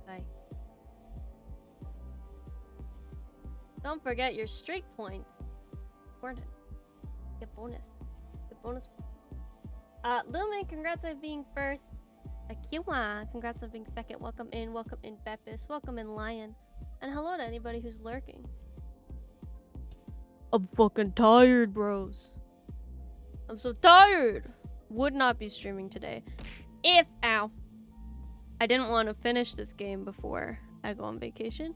Bye. Don't forget your straight points. Important. Get bonus. Get bonus. Lumen, congrats on being first. Akiwa, congrats on being second. Welcome in, Beppis. Welcome in, Lion. And hello to anybody who's lurking. I'm fucking tired, bros. I'm so tired. Would not be streaming today if, I didn't want to finish this game before I go on vacation.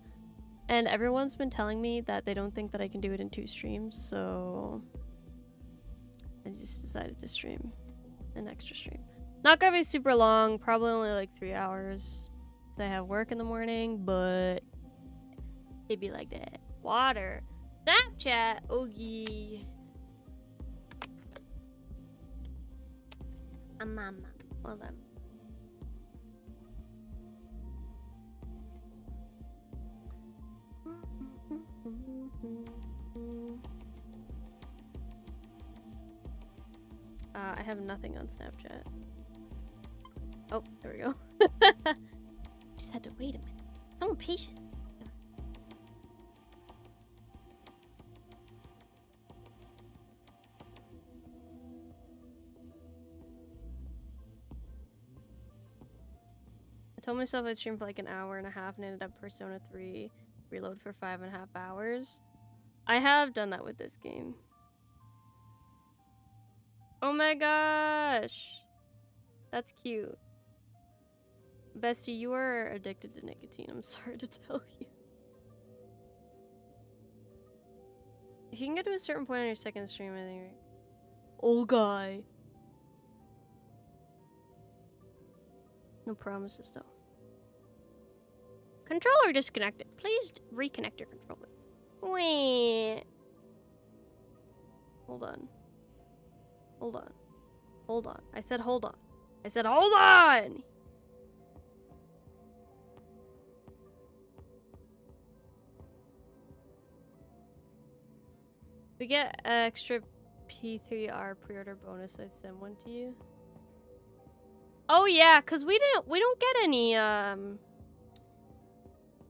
And everyone's been telling me that they don't think that I can do it in 2 streams, so I just decided to stream an extra stream. Not gonna be super long, probably only like 3 hours. So I have work in the morning, but it'd be like that. Water. Snapchat. Oogie. Mama. Hold on. I have nothing on Snapchat. Oh, there we go. Just had to wait a minute. Someone patient. I told myself I'd stream for like an hour and a half and ended up Persona 3 reload for 5.5 hours. I have done that with this game. Oh my gosh! That's cute. Bestie, you are addicted to nicotine. I'm sorry to tell you. If you can get to a certain point on your second stream, I think. Old guy. No promises though. Controller disconnected. Please reconnect your controller. Wait. Hold on. Hold on. Hold on. I said hold on. I said hold on! We get extra P3R pre-order bonus. I send one to you. Oh yeah, cause we don't get any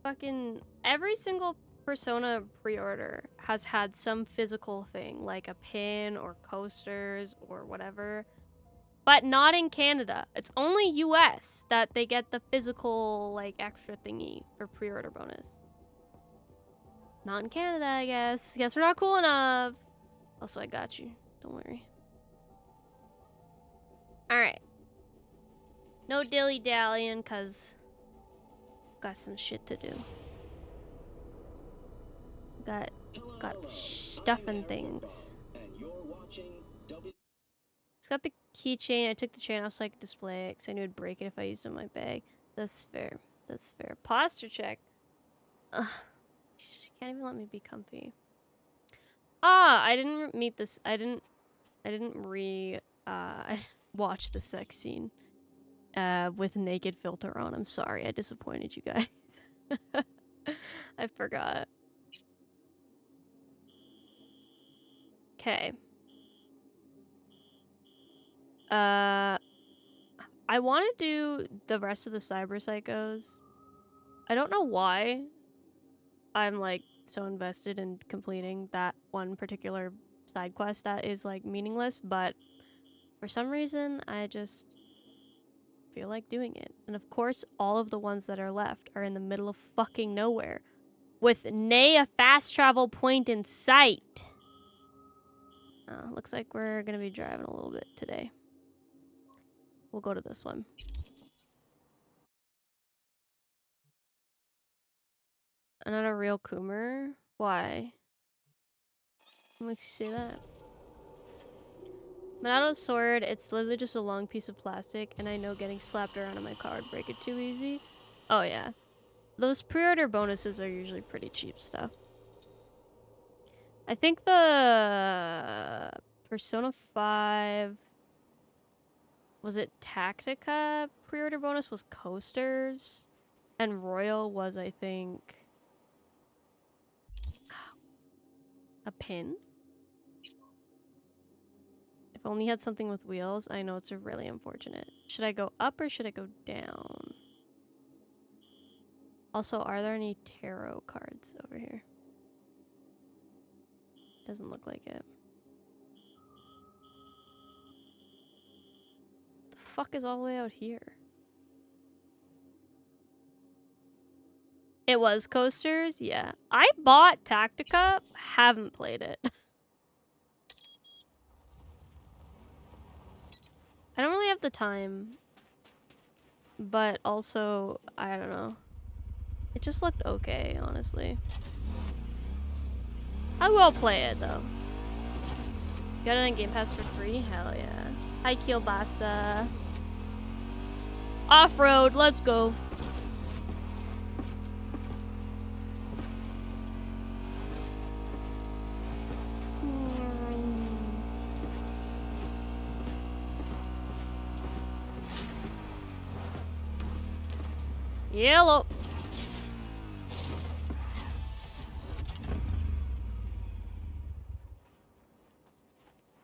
fucking every single Persona pre-order has had some physical thing like a pin or coasters or whatever, but not in Canada. It's only US that they get the physical like extra thingy for pre-order bonus. Not in Canada, I guess. Guess we're not cool enough. Also, I got you. Don't worry. Alright. No dilly-dallying, cause got some shit to do. Got stuff and things. It's got the keychain. I took the chain off so I could display it, because I knew it'd break it if I used it in my bag. That's fair. That's fair. Posture check. Ugh. She can't even let me be comfy. Ah, I didn't meet this. I didn't watch the sex scene with naked filter on. I'm sorry, I disappointed you guys. I forgot. Okay. I want to do the rest of the Cyber Psychos. I don't know why I'm like so invested in completing that one particular side quest that is like meaningless, but for some reason I just feel like doing it. And of course, all of the ones that are left are in the middle of fucking nowhere with nay a fast travel point in sight. Looks like we're gonna be driving a little bit today. We'll go to this one. Another real Coomer? Why? What makes you say that? Monado sword, it's literally just a long piece of plastic, and I know getting slapped around in my car would break it too easy. Oh yeah. Those pre-order bonuses are usually pretty cheap stuff. I think the Persona 5... Was it Tactica pre-order bonus was coasters? And Royal was, I think... a pin? If only had something with wheels. I know it's really unfortunate. Should I go up or should I go down? Also, are there any tarot cards over here? Doesn't look like it. The fuck is all the way out here? It was coasters? Yeah. I bought Tactica, haven't played it. I don't really have the time. But also, I don't know. It just looked okay, honestly. I will play it, though. Got it on Game Pass for free? Hell yeah. Hi, Kielbasa. Off-road, let's go. Yellow.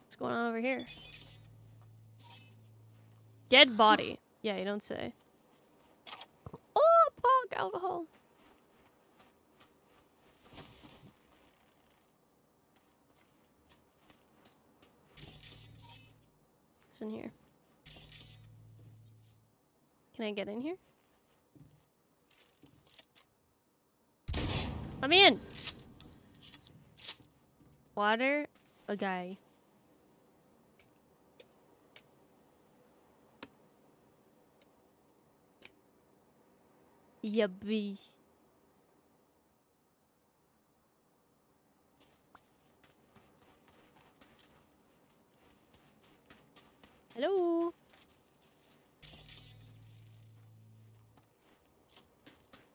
What's going on over here? Dead body. Yeah, you don't say. Oh, pog alcohol. What's in here? Can I get in here? Let me in. Water, a guy. Yabby. Hello.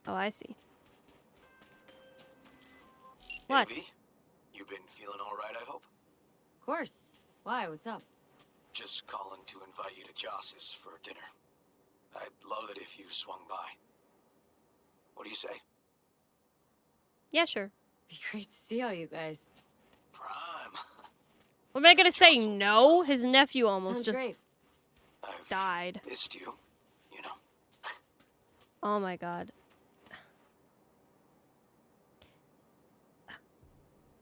Oh, I see. What? Hey, V, you been feeling all right, I hope? Of course. Why? What's up? Just calling to invite you to Joss's for dinner. I'd love it if you swung by. What do you say? Yeah, sure. Be great to see all you guys. Prime. What am I gonna say? Joss will be No? thrilled. His nephew almost Sounds just great. I've died. missed you, you know. Oh my god.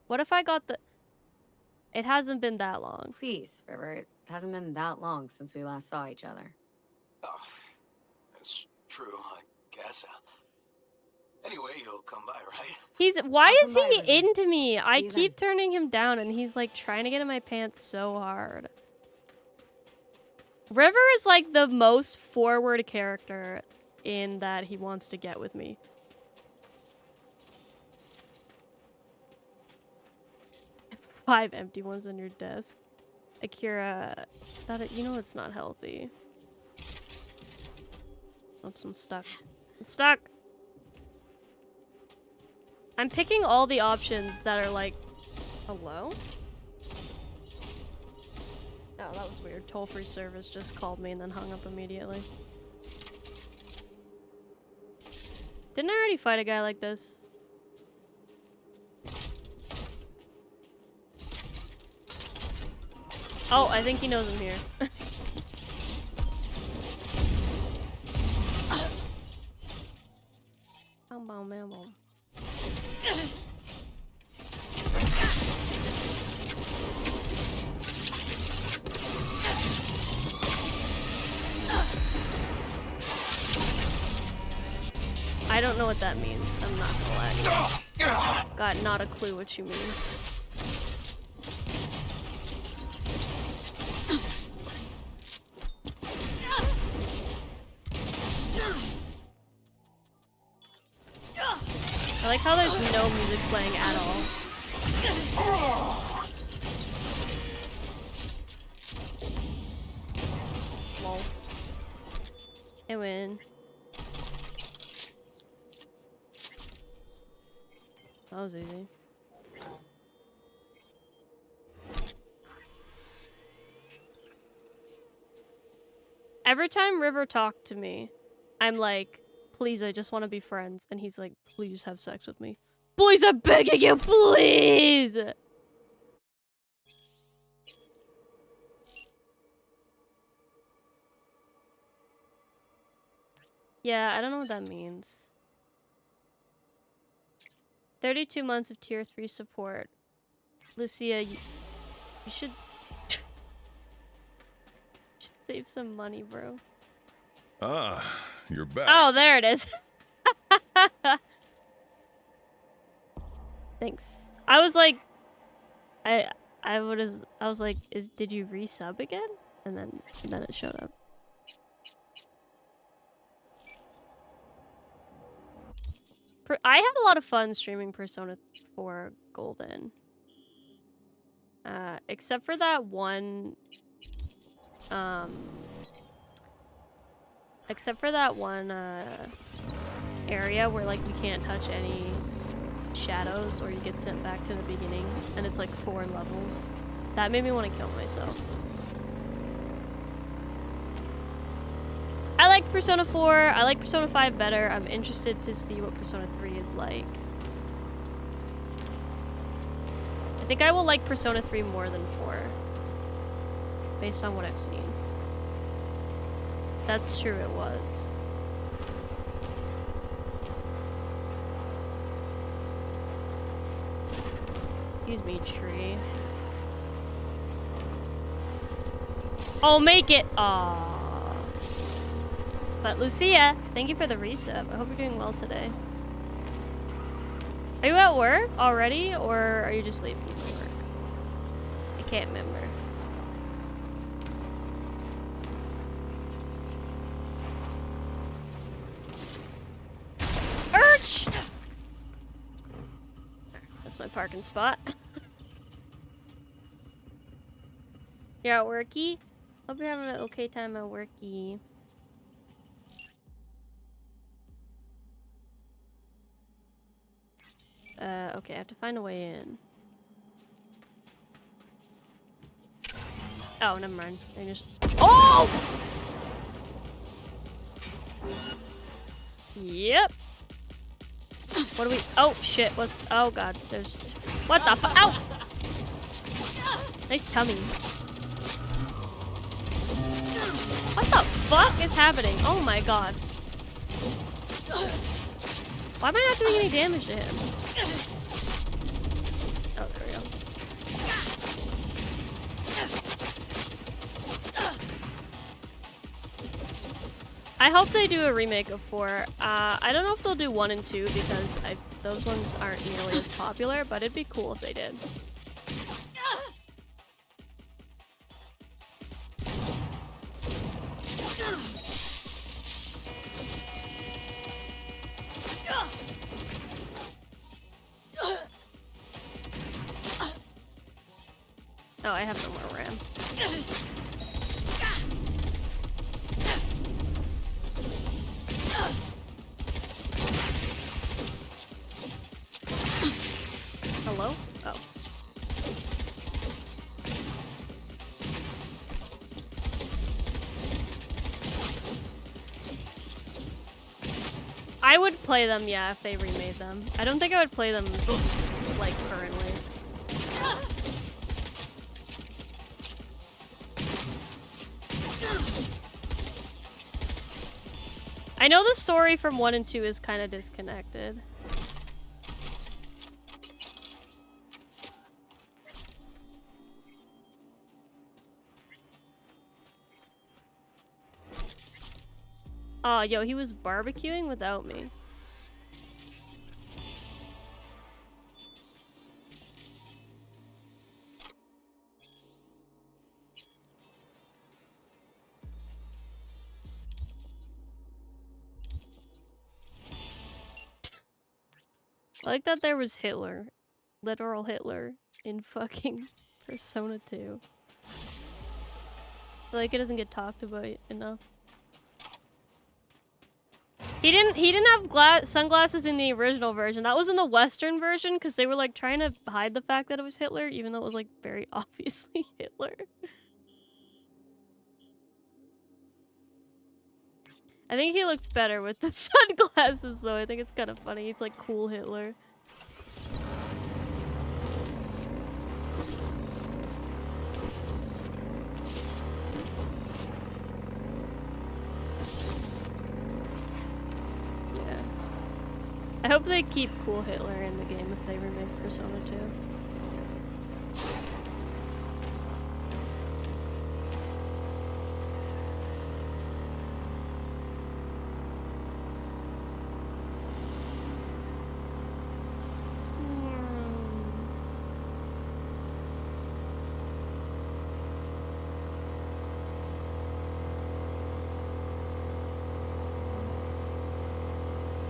What if I got the... It hasn't been that long. Please, River. It hasn't been that long since we last saw each other. Oh, that's true, I guess. Anyway, you'll come by, right? He's... Why I'll is come by, he River. into me? I See you keep turning him down and he's like trying to get in my pants so hard. River is like the most forward character in that he wants to get with me. Five empty ones on your desk. Akira, you know it's not healthy. Oops, I'm stuck. I'm stuck! I'm picking all the options that are like... Hello? Oh, that was weird. Toll-free service just called me and then hung up immediately. Didn't I already fight a guy like this? Oh, I think he knows I'm here. Boom, boom, boom, boom. I don't know what that means. I'm not gonna lie. Got not a clue what you mean. I like how there's no music playing at all. Lol. I win. That was easy. Every time River talked to me, I'm like, please, I just want to be friends. And he's like, please have sex with me. Please, I'm begging you, please! Yeah, I don't know what that means. 32 months of tier 3 support. Lucia, you should save some money, bro. Ah, you're back. Oh, there it is. Thanks. I was like, I was like, did you resub again? And then it showed up. I had a lot of fun streaming Persona 4 Golden. Except for that one, area where like you can't touch any shadows or you get sent back to the beginning, and it's like 4 levels. That made me want to kill myself. I liked Persona 4. I like Persona 5 better. I'm interested to see what Persona 3 is like. I think I will like Persona 3 more than 4. Based on what I've seen. That's true, it was. Excuse me, tree. Oh, make it! Aww. But Lucia, thank you for the resub. I hope you're doing well today. Are you at work already, or are you just leaving for work? I can't remember. Urch! That's my parking spot. You're at worky? Hope you're having an okay time at worky. Okay, I have to find a way in. Oh, never mind. I just... Oh! Yep. What do we... Oh, shit. What's... Oh, God. There's... What the fuck? Ow! Nice tummy. What the fuck is happening? Oh, my God. Why am I not doing any damage to him? Oh, there we go. I hope they do a remake of 4. I don't know if they'll do 1 and 2 because those ones aren't nearly as popular, but it'd be cool if they did. Oh, I have no more RAM. Hello? Oh. I would play them, yeah, if they remade them. I don't think I would play them, like, currently. I know the story from 1 and 2 is kind of disconnected. Oh, yo, he was barbecuing without me. I like that there was Hitler. Literal Hitler in fucking Persona 2. I feel like it doesn't get talked about enough. He didn't have sunglasses in the original version. That was in the Western version because they were like trying to hide the fact that it was Hitler, even though it was like very obviously Hitler. I think he looks better with the sunglasses though. I think it's kind of funny. He's like cool Hitler. I hope they keep Cool Hitler in the game if they remake Persona 2.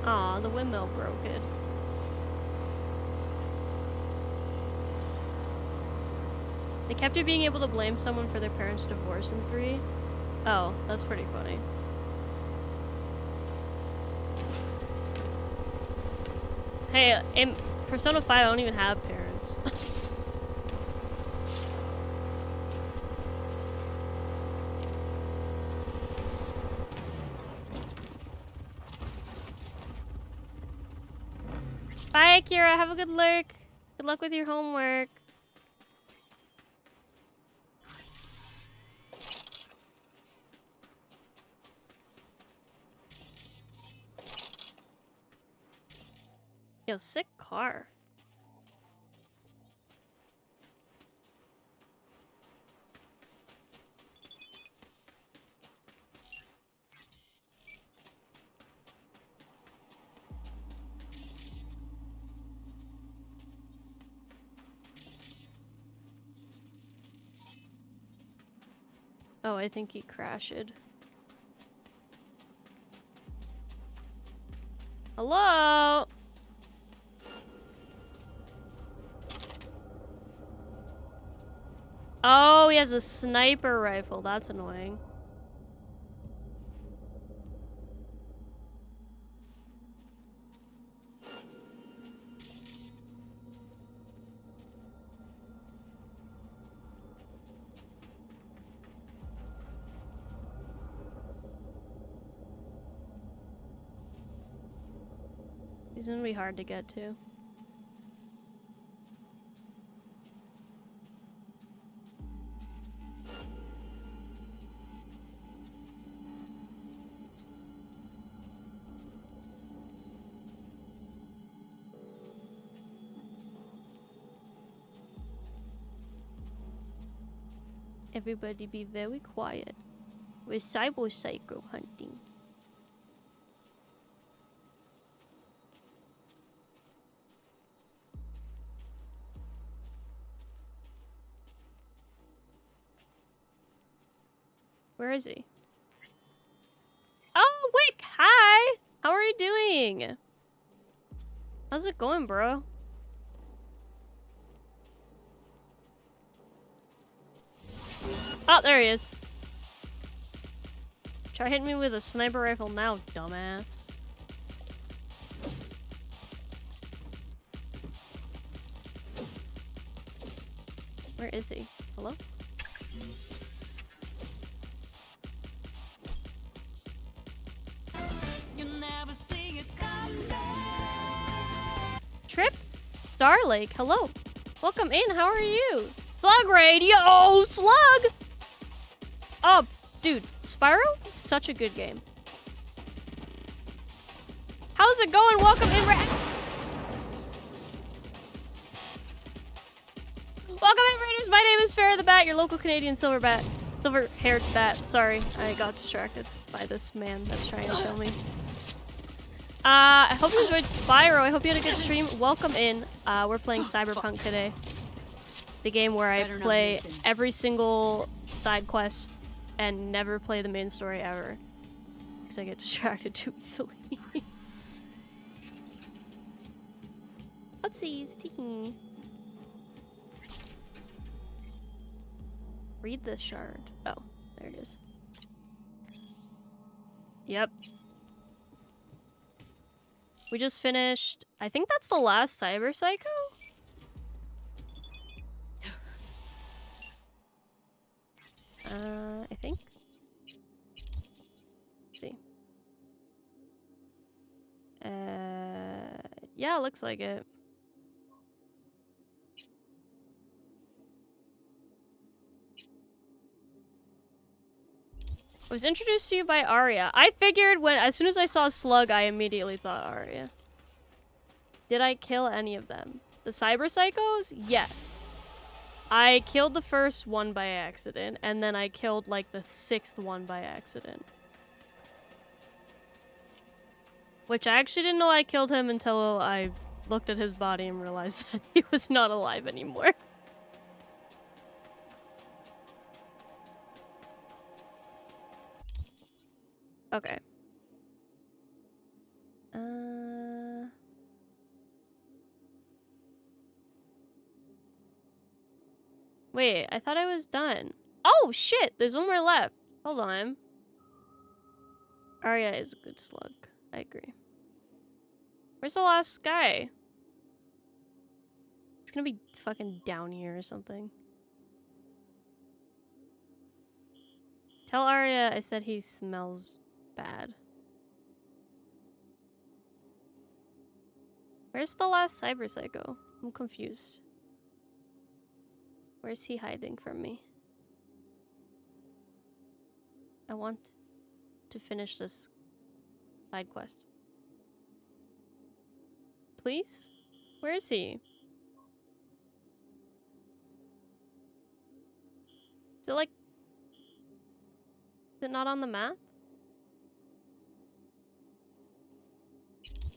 Aw, the windmill broke it. They kept you being able to blame someone for their parents' divorce in 3. Oh, that's pretty funny. Hey, in Persona 5 I don't even have parents. Bye, Akira. Have a good lurk. Good luck with your homework. Yo, sick car. Oh, I think he crashed. Hello? Oh, he has a sniper rifle. That's annoying. He's gonna be hard to get to. Everybody be very quiet. We're cyber psycho hunting. Where is he? Oh, Wick! Hi! How are you doing? How's it going, bro? Oh, there he is. Try hitting me with a sniper rifle now, dumbass. Where is he? Hello? Trip? Star Lake, hello. Welcome in, how are you? Slug Radio! Oh, Slug! Oh, dude, Spyro? Such a good game. How's it going? Welcome in, Welcome in, Raiders. My name is Farrah the Bat, your local Canadian silver-haired bat. Sorry, I got distracted by this man that's trying to kill me. I hope you enjoyed Spyro. I hope you had a good stream. Welcome in. We're playing Cyberpunk today. The game where I play every single side quest and never play the main story ever. Because I get distracted too easily. Oopsies. Tee. Read the shard. Oh, there it is. Yep. We just finished. I think that's the last Cyber Psycho? I think. Let's see. Yeah, looks like it. I was introduced to you by Arya. I figured as soon as I saw Slug, I immediately thought Arya. Did I kill any of them? The cyber psychos? Yes. I killed the first one by accident, and then I killed like the 6th one by accident. Which I actually didn't know I killed him until I looked at his body and realized that he was not alive anymore. Okay. Wait, I thought I was done. Oh, shit! There's one more left. Hold on. Arya is a good slug. I agree. Where's the last guy? It's gonna be fucking down here or something. Tell Arya I said he smells bad. Where's the last cyber psycho? I'm confused. Where's he hiding from me? I want to finish this side quest. Please? Where is he? Is it like... Is it not on the map?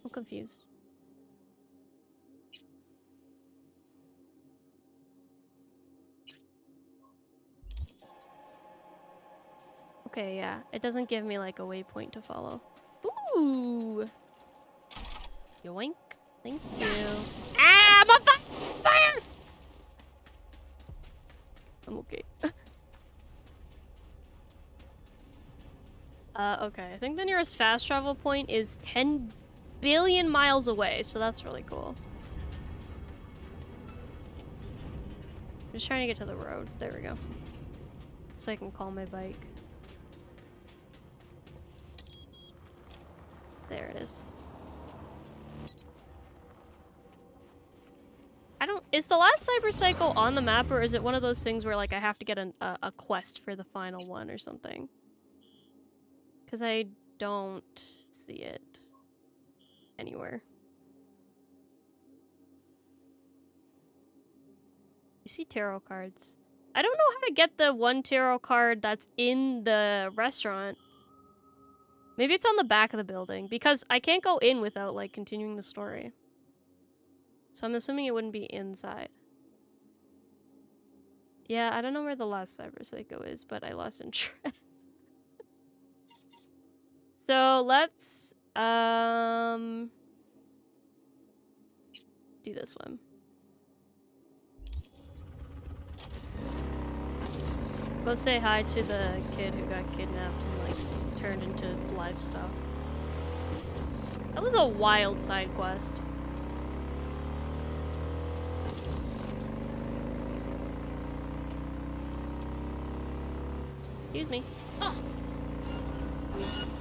I'm confused. Okay, yeah. It doesn't give me like a waypoint to follow. Ooh! Yoink. Thank you. Ah! I'm on fire! I'm okay. Okay. I think the nearest fast travel point is 10 billion miles away, so that's really cool. I'm just trying to get to the road. There we go. So I can call my bike. There it is. I don't... Is the last cyber cycle on the map, or is it one of those things where, like, I have to get a quest for the final one or something? Because I don't see it anywhere. You see tarot cards. I don't know how to get the one tarot card that's in the restaurant. Maybe it's on the back of the building, because I can't go in without, like, continuing the story. So I'm assuming it wouldn't be inside. Yeah, I don't know where the last cyber psycho is, but I lost interest. So let's do this one. Go say hi to the kid who got kidnapped and like turned into livestock. That was a wild side quest. Excuse me. Oh.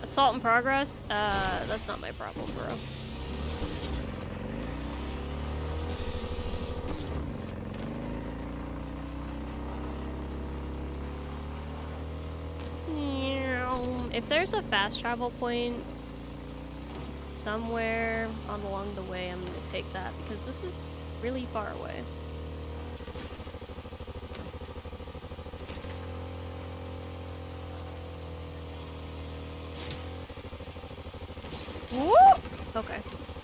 Assault in progress? That's not my problem, bro. If there's a fast travel point somewhere along the way, I'm gonna take that because this is really far away. Woo! Okay.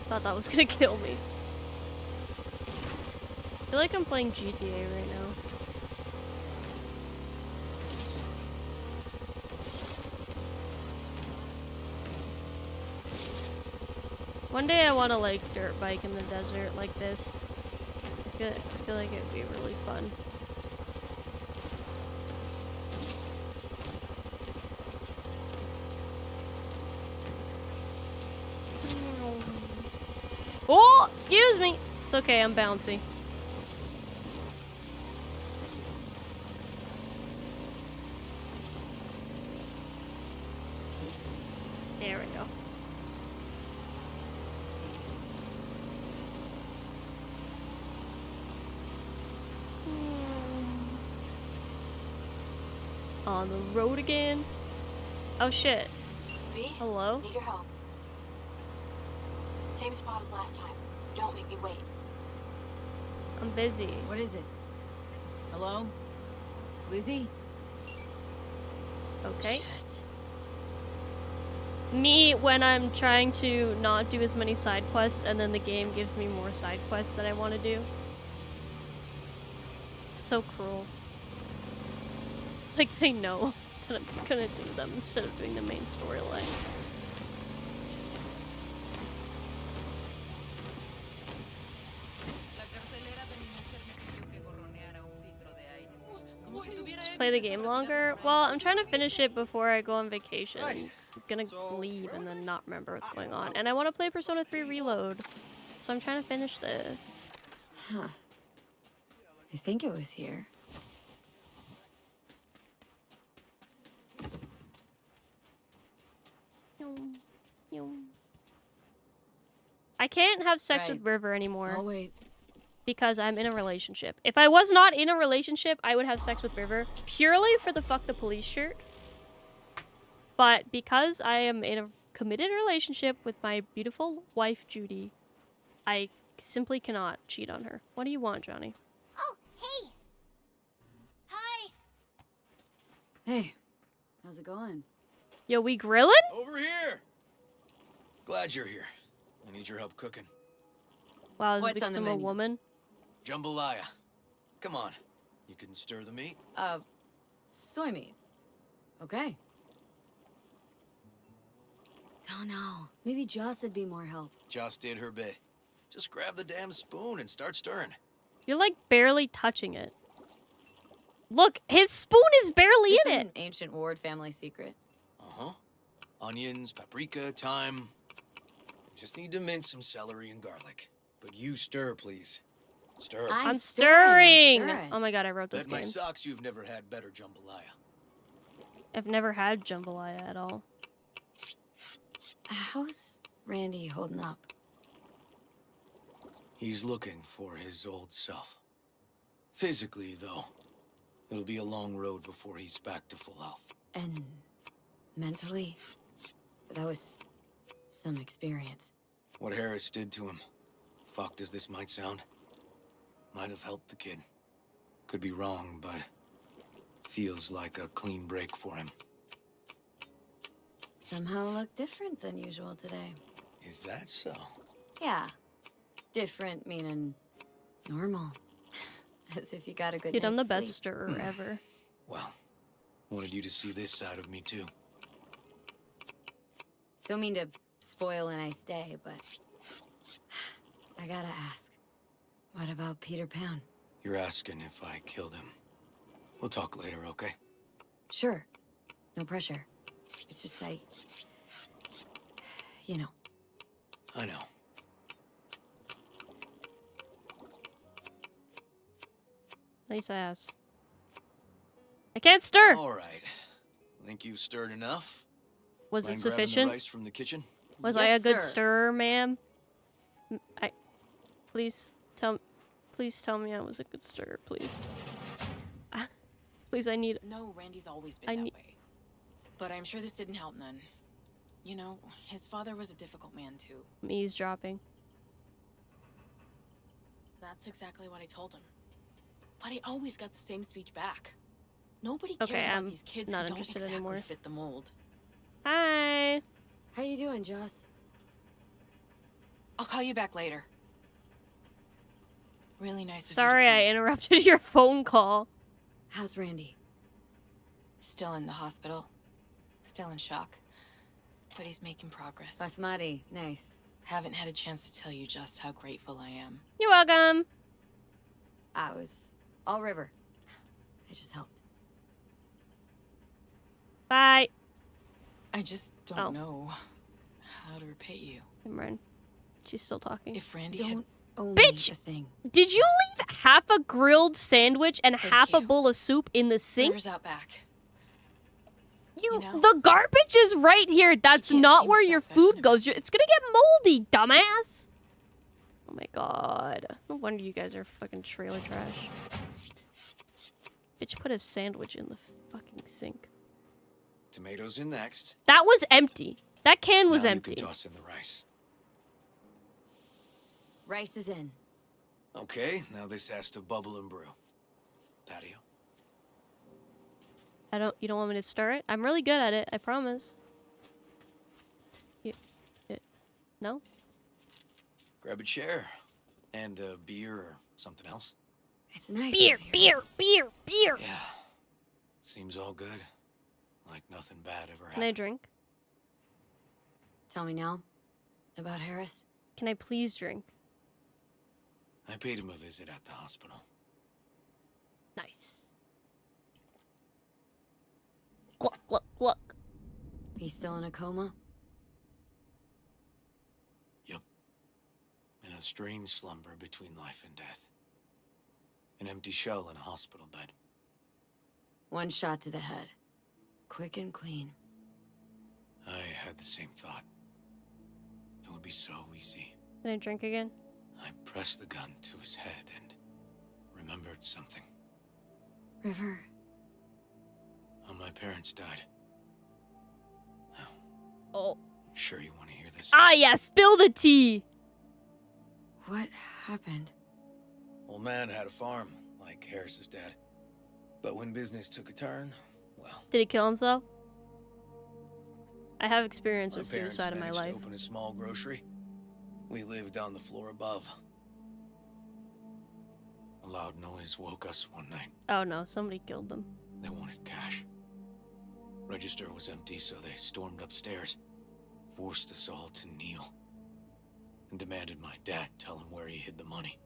Thought that was gonna kill me. I feel like I'm playing GTA right now. One day I want to like dirt bike in the desert like this. I feel like it would be really fun. Oh, excuse me. It's okay, I'm bouncy. There we go. On the road again. Oh shit. V? Hello? Need your help. Same spot as last time. Don't make me wait. I'm busy. What is it? Hello? Lizzie? Okay. Shit. Me, when I'm trying to not do as many side quests and then the game gives me more side quests that I want to do. It's so cruel. It's like they know that I'm gonna do them instead of doing the main storyline. Just play the game longer? Well, I'm trying to finish it before I go on vacation. I'm gonna leave and then not remember what's going on. And I want to play Persona 3 Reload. So I'm trying to finish this. Huh. I think it was here. I can't have sex Right. with River anymore. Oh, wait. Because I'm in a relationship. If I was not in a relationship, I would have sex with River purely for the fuck the police shirt. But because I am in a committed relationship with my beautiful wife, Judy, I simply cannot cheat on her. What do you want, Johnny? Oh, hey. Hi. Hey, how's it going? Yo, we grilling? Over here! Glad you're here. I need your help cooking. Wow, is it What's because on the I'm a menu? woman? Jambalaya. Come on. You can stir the meat? Soy meat. Okay. Don't know. Maybe Joss would be more help. Joss did her bit. Just grab the damn spoon and start stirring. You're like barely touching it. Look, his spoon is barely This in is it. an ancient Ward family secret. Uh-huh. Onions, paprika, thyme. You just need to mince some celery and garlic. But you stir, please. Stir. I'm stirring. stirring. Oh my god, I wrote this Bet my game. socks you've never had better jambalaya. I've never had jambalaya at all. How's Randy holding up? He's looking for his old self. Physically, though, it'll be a long road before he's back to full health. And mentally? That was some experience. What Harris did to him, fucked as this might sound, might have helped the kid. Could be wrong, but feels like a clean break for him. Somehow look different than usual today. Is that so? Yeah. Different meaning normal. As if you got a good Dude, I'm the night's best sleep. stirrer ever. Well, wanted you to see this side of me, too. Don't mean to spoil a nice day, but I gotta ask. What about Peter Pan? You're asking if I killed him. We'll talk later, okay? Sure. No pressure. It's just you know. I know. Nice ass. I can't stir! All right. Think you've stirred enough? Was it Mind grabbing the sufficient? rice from the kitchen? Was I a good sir. stirrer, ma'am? Please tell me I was a good stirrer, please. Please, I need. No, Randy's always been I that need- way. But I'm sure this didn't help none. You know, his father was a difficult man too. I'm eavesdropping. That's exactly what I told him. But he always got the same speech back. Nobody cares Okay, about I'm these kids not who don't interested exactly anymore. fit the mold. Hi. How you doing, Joss? I'll call you back later. Really nice of you to Sorry, I come. interrupted your phone call. How's Randy? Still in the hospital. Still in shock. But he's making progress. Basmati. Nice. Haven't had a chance to tell you just how grateful I am. You're welcome. I was all river. I just helped. Bye. I just don't Oh. know how to repay you. Never mind. She's still talking. If Randy had... Don't owe Bitch! me a thing. Did you leave half a grilled sandwich and Thank half a you. bowl of soup in the sink? River's out back. You, know? the garbage is right here. That's can't not seem where so your passionate food goes. It's gonna get moldy, dumbass. Oh my god. No wonder you guys are fucking trailer trash. Bitch put a sandwich in the fucking sink. Tomatoes in next. That was empty. That can was Now empty. You can toss in the rice. Rice is in. Okay, now this has to bubble and brew. Patio. You don't want me to stir it? I'm really good at it, I promise. No? Grab a chair. And a beer or something else. It's nice Beer, out here. beer! Yeah. Seems all good. Like nothing bad ever Can I happened. drink? Tell me now. About Harris? Can I please drink? I paid him a visit at the hospital. Nice. Gluck, gluck, gluck. He's still in a coma? Yep. In a strange slumber between life and death. An empty shell in a hospital bed. One shot to the head. Quick and clean. I had the same thought. It would be so easy. Can I drink again? I pressed the gun to his head and remembered something. River. How my parents died. Oh. Sure you want to hear this? Ah, yeah, spill the tea! What happened? Old man had a farm, like Harris's dad. But when business took a turn, well... Did he kill himself? I have experience My with parents suicide in my managed to life. open a small grocery. We lived on the floor above. A loud noise woke us one night. Oh no, somebody killed them. They wanted cash. Register was empty, so they stormed upstairs, forced us all to kneel, and demanded my dad tell him where he hid the money.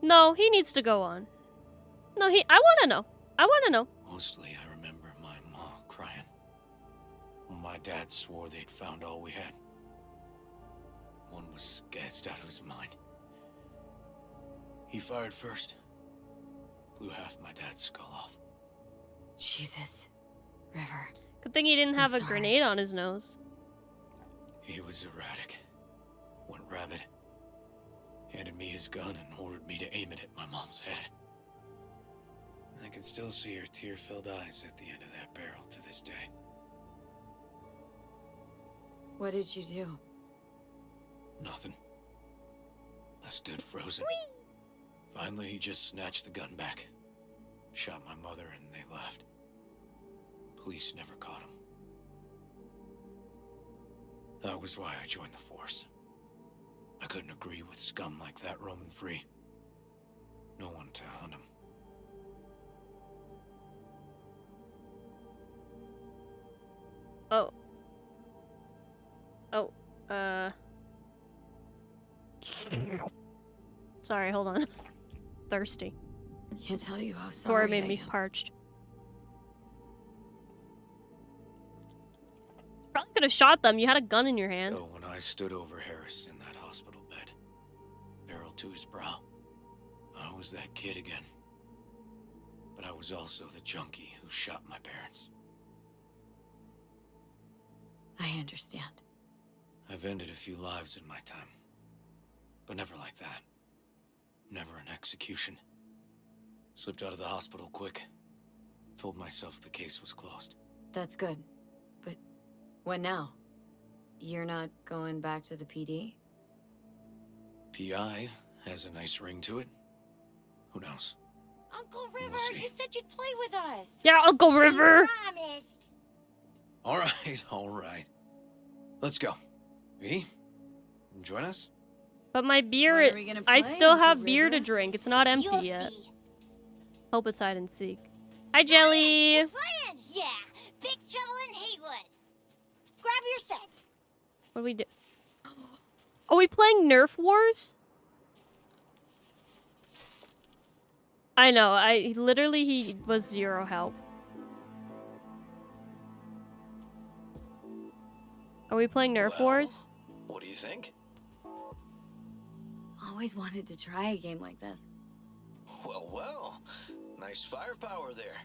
No, he needs to go on. No, I wanna know. I wanna know. Mostly, I remember my mom crying. When my dad swore they'd found all we had. One was gassed out of his mind. He fired first. Blew half my dad's skull off. Jesus. River. Good thing he didn't I'm have a sorry. grenade on his nose. He was erratic. Went rabid. Handed me his gun and ordered me to aim it at my mom's head. I can still see her tear-filled eyes at the end of that barrel to this day. What did you do? Nothing. I stood frozen. Finally, he just snatched the gun back. Shot my mother and they left. Police never caught him. That was why I joined the force. I couldn't agree with scum like that roaming free. No one to hunt him. Oh. Sorry, hold on. Thirsty. Can't tell you how Cora sorry made I me am. parched. Probably could have shot them. You had a gun in your hand. So when I stood over Harris in that hospital bed, barrel to his brow, I was that kid again. But I was also the junkie who shot my parents. I understand. I've ended a few lives in my time. But never like that. Never an execution. Slipped out of the hospital quick. Told myself the case was closed. That's good. But what now? You're not going back to the PD? PI has a nice ring to it. Who knows? Uncle We'll River, see. you said you'd play with us. Yeah, Uncle River. You promised. All right, all right. Let's go. V, join us? But my beer, What are we gonna I play, still Uncle have beer to River? drink. It's not empty You'll yet. see. Hope it's hide and seek. Hi, Jelly. We're playing. Yeah, Big Trouble in Haywood. Grab your set. What do we do? Are we playing Nerf Wars? I know. He was zero help. Are we playing Nerf Well, Wars? What do you think? Always wanted to try a game like this. Well, well. Nice firepower there.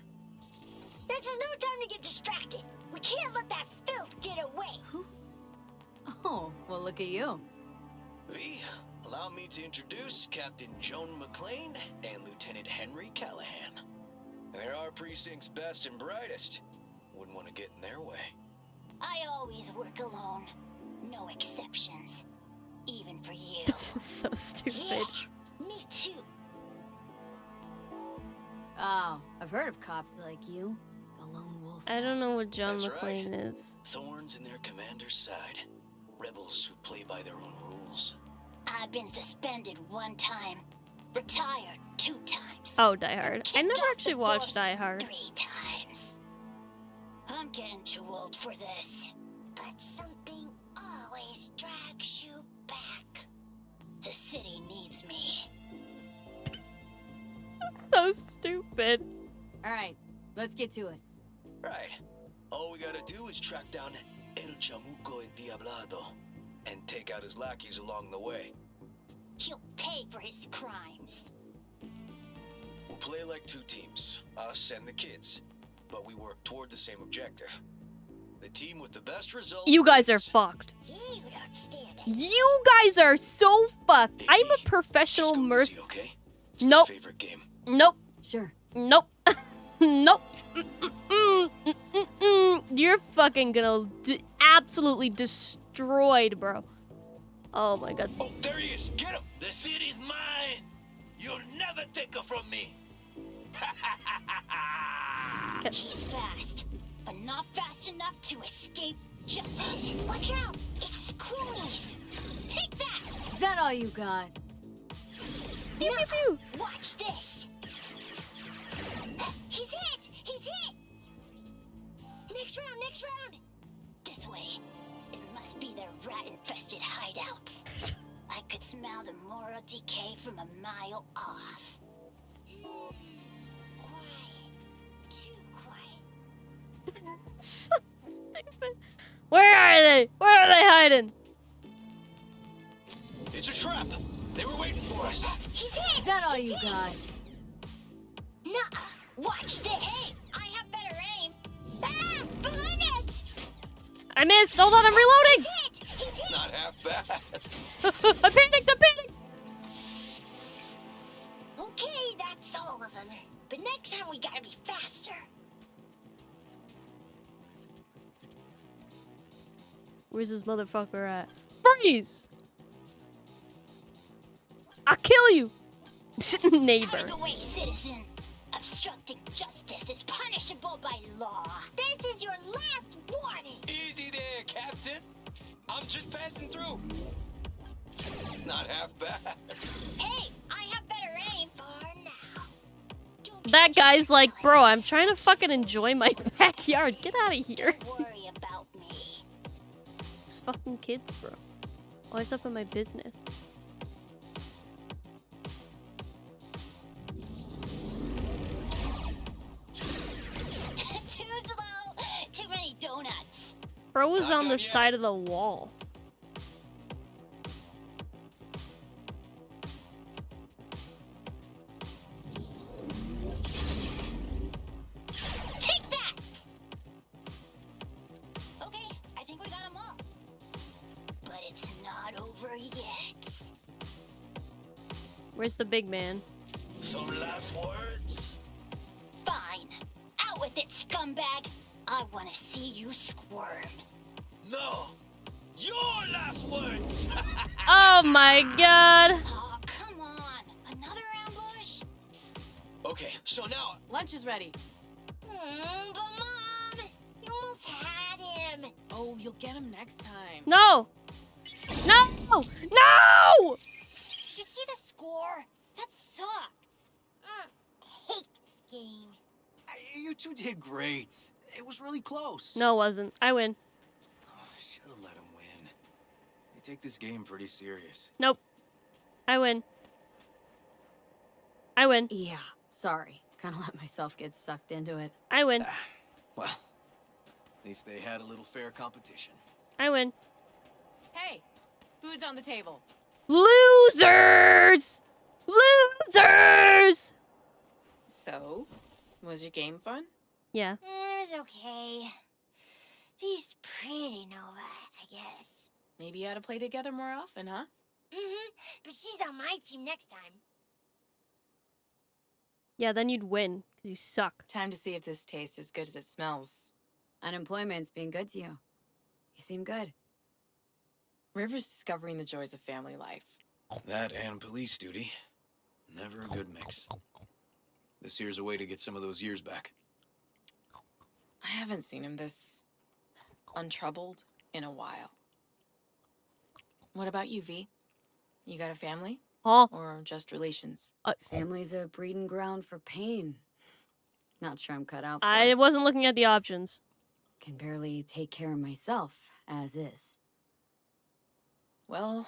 This is no time to get distracted. We can't let that filth get away. Oh, well, look at you. V, allow me to introduce Captain Joan McClane and Lieutenant Henry Callahan. They're our precinct's best and brightest. Wouldn't want to get in their way. I always work alone. No exceptions. Even for you. This is so stupid. Yeah, me too. Oh, I've heard of cops like you. The lone wolf. I don't know what John That's right. McClane is. Thorns in their commander's side. Rebels who play by their own rules. I've been suspended 1 time. Retired 2 times. Oh, Die Hard. I Kicked never off actually the watched force Die Hard. 3 times. I'm getting too old for this. But something always drags you back. The city needs me. So stupid. All right, let's get to it. Right. All we gotta do is track down El Chamuco Endiablado and take out his lackeys along the way. He'll pay for his crimes. We'll play like 2 teams, us and the kids, but we work toward the same objective. The team with the best results. You guys are wins. fucked. You don't stand it. You guys are so fucked. I'm a professional Just go merc. easy, okay? It's Nope. their favorite game. Nope. Sure. Nope. Nope. You're fucking gonna absolutely destroyed, bro. Oh my god. Oh, there he is. Get him. The city's mine. You'll never take her from me. He's fast, but not fast enough to escape justice. Watch out! It's cronies. Take that. Is that all you got? Pew, pew, pew. Watch this. He's hit. He's hit. Next round. Next round. This way. It must be their rat-infested hideouts. I could smell the moral decay from a mile off. Quiet. Too quiet. So stupid. Where are they? Where are they hiding? It's a trap. They were waiting for us. He's hit. Is that all you got? Nuh-uh. Watch this. Hey, I have better aim. Ah! Behind us! I missed. Hold on, I'm reloading. He's hit. He's hit. Not half bad. I panicked. I panicked. Okay, that's all of them. But next time we gotta be faster. Where's this motherfucker at? Freeze! I'll kill you! Out Neighbor. of the way, citizen. Obstructing justice is punishable by law. This is your last warning. Easy there, Captain. I'm just passing through. Not half bad. Hey, I have better aim. For now. Don't That try to guy's like, kill bro, him. I'm trying to fucking enjoy my backyard. Get out of here. Don't worry about me. These fucking kids, bro. Always up in my business. Too slow. Too many donuts. Bro was Not on done the yet. side of the wall. Take that. Okay, I think we got them all. But it's not over yet. Where's the big man? Some last words? Fine. Out with it, scumbag. I want to see you squirm. No. Your last words. Oh my god. Oh, come on. Another ambush? Okay, so now Lunch is ready. But Mom, you almost had him. Oh, you'll get him next time. No! No! No! Did you see the score? That sucked. Hate this game. you two did great. It was really close. No, it wasn't. I win. Oh, should have let him win. They take this game pretty serious. Nope. I win. I win. Yeah, sorry. Kind of let myself get sucked into it. I win. Well, at least they had a little fair competition. I win. Hey, food's on the table. Losers! Losers! So, was your game fun? Yeah. It was okay. He's pretty Nova, I guess. Maybe you ought to play together more often, huh? But she's on my team next time. Yeah, then you'd win, because you suck. Time to see if this tastes as good as it smells. Unemployment's been good to you. You seem good. River's discovering the joys of family life. That and police duty. Never a good mix. This here's a way to get some of those years back. I haven't seen him this untroubled in a while. What about you, V? You got a family? Huh? Or just relations? Family's a breeding ground for pain. Not sure I'm cut out for I it. wasn't looking at the options. Can barely take care of myself, as is. Well,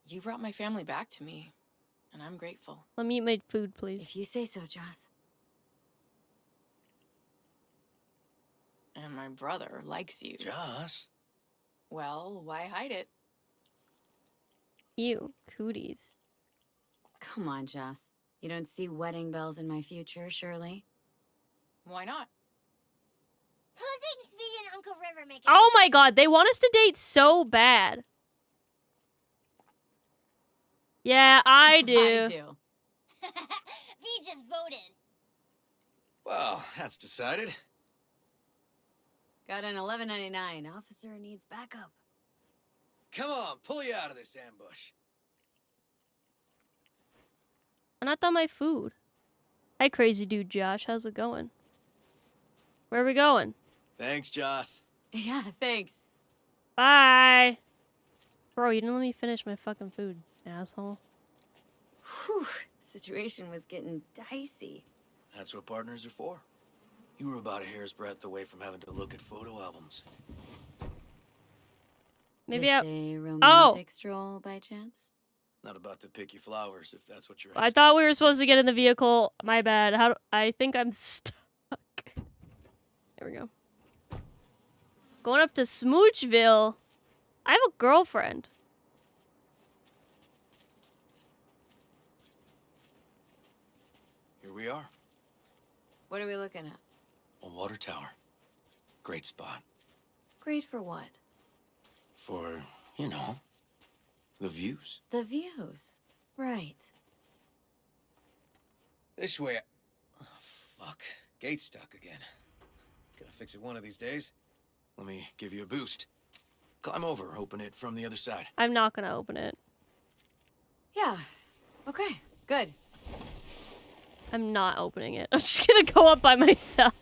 you brought my family back to me, and I'm grateful. Let me eat my food, please. If you say so, Joss. And my brother likes you. Joss? Well, why hide it? Ew, cooties. Come on, Joss. You don't see wedding bells in my future, surely? Why not? Who thinks V and Uncle River make Oh my god, they want us to date so bad. Yeah, I do. I do. V just voted. Well, that's decided. Got an $11.99. Officer needs backup. Come on, pull you out of this ambush. I'm not done my food. Hi, crazy dude Josh. How's it going? Where are we going? Thanks, Joss. Yeah, thanks. Bye. Bro, you didn't let me finish my fucking food, asshole. Whew. Situation was getting dicey. That's what partners are for. You were about a hair's breadth away from having to look at photo albums. Maybe This I... a romantic stroll by chance? Not about to pick you flowers, if that's what you're I thought we were supposed to get in the vehicle. My bad. How do... I think I'm stuck. There we go. Going up to Smoochville. I have a girlfriend. Here we are. What are we looking at? A water tower. Great spot. Great for what? For, you know, the views. The views. Right. This way. Oh, fuck. Gate's stuck again. Gonna fix it one of these days. Let me give you a boost. Climb over, open it from the other side. I'm not gonna open it. Yeah. Okay, good. I'm not opening it. I'm just gonna go up by myself.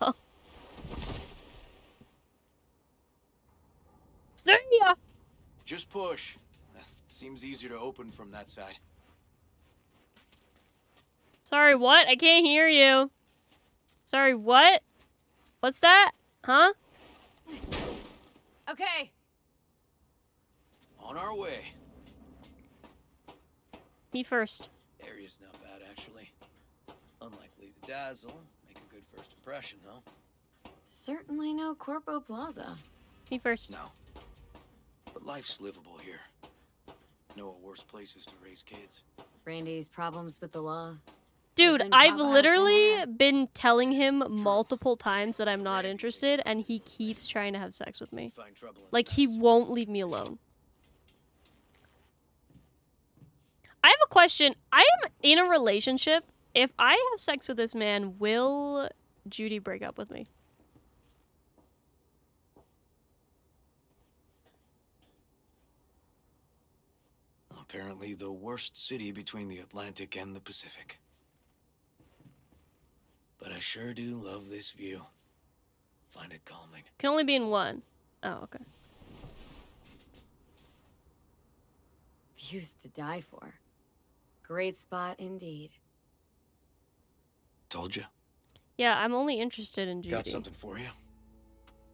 See ya! Just push. Seems easier to open from that side. Sorry, what? I can't hear you. Sorry, what? What's that? Huh? Okay. On our way. Me first. Area's not bad, actually. Unlikely to dazzle. Make a good first impression, though. Certainly no Corpo Plaza. Me first. No. But life's livable here. Know of worse places to raise kids. Randy's problems with the law. Dude, Doesn't I've pop out of literally thin been telling him multiple times that I'm not interested, and he keeps trying to have sex with me. Find trouble in Like, the he mess. won't leave me alone. I have a question. I am in a relationship. If I have sex with this man, will Judy break up with me? Apparently the worst city between the Atlantic and the Pacific. But I sure do love this view. Find it calming. Can only be in one. Oh, okay. Views to die for. Great spot indeed. Told you. Yeah, I'm only interested in Judy. Got something for you.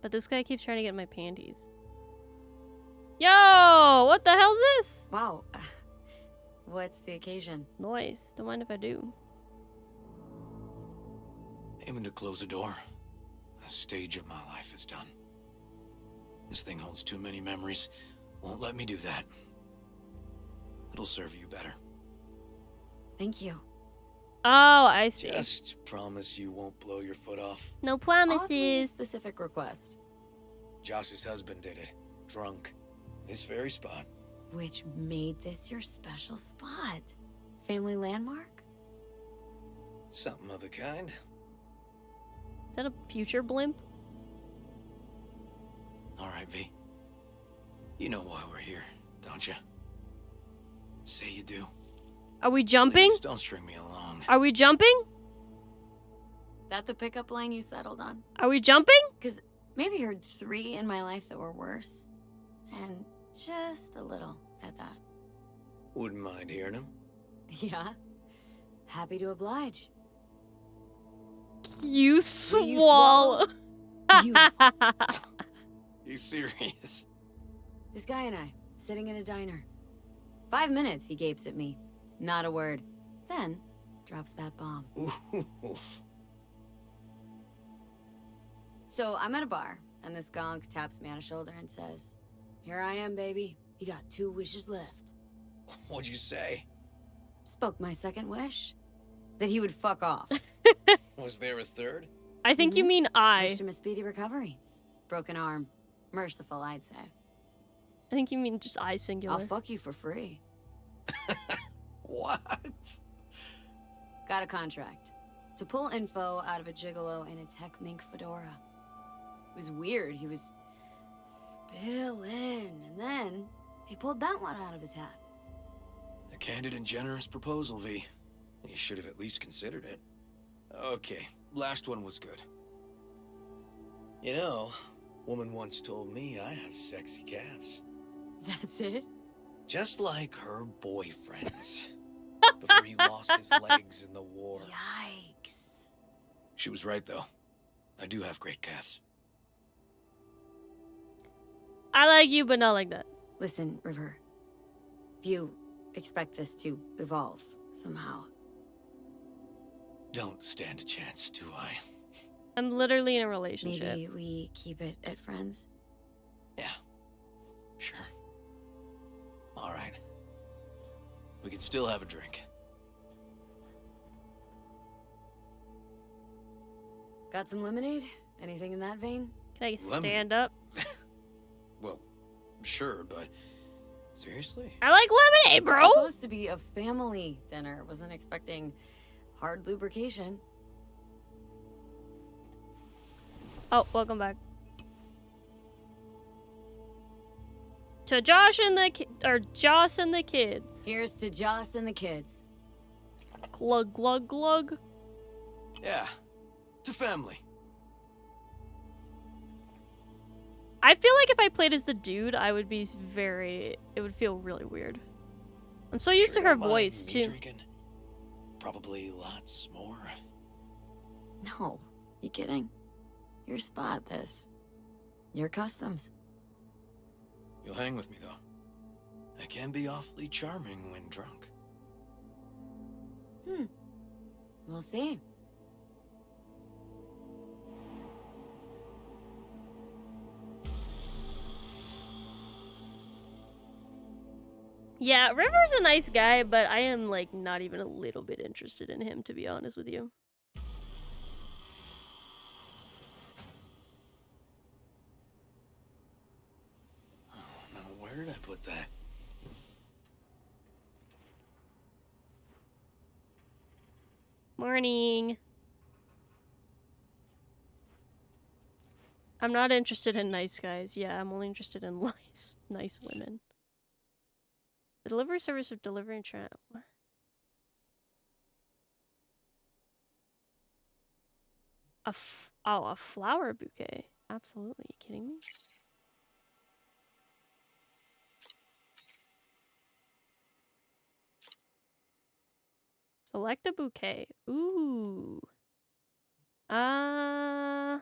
But this guy keeps trying to get my panties. Yo! What the hell's this? Wow. What's the occasion? Noise. Don't mind if I do. Aiming to close the door. The stage of my life is done. This thing holds too many memories. Won't let me do that. It'll serve you better. Thank you. Oh, I see. Just promise you won't blow your foot off. No Oddly promises. specific request. Josh's husband did it. Drunk. This very spot. Which made this your special spot? Family landmark? Something of the kind. Is that a future blimp? All right, V. You know why we're here, don't you? Say you do. Are we jumping? Please don't string me along. Are we jumping? That the pickup line you settled on? Are we jumping? Because maybe heard 3 in my life that were worse. And just a little at that. Wouldn't mind hearing him. Yeah. Happy to oblige. You swallow? swallow. Beautiful. You serious? This guy and I, sitting in a diner. 5 minutes, he gapes at me. Not a word. Then, drops that bomb. Oof. So, I'm at a bar, and this gonk taps me on the shoulder and says, "Here I am, baby. You got 2 wishes left." What'd you say? Spoke my second wish. That he would fuck off. Was there a third? I think you mean Wished I. him a speedy recovery. Broken arm. Merciful, I'd say. I think you mean just I singular. I'll fuck you for free. What? Got a contract. To pull info out of a gigolo in a tech mink fedora. It was weird. He was spilling. And then he pulled that one out of his hat. A candid and generous proposal, V. You should have at least considered it. Okay, last one was good. You know, woman once told me I have sexy calves. That's it? Just like her boyfriend's. Before he lost his legs in the war. Yikes. She was right, though. I do have great calves. I like you, but not like that. Listen, River. If you expect this to evolve somehow. Don't stand a chance, do I? I'm literally in a relationship. Maybe we keep it at friends? Yeah. Sure. All right. We can still have a drink. Got some lemonade? Anything in that vein? Can I Lemon. stand up? Well, sure, but seriously? I like lemonade, It's bro. supposed to be a family dinner. Wasn't expecting hard lubrication. Oh, welcome back. To Josh and the kids. Here's to Joss and the kids. Glug glug glug. Yeah. To family. I feel like if I played as the dude, I would be it would feel really weird. I'm so used Sure to her don't mind voice, me too. Drinking. Probably lots more. No, you kidding? Your spot, this. Your customs. You'll hang with me, though. I can be awfully charming when drunk. We'll see. Yeah, River's a nice guy, but I am, like, not even a little bit interested in him, to be honest with you. Oh, now where did I put that? Morning. I'm not interested in nice guys. Yeah, I'm only interested in nice women. The delivery service of delivering what? A flower bouquet. Absolutely. You kidding me? Select a bouquet. Ooh. Let's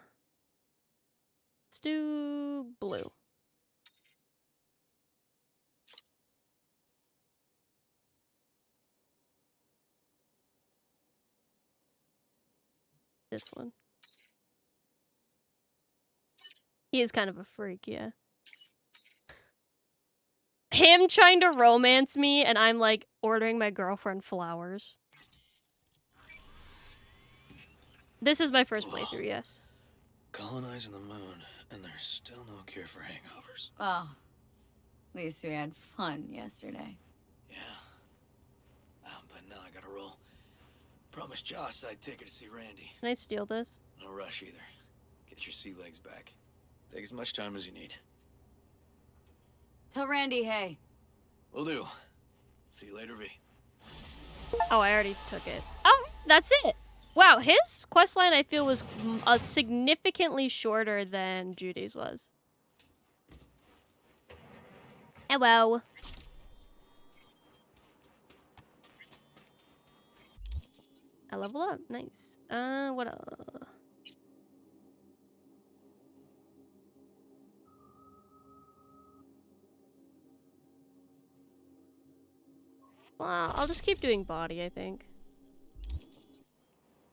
do blue. This one. He is kind of a freak, yeah. Him trying to romance me, and I'm like ordering my girlfriend flowers. This is my first playthrough, yes. Colonizing the moon, and there's still no cure for hangovers. Oh, at least we had fun yesterday. Yeah. But now I gotta roll. Promised Joss I'd take her to see Randy. Can I steal this? No rush either. Get your sea legs back. Take as much time as you need. Tell Randy, hey, Will do. See you later, V. Oh, I already took it. Oh, that's it. Wow, his questline I feel was significantly shorter than Judy's was. Hello. I level up. Nice. What Well, I'll just keep doing body, I think.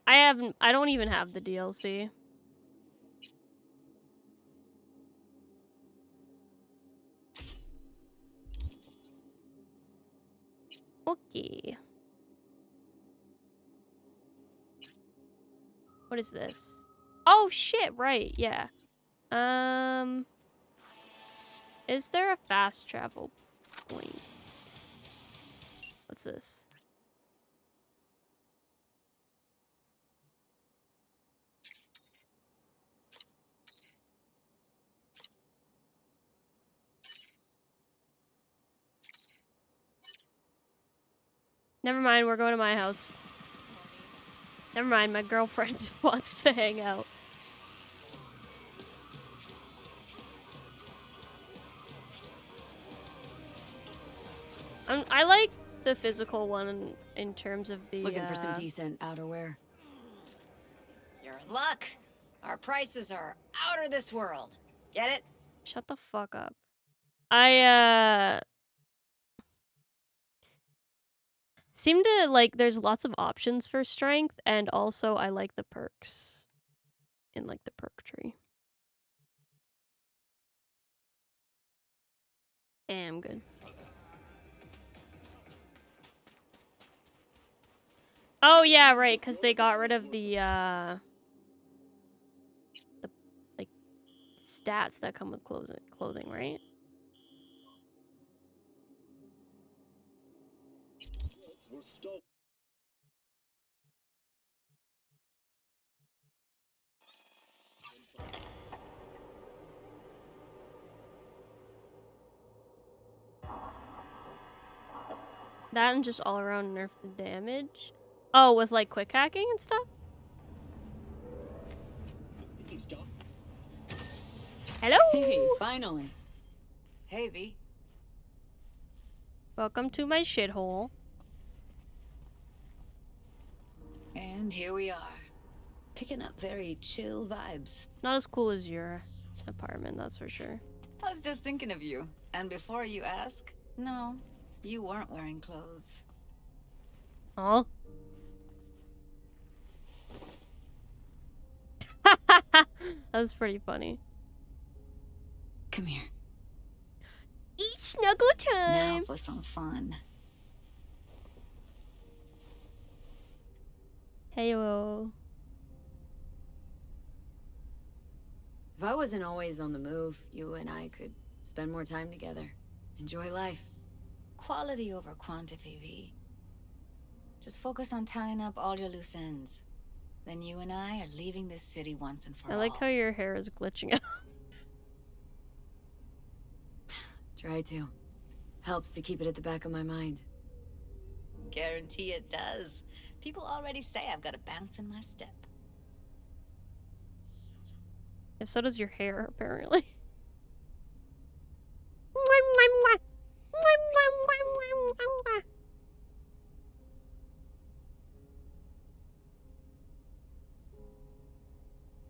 I don't even have the DLC. Okay. What is this? Oh shit, right, yeah. Is there a fast travel point? What's this? Never mind, we're going to my house. Never mind, my girlfriend wants to hang out. I like the physical one in terms of the, Looking for some decent outerwear. You're in luck. Our prices are out of this world. Get it? Shut the fuck up. I seem to like there's lots of options for strength, and also I like the perks in like the perk tree. Yeah, I'm good. Oh yeah, right, because they got rid of the like stats that come with clothing, right? That and just all around nerf the damage. Oh, with like quick hacking and stuff? Hello! Hey, finally. Hey, V. Welcome to my shithole. And here we are. Picking up very chill vibes. Not as cool as your apartment, that's for sure. I was just thinking of you. And before you ask, no, you weren't wearing clothes. Oh. That's pretty funny. Come here. Eat snuggle Now time! for some fun. Heyo. If I wasn't always on the move, you and I could spend more time together. Enjoy life. Quality over quantity, V. Just focus on tying up all your loose ends. Then you and I are leaving this city once and for I all. like how your hair is glitching out. Try to. Helps to keep it at the back of my mind. Guarantee it does. People already say I've got a bounce in my step. Yeah, so does your hair, apparently.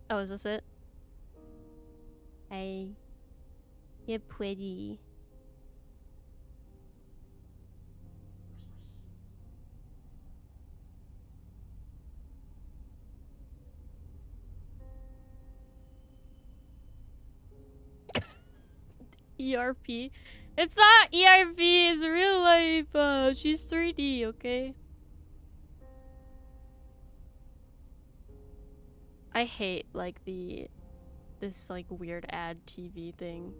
Oh, is this it? Hey. You're pretty. ERP. It's not ERP, it's real life. She's 3D, okay? I hate like this like weird ad TV thing.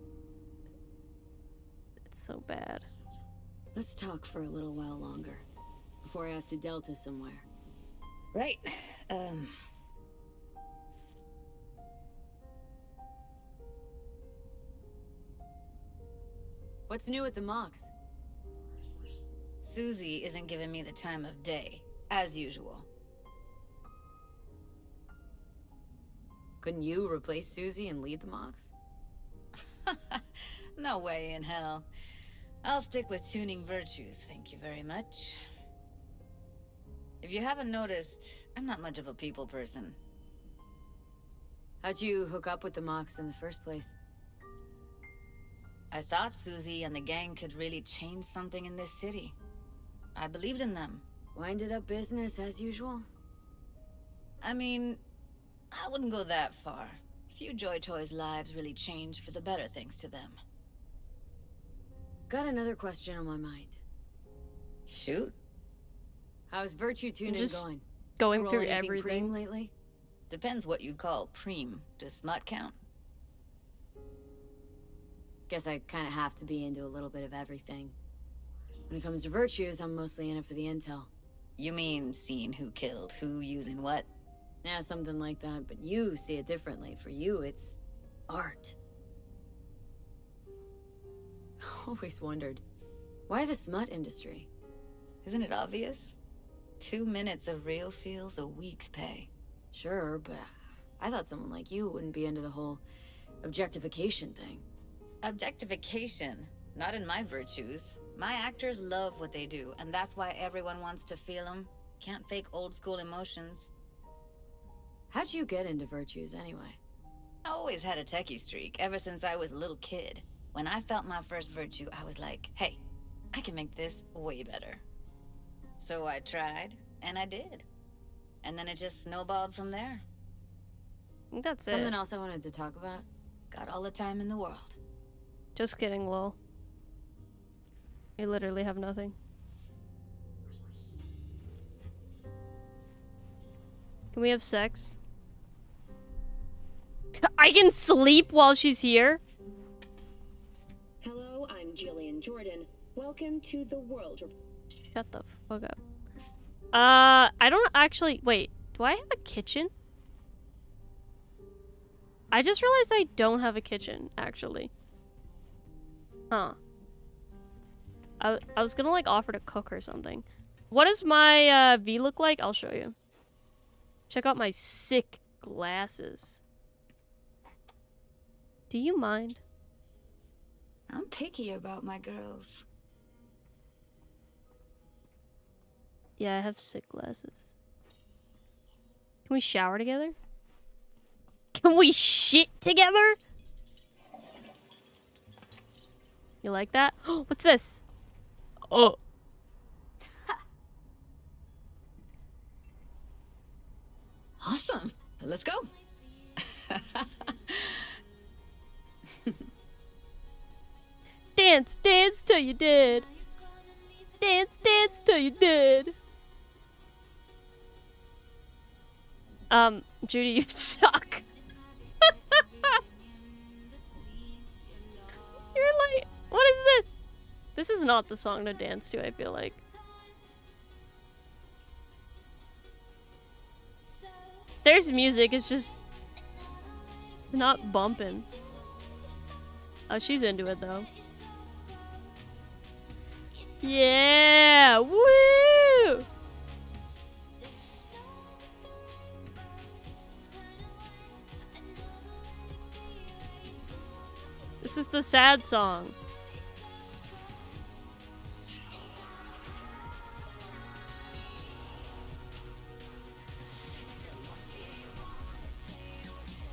It's so bad. Let's talk for a little while longer. Before I have to Delta somewhere. Right. What's new at the Mox? Susie isn't giving me the time of day, as usual. Couldn't you replace Susie and lead the mocks? No way in hell. I'll stick with tuning virtues, thank you very much. If you haven't noticed, I'm not much of a people person. How'd you hook up with the mocks in the first place? I thought Susie and the gang could really change something in this city. I believed in them. Winded up business as usual? I mean, I wouldn't go that far. Few Joy Toys' lives really changed for the better thanks to them. Got another question on my mind. Shoot. How's virtue tuning just going? Going Scroll through anything everything. preem lately? Depends what you call preem. Does smut count? Guess I kind of have to be into a little bit of everything. When it comes to virtues, I'm mostly in it for the intel. You mean seeing who killed who using what? Yeah, something like that, but you see it differently. For you, it's art. Always wondered, why the smut industry? Isn't it obvious? 2 minutes of real feels a week's pay. Sure, but I thought someone like you wouldn't be into the whole objectification thing. Objectification? Not in my virtues. My actors love what they do, and that's why everyone wants to feel them. Can't fake old school emotions. How'd you get into virtues anyway? I always had a techie streak, ever since I was a little kid. When I felt my first virtue, I was like, hey, I can make this way better. So I tried, and I did. And then it just snowballed from there. I think that's Something it. else I wanted to talk about? Got all the time in the world. Just kidding, lol. I literally have nothing. Can we have sex? I can sleep while she's here? Hello, I'm Jillian Jordan. Welcome to the World Report. Shut the fuck up. I don't actually... Wait, do I have a kitchen? I just realized I don't have a kitchen, actually. Huh. I was gonna, like, offer to cook or something. What does my, V look like? I'll show you. Check out my sick glasses. Do you mind? I'm picky about my girls. Yeah, I have sick glasses. Can we shower together? Can we shit together? You like that? What's this? Oh. Awesome. Let's go. Dance, dance till you dead. Dance, dance till you dead. Judy, you suck. You're like, what is this? This is not the song to dance to, I feel like. There's music, it's just... It's not bumping. Oh, she's into it, though. Yeah! Woo! This is the sad song.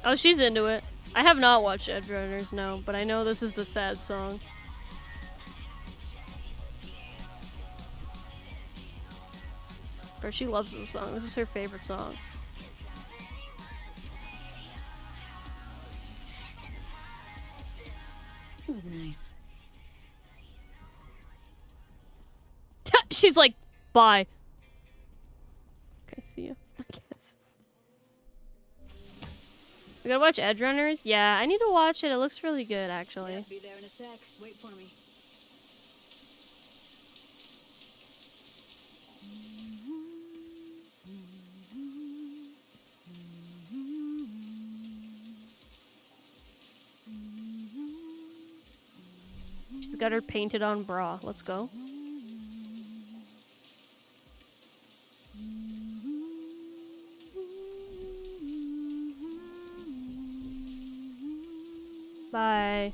Oh, she's into it. I have not watched Edge Runners, no, but I know this is the sad song. Bro, she loves this song. This is her favorite song. It was nice. She's like, bye. Okay, see ya, I guess. We gotta watch Edge Runners? Yeah, I need to watch it. It looks really good, actually. Be there in a sec. Wait for me. She's got her painted on bra. Let's go. Bye.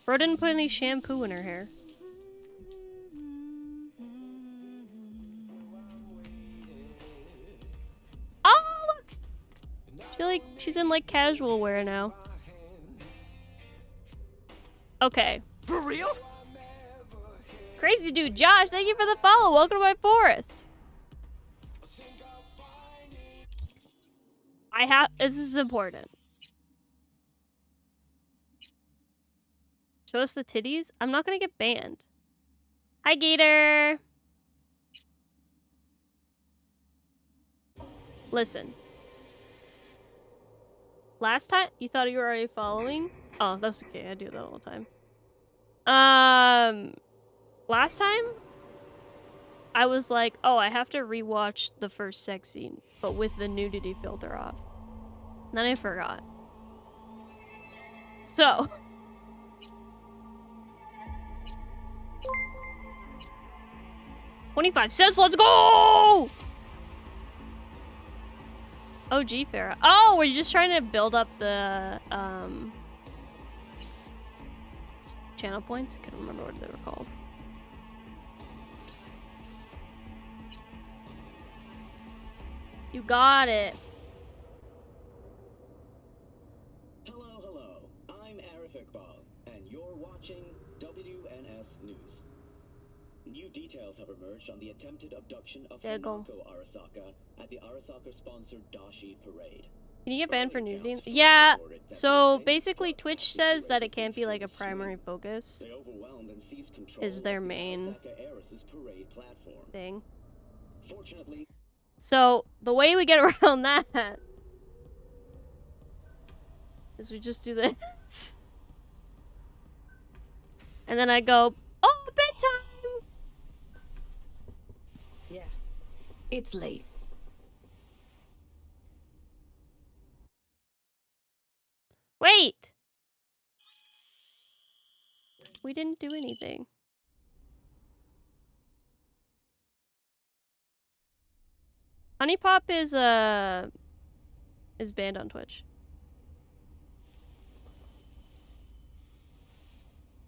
Bro didn't put any shampoo in her hair. Oh, look! She's in like casual wear now. Okay. For real? Crazy dude, Josh, thank you for the follow. Welcome to my forest. This is important. Show us the titties? I'm not gonna get banned. Hi, Gator. Listen. Last time, you thought you were already following? Oh, that's okay. I do that all the time. Last time, I was like, oh, I have to rewatch the first sex scene, but with the nudity filter off. Then I forgot. So. 25 cents, let's go! OG Farah. Oh, we're just trying to build up the, channel points? I couldn't remember what they were called. You got it. Hello. I'm Arif Iqbal, and you're watching WNS News. New details have emerged on the attempted abduction of Hanako Arasaka at the Arasaka-sponsored Dashi Parade. Can you get banned for nudity? Yeah, so basically Twitch says that it can't be like a primary focus. Is their main thing. So the way we get around that is we just do this. And then I go, oh, bedtime! Yeah. It's late. Wait! We didn't do anything. Honey Pop is banned on Twitch.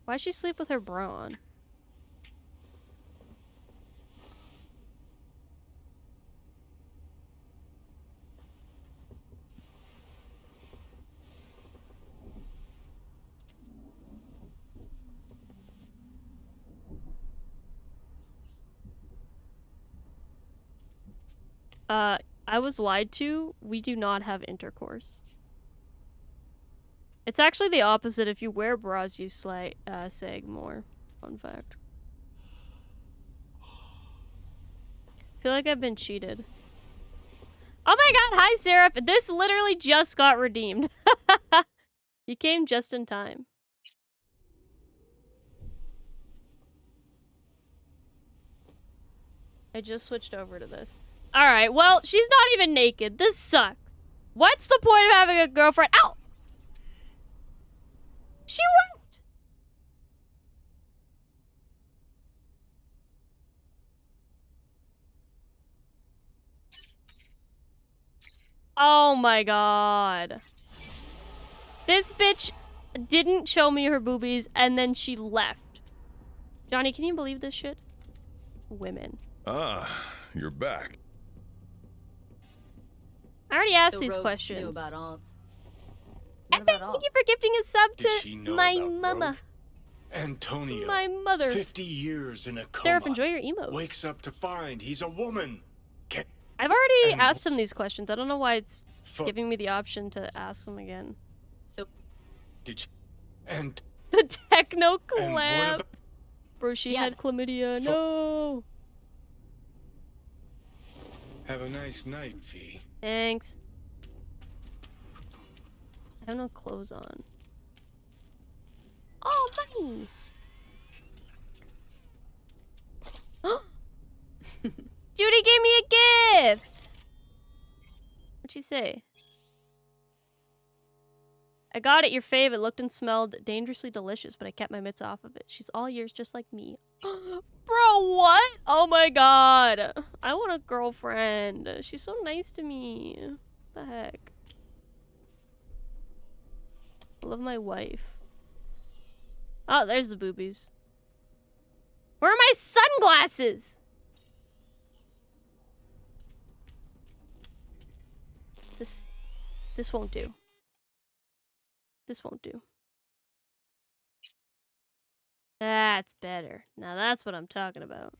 Why'd she sleep with her bra on? I was lied to. We do not have intercourse. It's actually the opposite. If you wear bras, you sag more. Fun fact. I feel like I've been cheated. Oh my god, hi Seraph! This literally just got redeemed. You came just in time. I just switched over to this. Alright, well, she's not even naked. This sucks. What's the point of having a girlfriend? Ow! She left! Oh my god. This bitch didn't show me her boobies and then she left. Johnny, can you believe this shit? Women. Ah, you're back. I already asked So these Rogue questions. knew about alt. Epic, thank you for gifting a sub to my mama. Antonio. My mother. 50 years in a coma. Seraph, enjoy your emotes. Wakes up to find he's a woman. I've already asked him these questions. I don't know why it's giving me the option to ask them again. So did you, and the techno and what collab. about, Bro, she had chlamydia. No. have a nice night, V. Thanks. I have no clothes on. Oh, money! Judy gave me a gift! What'd she say? I got it, your fave. It looked and smelled dangerously delicious, but I kept my mitts off of it. She's all yours just like me. Bro, what? Oh my god. I want a girlfriend. She's so nice to me. What the heck? I love my wife. Oh, there's the boobies. Where are my sunglasses? This won't do. This won't do. That's better. Now that's what I'm talking about.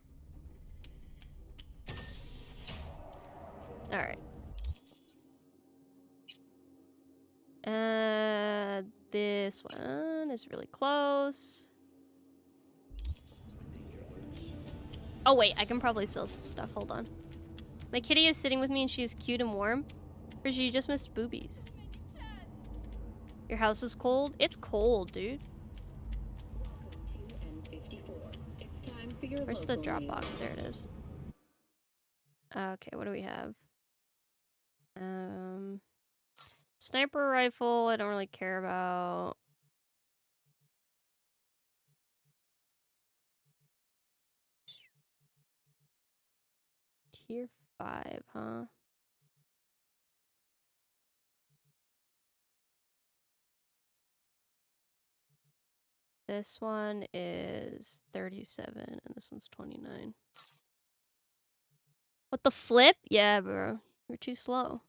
Alright. This one is really close. Oh wait, I can probably sell some stuff. Hold on. My kitty is sitting with me and she's cute and warm. Or she just missed boobies. Your house is cold? It's cold, dude. Where's the Dropbox? There it is. Okay, what do we have? Sniper rifle, I don't really care about. Tier 5, huh? This one is 37 and this one's 29. What the flip? Yeah, bro. You're too slow.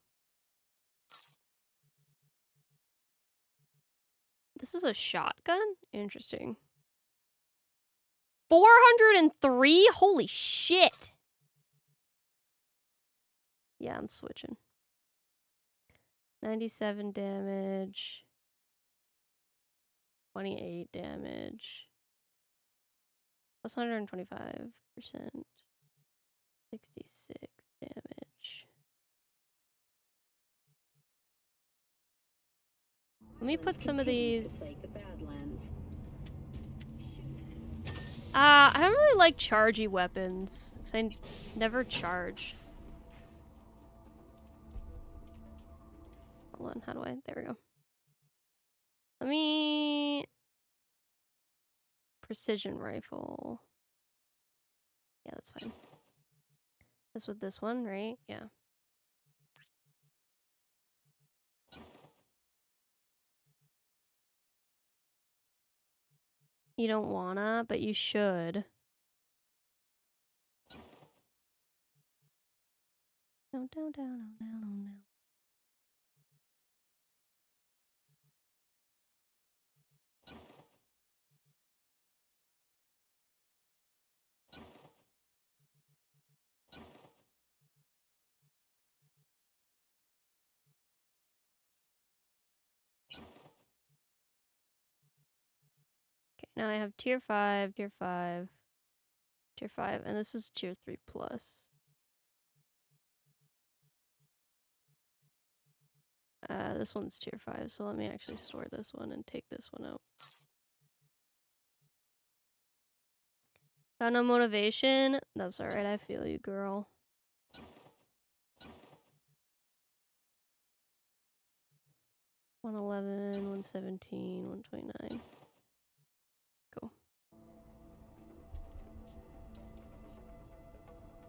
This is a shotgun? Interesting. 403? Holy shit. Yeah, I'm switching. 97 damage. 28 damage. Plus 125%. 66 damage. Let me put some of these. I don't really like chargey weapons, because I never charge. Hold on, how do I? There we go. Let me... Precision rifle. Yeah, that's fine. That's with this one, right? Yeah. You don't wanna, but you should. Down, down, down, down, down, down. Okay, now I have tier 5, tier 5, tier 5, and this is tier 3 plus. This one's tier 5, so let me actually store this one and take this one out. Got no motivation? That's alright, I feel you, girl. $111, $117, $129. Cool.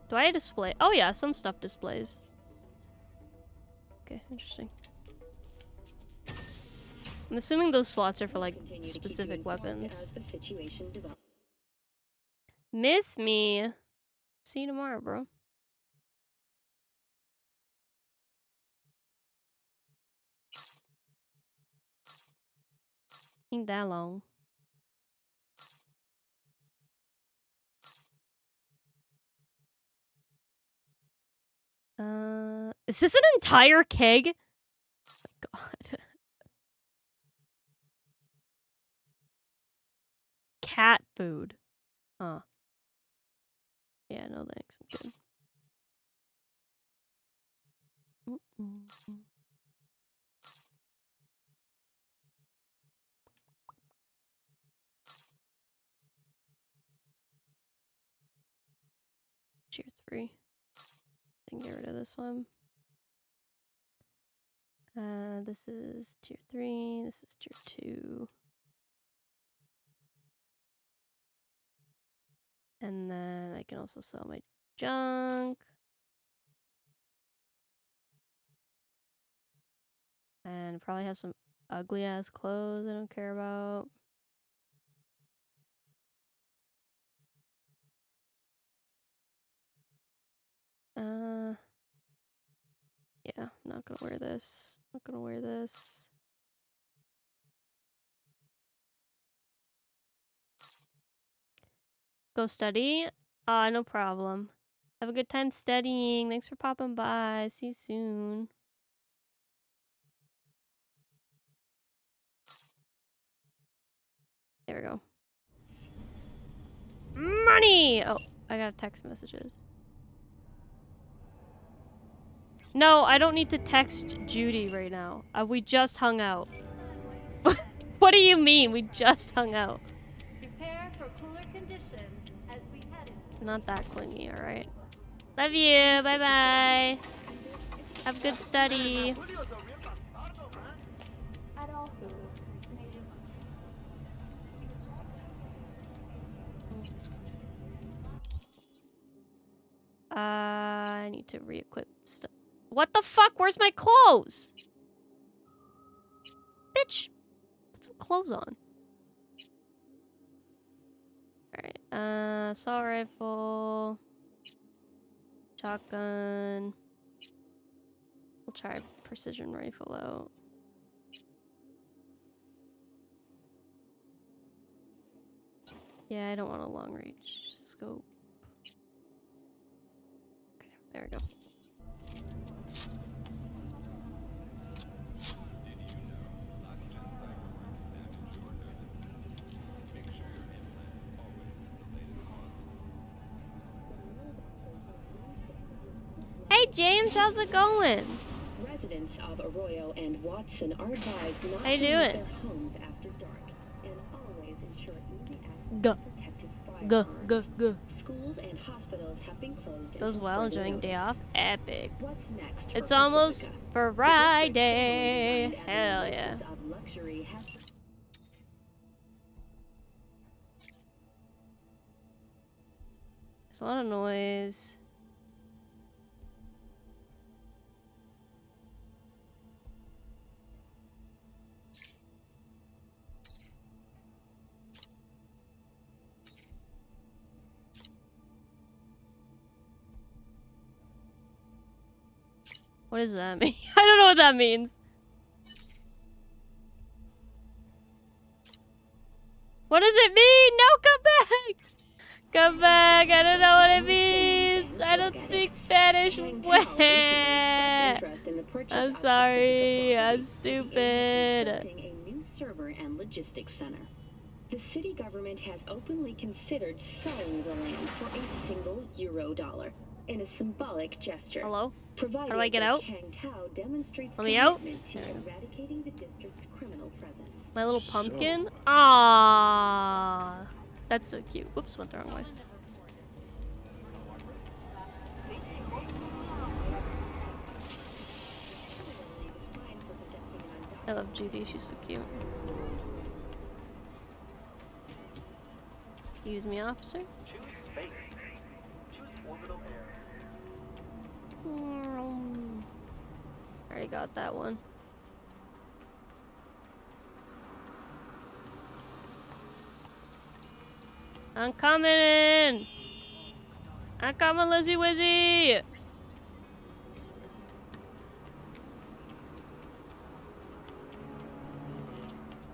Do I display? Oh yeah, some stuff displays. Okay, interesting. I'm assuming those slots are for like specific weapons. Miss me. See you tomorrow, bro. Ain't that long. Is this an entire keg? Oh my god. Cat food. Huh. Yeah, no thanks. I'm good. Tier 3. Then get rid of this one. This is tier 3. This is tier 2. And then I can also sell my junk. And probably have some... ugly ass clothes I don't care about. Yeah, I'm not gonna wear this. Not gonna wear this. Go study? No problem. Have a good time studying. Thanks for popping by. See you soon. There we go. Money! Oh, I got text messages. No, I don't need to text Judy right now. We just hung out. What do you mean? We just hung out. Prepare for cooler conditions as we head into Not that clingy, alright? Love you. Bye-bye. Have good study. at all foods. I need to re-equip stuff. What the fuck? Where's my clothes? Bitch! Put some clothes on. Alright, assault rifle. Shotgun. We'll try precision rifle out. Yeah, I don't want a long range scope. Okay, there we go. Hey James, how's it going? Residents of Arroyo and Watson are advised not How you to leave doing? their homes after dark and always ensure easy access Go. to protective Go, firearms. go, go. Schools and hospitals have been closed Goes until well, further enjoying day notice. off. Epic. What's next It's for almost Pacifica? Friday. The district, formerly Hell designed as an yeah. oasis of luxury, has There's a lot of noise. What does that mean? I don't know what that means. What does it mean? No, come back! Come back! I don't know what it means! I don't speak Spanish! Wait! I'm sorry, I'm stupid. constructing a new server and logistics center. The city government has openly considered selling the land for a single Euro-dollar in a symbolic gesture. Hello? Provided How do I get that out? Kang Tao demonstrates Let me out? commitment to eradicating the district's criminal presence. My little pumpkin? Ah, that's so cute. Whoops, went the wrong way. I love Judy, she's so cute. Excuse me, officer. Already got that one. I'm coming! I'm coming, Lizzie Wizzy!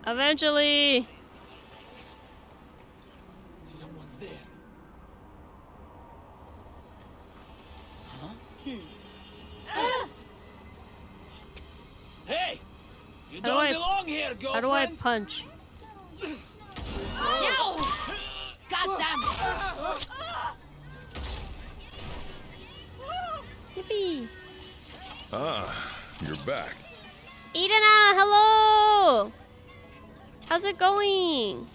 Eventually! Someone's there. Huh? Hey! You don't belong here, girlfriend! How do I punch? No! God damn it! Yippee! Ah, you're back. Edena, hello! How's it going?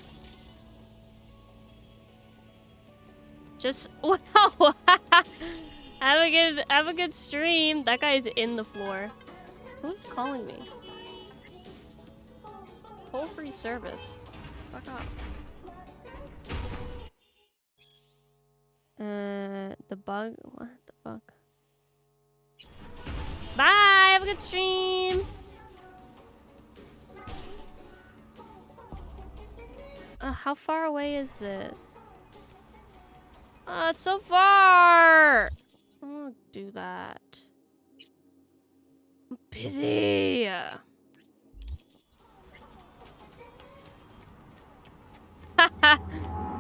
Just wow! have a good stream. That guy is in the floor. Who's calling me? Toll free service. Fuck off. The bug. What the fuck? Bye. Have a good stream. How far away is this? It's so far! I don't want to do that. I'm busy!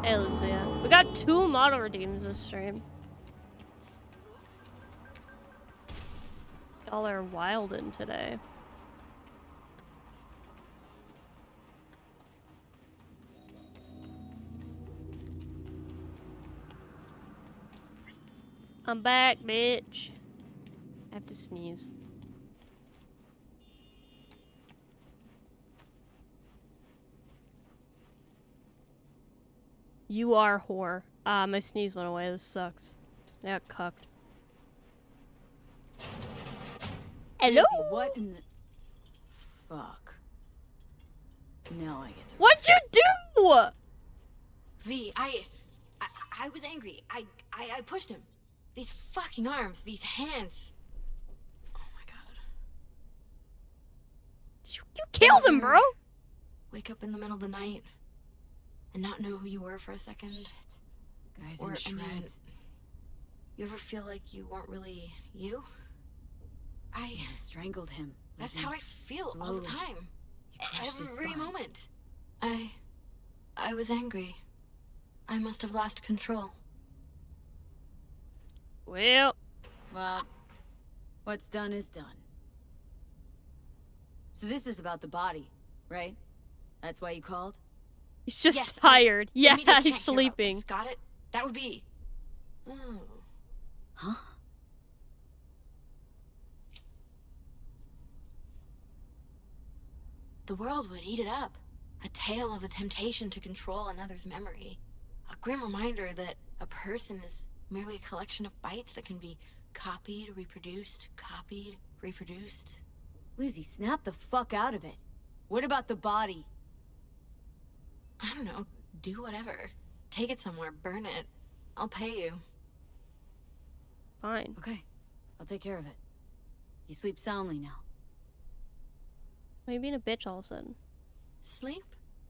Hey, Lucia. We got 2 model redeems this stream. Y'all are wildin' today. I'm back, bitch. I have to sneeze. You are whore. My sneeze went away. This sucks. I got cucked. Hello? Lizzie, what in the... Fuck. Now I get the... What'd you do? V, I was angry. I pushed him. These fucking arms, these hands. Oh my god. You killed him, bro. Wake up in the middle of the night and not know who you were for a second. Shit. Guys Or, in I mean, shreds. you ever feel like you weren't really you? I strangled him. That's Lizzie. how I feel all Slowly. the time. You crushed his Every spine. moment. I was angry. I must have lost control. Well, what's done is done. So this is about the body, right? That's why you called? he's just Yes, tired. I mean, they Yeah, can't he's hear about sleeping. this. Got it? That would be... Oh. Huh? The world would eat it up. A tale of the temptation to control another's memory. A grim reminder that a person is merely a collection of bytes that can be copied, reproduced, Lizzie, snap the fuck out of it. What about the body? I don't know, do whatever. Take it somewhere, burn it. I'll pay you. Fine. Okay, I'll take care of it. You sleep soundly now. Why are you being a bitch all of a sudden? Sleep?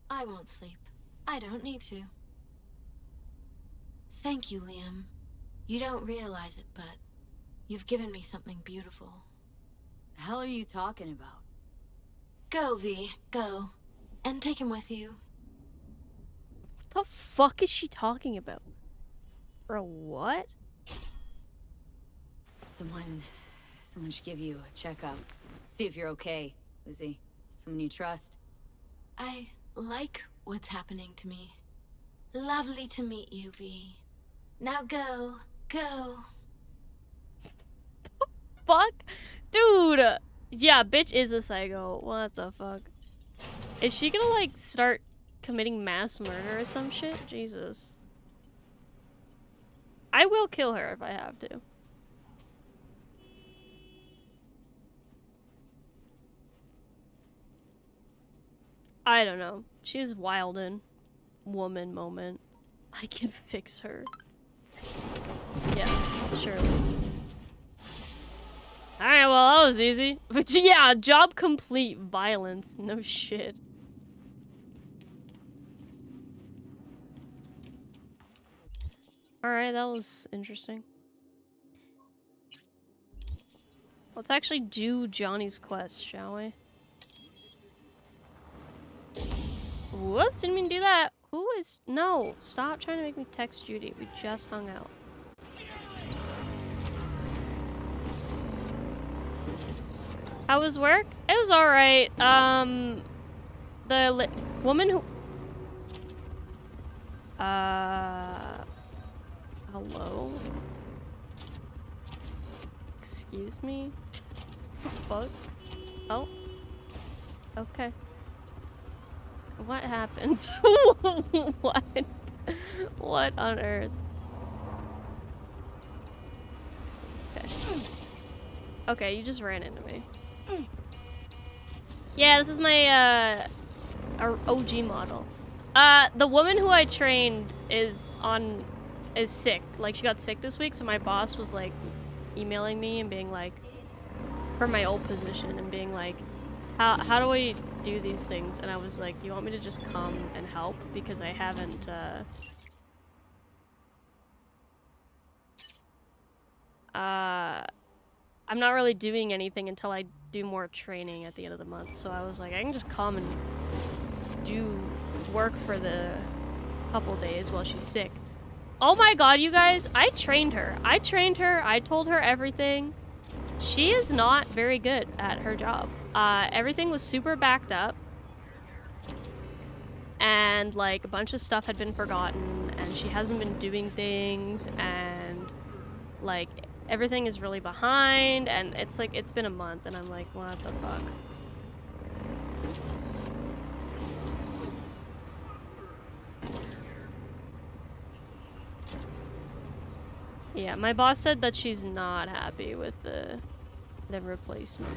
I won't sleep. I don't need to. Thank you, Liam. You don't realize it, but you've given me something beautiful. The hell are you talking about? Go, V, go. And take him with you. What the fuck is she talking about? Bro, what? Someone should give you a checkup. See if you're okay, Lizzie. Someone you trust. I like what's happening to me. Lovely to meet you, V. Now go, go. Fuck? Dude! Yeah, bitch is a psycho. What the fuck? Is she gonna, like, start committing mass murder or some shit? Jesus. I will kill her if I have to. I don't know. She's wildin'. Woman moment. I can fix her. Yeah, surely. Alright, well, that was easy. But yeah, job complete. Violence. No shit. Alright, that was interesting. Let's actually do Johnny's quest, shall we? Whoops, didn't mean to do that. Who is... No, stop trying to make me text Judy. We just hung out. How was work? It was alright. The woman who... Hello? Excuse me? Fuck? Oh. Okay. What happened? What? What on earth? Okay. Okay, you just ran into me. Yeah, this is my, our OG model. The woman who I trained is sick. Like, she got sick this week, so my boss was, like, emailing me and being like, for my old position, and being like, how do we do these things? And I was like, do you want me to just come and help? Because I haven't, I'm not really doing anything until I do more training at the end of the month. So I was like, I can just come and do work for the couple days while she's sick. Oh my god, you guys, I trained her. I told her everything. She is not very good at her job. Everything was super backed up. And, like, a bunch of stuff had been forgotten, and she hasn't been doing things, and, like, everything is really behind, and it's like, it's been a month, and I'm like, what the fuck? Yeah, my boss said that she's not happy with the replacement.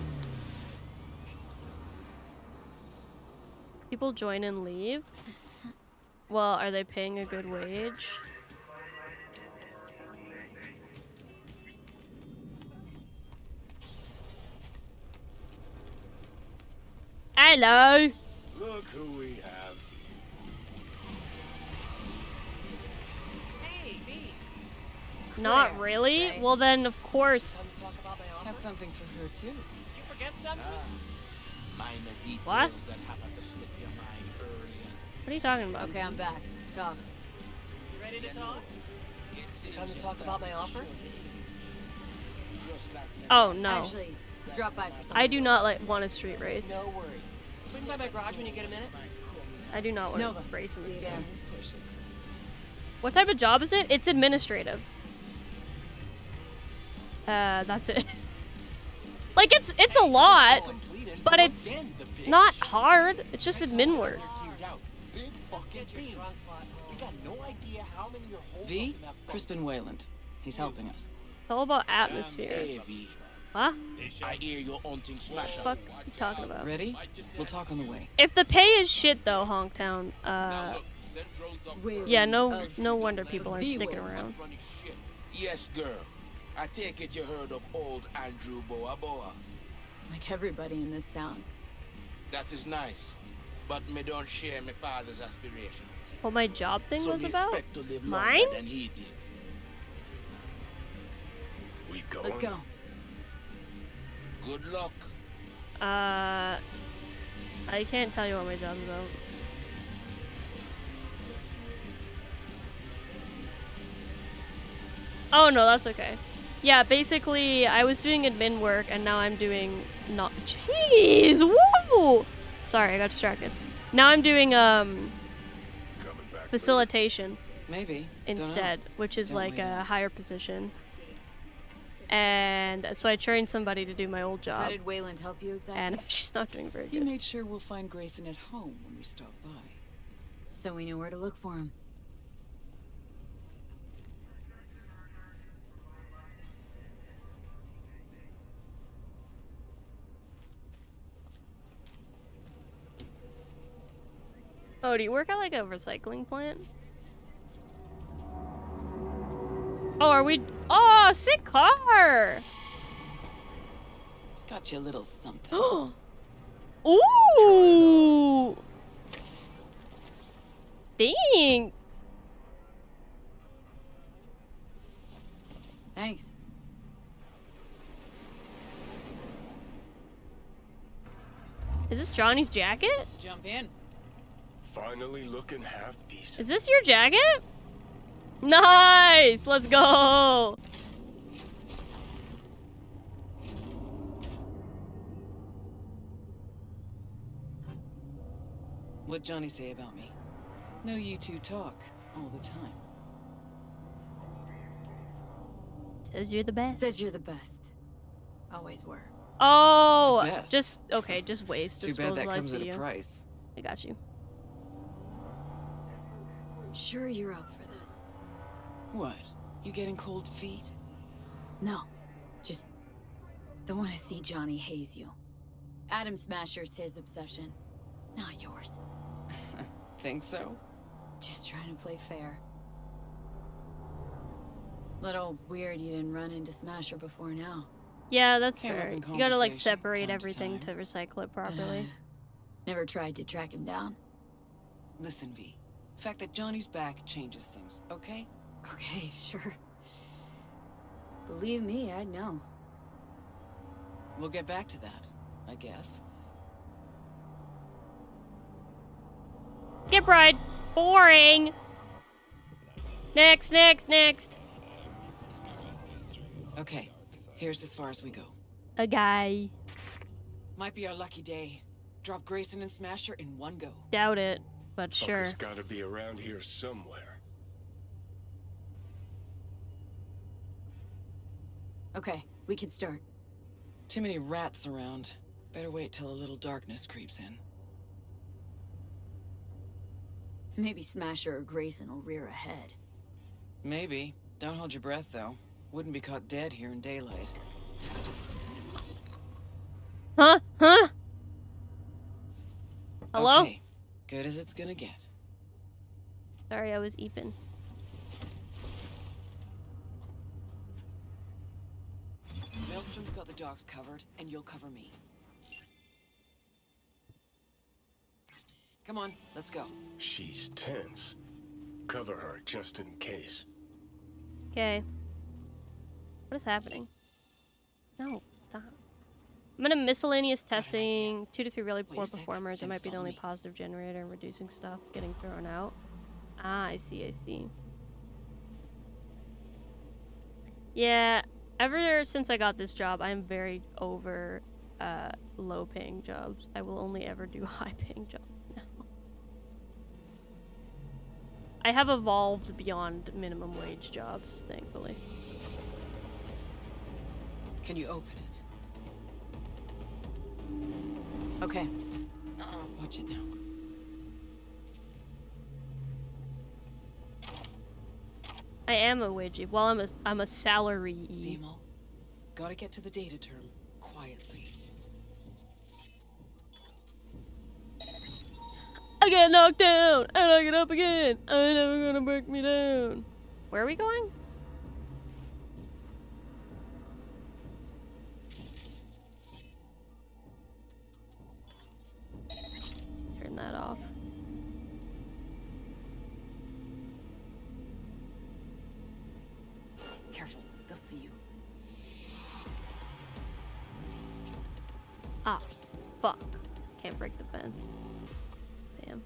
People join and leave? Well, are they paying a good wage? Hello! Look who we have. Hey, V. Not really? right? Well then, of course. Have something for her too. You forget something? Minor details What? that happened to slip your mind earlier. What are you talking about? Okay, I'm back. Let's talk. You ready to talk? Come to talk about my offer? Oh, no. Actually, drop by for something. I do not want a street race. No worries. Swing by my garage when you get a minute. I do not want Nova. to race in See this you game. there. What type of job is it? It's administrative. That's it. Like, it's a lot, but it's not hard. It's just admin work. V? Crispin Wayland. He's helping us. It's all about atmosphere. Hey, V. Huh? I hear you're hunting Smasher. What the fuck are you talking about? Ready? We'll talk on the way. If the pay is shit though, Honktown, yeah, no wonder people aren't sticking around. Yes, girl. I take it you heard of old Andrew Boa Boa. Like everybody in this town. That is nice, but me don't share my father's aspirations. What my job thing So was me about? expect to live Mine? longer than he did. We go. Let's go. Good luck. I can't tell you what my job's about. Oh no, that's okay. Yeah, basically, I was doing admin work, and now I'm doing not. Jeez, woo! Sorry, I got distracted. Now I'm doing facilitation. Maybe. Instead, which is Don't like we? a higher position. And so I trained somebody to do my old How job, did Wayland help you exactly? and she's not doing very He good. made sure we'll find Grayson at home when we stop by. So we know where to look for him. Oh, do you work at like a recycling plant? Oh, are we? Oh, sick car! Got you a little something. Ooh! Thanks! Thanks. Is this Johnny's jacket? Jump in. Finally looking half decent. Is this your jacket? Nice! Let's go! What'd Johnny say about me? No, you two talk all the time. Says you're the best. Said you're the best. Always were. Oh! Best. Just, okay, just waste. Too bad that Disposal, I comes see at a you. price. I got you. Sure you're up for this? What? You getting cold feet? No. Just don't want to see Johnny haze you. Adam Smasher's his obsession, not yours. Think so? Just trying to play fair. Little weird you didn't run into Smasher before now. Yeah, that's Came up fair. in You gotta like conversation, separate time to everything to time. recycle it properly. Never tried to track him down. Listen, V. The fact that Johnny's back changes things, okay? Okay, sure. Believe me, I'd know. We'll get back to that, I guess. Get bride. Boring. Next, next, next. Okay, here's as far as we go. A guy. Might be our lucky day. Drop Grayson and Smasher in one go. Doubt it, but sure. Fucker's gotta be around here somewhere. Okay, we can start. Too many rats around. Better wait till a little darkness creeps in. Maybe Smasher or Grayson will rear ahead. Maybe. Don't hold your breath, though. Wouldn't be caught dead here in daylight. Huh? Huh? Hello? Okay. Good as it's gonna get. Sorry, I was eeping. Maelstrom's got the docks covered, and you'll cover me. Come on, let's go. She's tense. Cover her just in case. Okay. What is happening? No, stop. I'm gonna miscellaneous testing. 2 to 3 really poor performers. It might be the only positive generator and reducing stuff getting thrown out. Ah, I see, I see. Yeah, ever since I got this job, I'm very over low-paying jobs. I will only ever do high-paying jobs now. I have evolved beyond minimum wage jobs, thankfully. Can you open it? Okay. Watch it now. I am a wagey. Well, I'm a salary. Seymour, gotta get to the data term quietly. I get knocked down and I get up again. I'm never gonna break me down. Where are we going? Turn that off. Careful, they'll see you. Ah, fuck. Can't break the fence. Damn.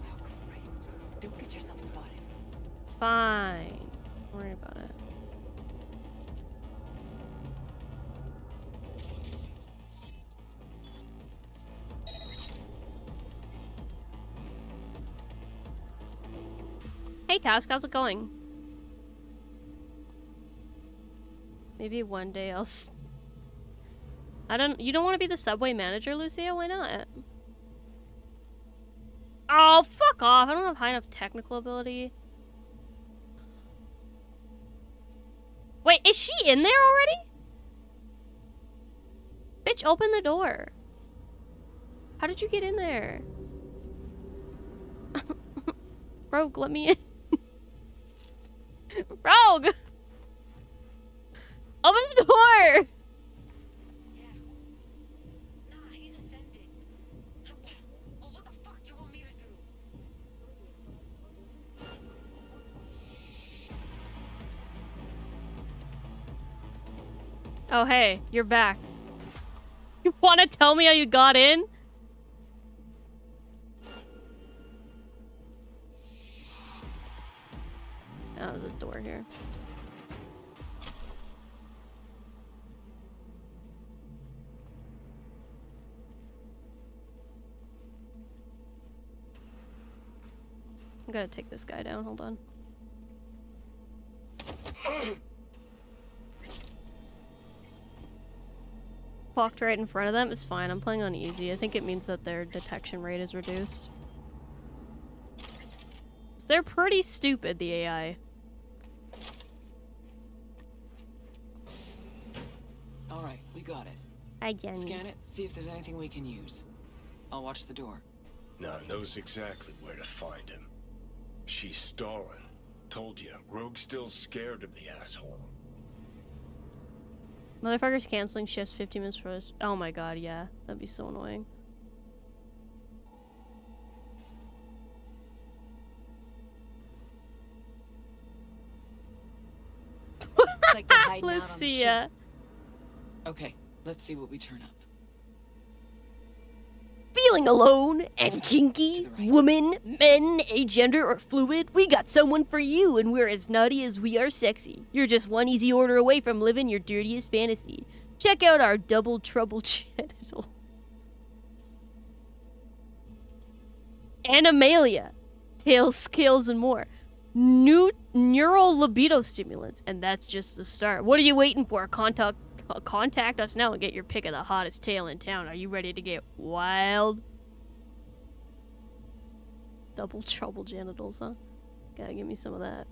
Oh, Christ. Don't get yourself spotted. It's fine. Don't worry about it. Hey Task, how's it going? Maybe one day I'll you don't want to be the subway manager, Lucia? Why not? Oh, fuck off. I don't have high enough technical ability. Wait, is she in there already? Bitch, open the door. How did you get in there? Rogue, let me in. Rogue! Open the door! Oh, hey, you're back. You want to tell me how you got in? Oh, there's a door here. I'm gonna take this guy down, hold on. Walked right in front of them. It's fine. I'm playing on easy. I think it means that their detection rate is reduced. They're pretty stupid, the AI. Alright, we got it. Hi, Jenny. Scan it, see if there's anything we can use. I'll watch the door. None knows exactly where to find him. She's stalling. Told you, Rogue's still scared of the asshole. Motherfuckers canceling shifts 15 minutes for us. Oh my god, yeah. That'd be so annoying. It's like they're hiding out on the Lucia. ship. Okay, let's see what we turn up. Feeling alone and kinky? Woman, men, agender, or fluid? We got someone for you, and we're as naughty as we are sexy. You're just one easy order away from living your dirtiest fantasy. Check out our double trouble genitals. Animalia. Tails, scales, and more. New neural libido stimulants, and that's just the start. What are you waiting for? Contact us now and get your pick of the hottest tail in town. Are you ready to get wild? Double trouble genitals, huh? Gotta give me some of that.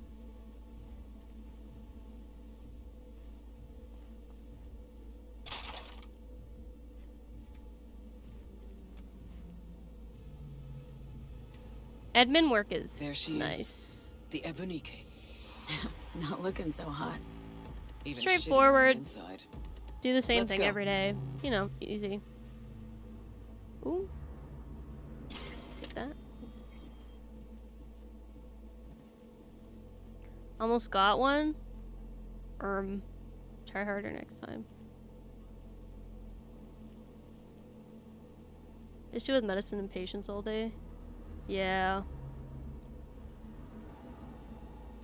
Admin work is there she nice. Is. The Ebonique. Not looking so hot. Even straightforward. Inside. Do the same Let's thing go. every day. You know, easy. Ooh. Get that. Almost got one. Try harder next time. Issue with medicine and patients all day. Yeah.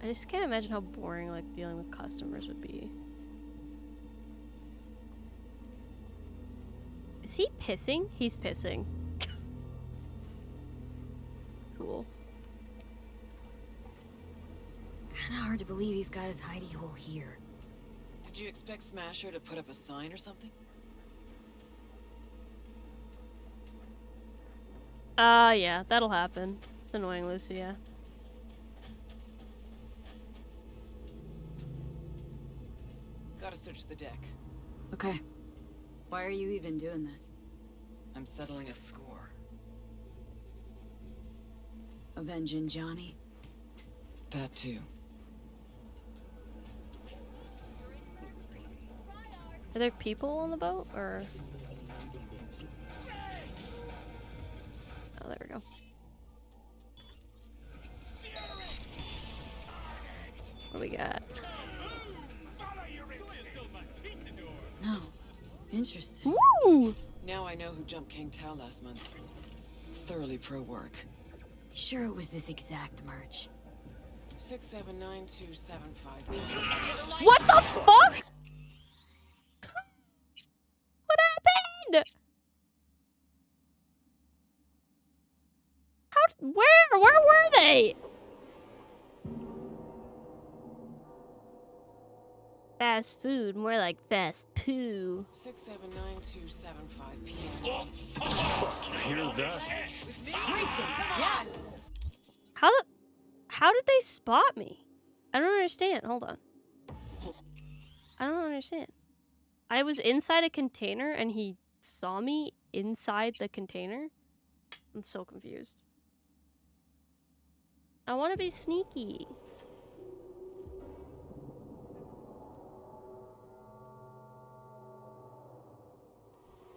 I just can't imagine how boring like dealing with customers would be. Is he pissing? He's pissing. Cool. Kinda hard to believe he's got his hidey hole here. Did you expect Smasher to put up a sign or something? Yeah, that'll happen. It's annoying, Lucia. Gotta search the deck. Okay. Why are you even doing this? I'm settling a score. Avenging Johnny? That too. Are there people on the boat, or? Oh, there we go. What do we got? No. Interesting. Woo! Now I know who jumped King Tao last month. Thoroughly pro work. Sure it was this exact merch. 6792755. What the fuck? What happened? Where were they? Fast food, more like fast poo. 6792755 p.m. You hear that? Grayson, yeah. How did they spot me? I don't understand. Hold on. I don't understand. I was inside a container and he saw me inside the container? I'm so confused. I want to be sneaky.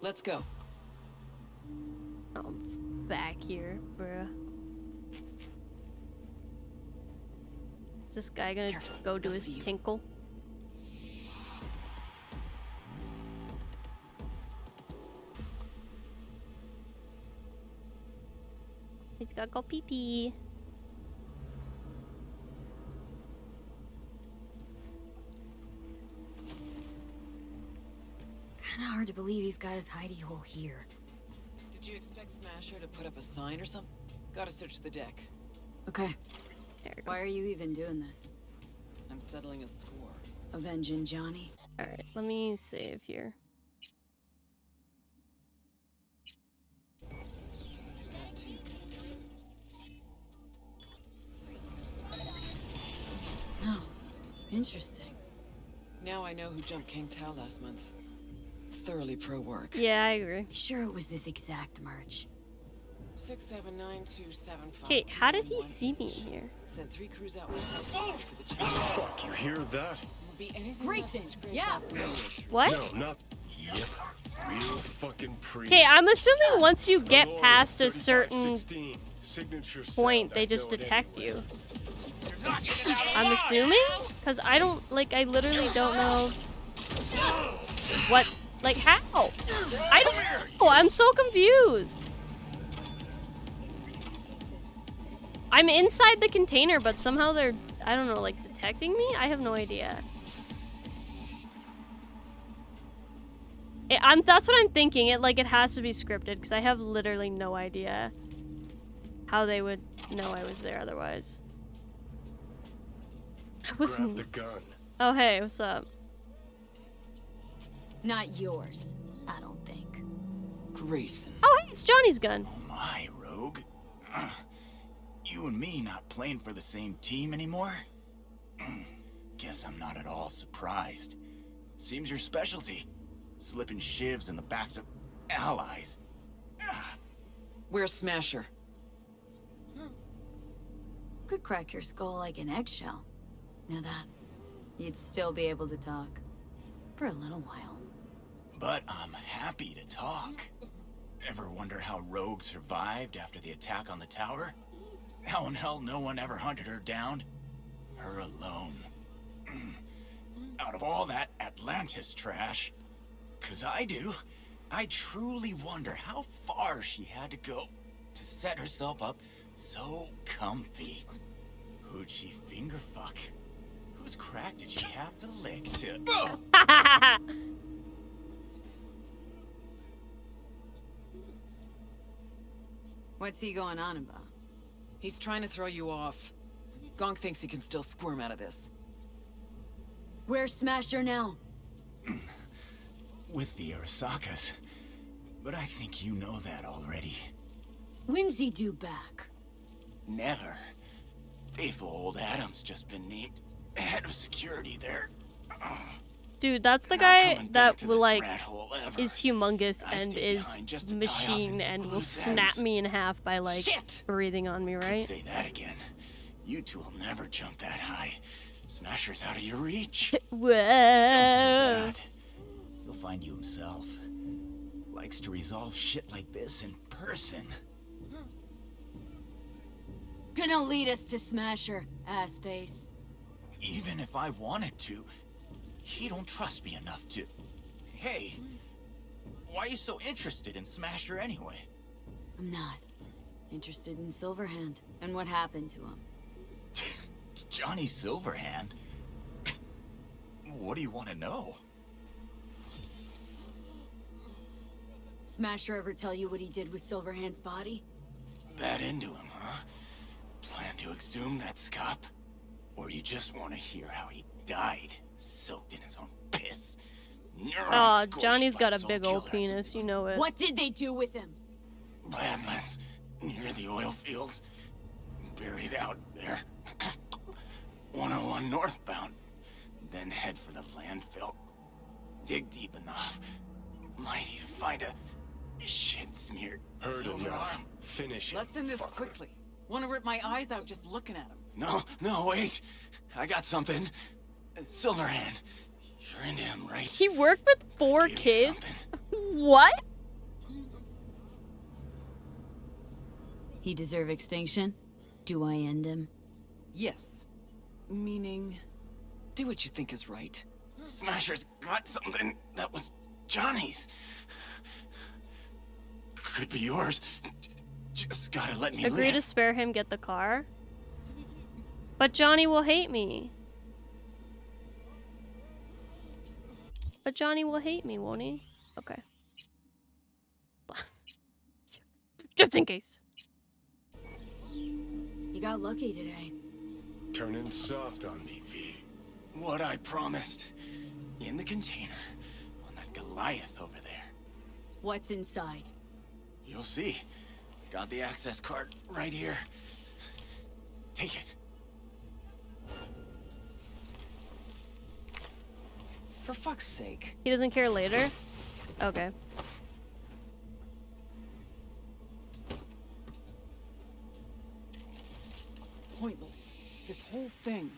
Let's go. I'm back here, bruh. Is this guy gonna go do his tinkle? He's gotta go pee pee. Kinda hard to believe he's got his hidey hole here. Did you expect Smasher to put up a sign or something? Gotta search the deck. Okay. Why are you even doing this? I'm settling a score. Avenging Johnny? Alright, let me save here. That too. No. Interesting. Now I know who jumped King Tao last month. Thoroughly pro work. Yeah, I agree. Sure it was this exact merch. 679-275. Okay, how did he see me in here? Sent 3 crews out west for the chase. Fuck, you hear that? Will be anything Grayson, left to scrape yeah. up the road. What? No, not yet. Real fucking pre. Okay, I'm assuming once you get Aurora past a 3516, signature point, sound, they I just know it detect anyway. you. I'm assuming? Because I don't, like, I literally don't know what, like, how? I don't know. I'm so confused. I'm inside the container, but somehow they're, I don't know, like, detecting me? I have no idea. That's what I'm thinking. It has to be scripted, because I have literally no idea how they would know I was there otherwise. Grab the gun. Oh, hey, what's up? Not yours, I don't think. Grayson. Oh, hey, it's Johnny's gun. My Rogue. You and me not playing for the same team anymore? Guess I'm not at all surprised. Seems your specialty. Slipping shivs in the backs of allies. Where's Smasher? Could crack your skull like an eggshell. Know that? You'd still be able to talk. For a little while. But I'm happy to talk. Ever wonder how Rogue survived after the attack on the tower? How in hell no one ever hunted her down? Her alone. Out of all that Atlantis trash. 'Cause I do. I truly wonder how far she had to go to set herself up so comfy. Who'd she finger fuck? Whose crack did she have to lick to... What's he going on about? He's trying to throw you off. Gong thinks he can still squirm out of this. Where's Smasher now? With the Arasakas. But I think you know that already. When's he due back? Never. Faithful old Adam's just been named head of security there. Dude, that's the Not guy coming that back to will, this like, rat hole ever. is humongous I and stayed is behind just to tie off machine his and will loose snap ends. me in half by, like, Shit! breathing on me, Could right? say that again. You two will never jump that high. Smasher's out of your reach. Whoa. Don't feel bad. He'll find you himself. Likes to resolve shit like this in person. Gonna lead us to Smasher, assface. Even if I wanted to, he don't trust me enough to. Hey, why are you so interested in Smasher anyway? I'm not. Interested in Silverhand and what happened to him. Johnny Silverhand? What do you want to know? Smasher ever tell you what he did with Silverhand's body? That into him, huh? Plan to exhume that scop? Or you just want to hear how he died, soaked in his own piss? Oh, Johnny's got a big old penis, you know it. What did they do with him? Badlands, near the oil fields. Buried out there. 101 northbound. Then head for the landfill. Dig deep enough. Might even find a shit-smeared Heard silver enough. arm. Finish it. Let's end this fucker. quickly. Want to rip my eyes out just looking at him. No, wait. I got something. Silverhand. You're into him, right? He worked with 4 Give you kids? something. What? He deserve extinction? Do I end him? Yes. Meaning, do what you think is right. Smasher's got something that was Johnny's. Could be yours. Just gotta let me Agree live. to spare him get the car? But Johnny will hate me. But Johnny will hate me, won't he? Okay. Just in case. You got lucky today. Turning soft on me, V. What I promised. In the container. On that Goliath over there. What's inside? You'll see. Got the access card right here. Take it. For fuck's sake. He doesn't care later? Okay. pointless. This whole thing.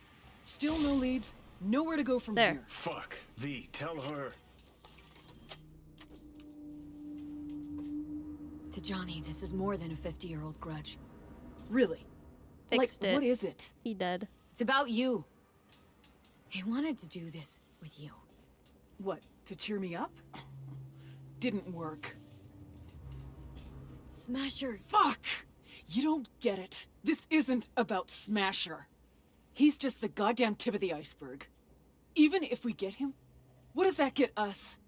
Still no leads, nowhere to go from There. here. Fuck. V, tell her. To Johnny, this is more than a 50-year-old grudge. Really? Fixed it. What is it? He dead. It's about you. He wanted to do this with you. What, to cheer me up? Didn't work. Smasher. Fuck! You don't get it. This isn't about Smasher. He's just the goddamn tip of the iceberg. Even if we get him, what does that get us?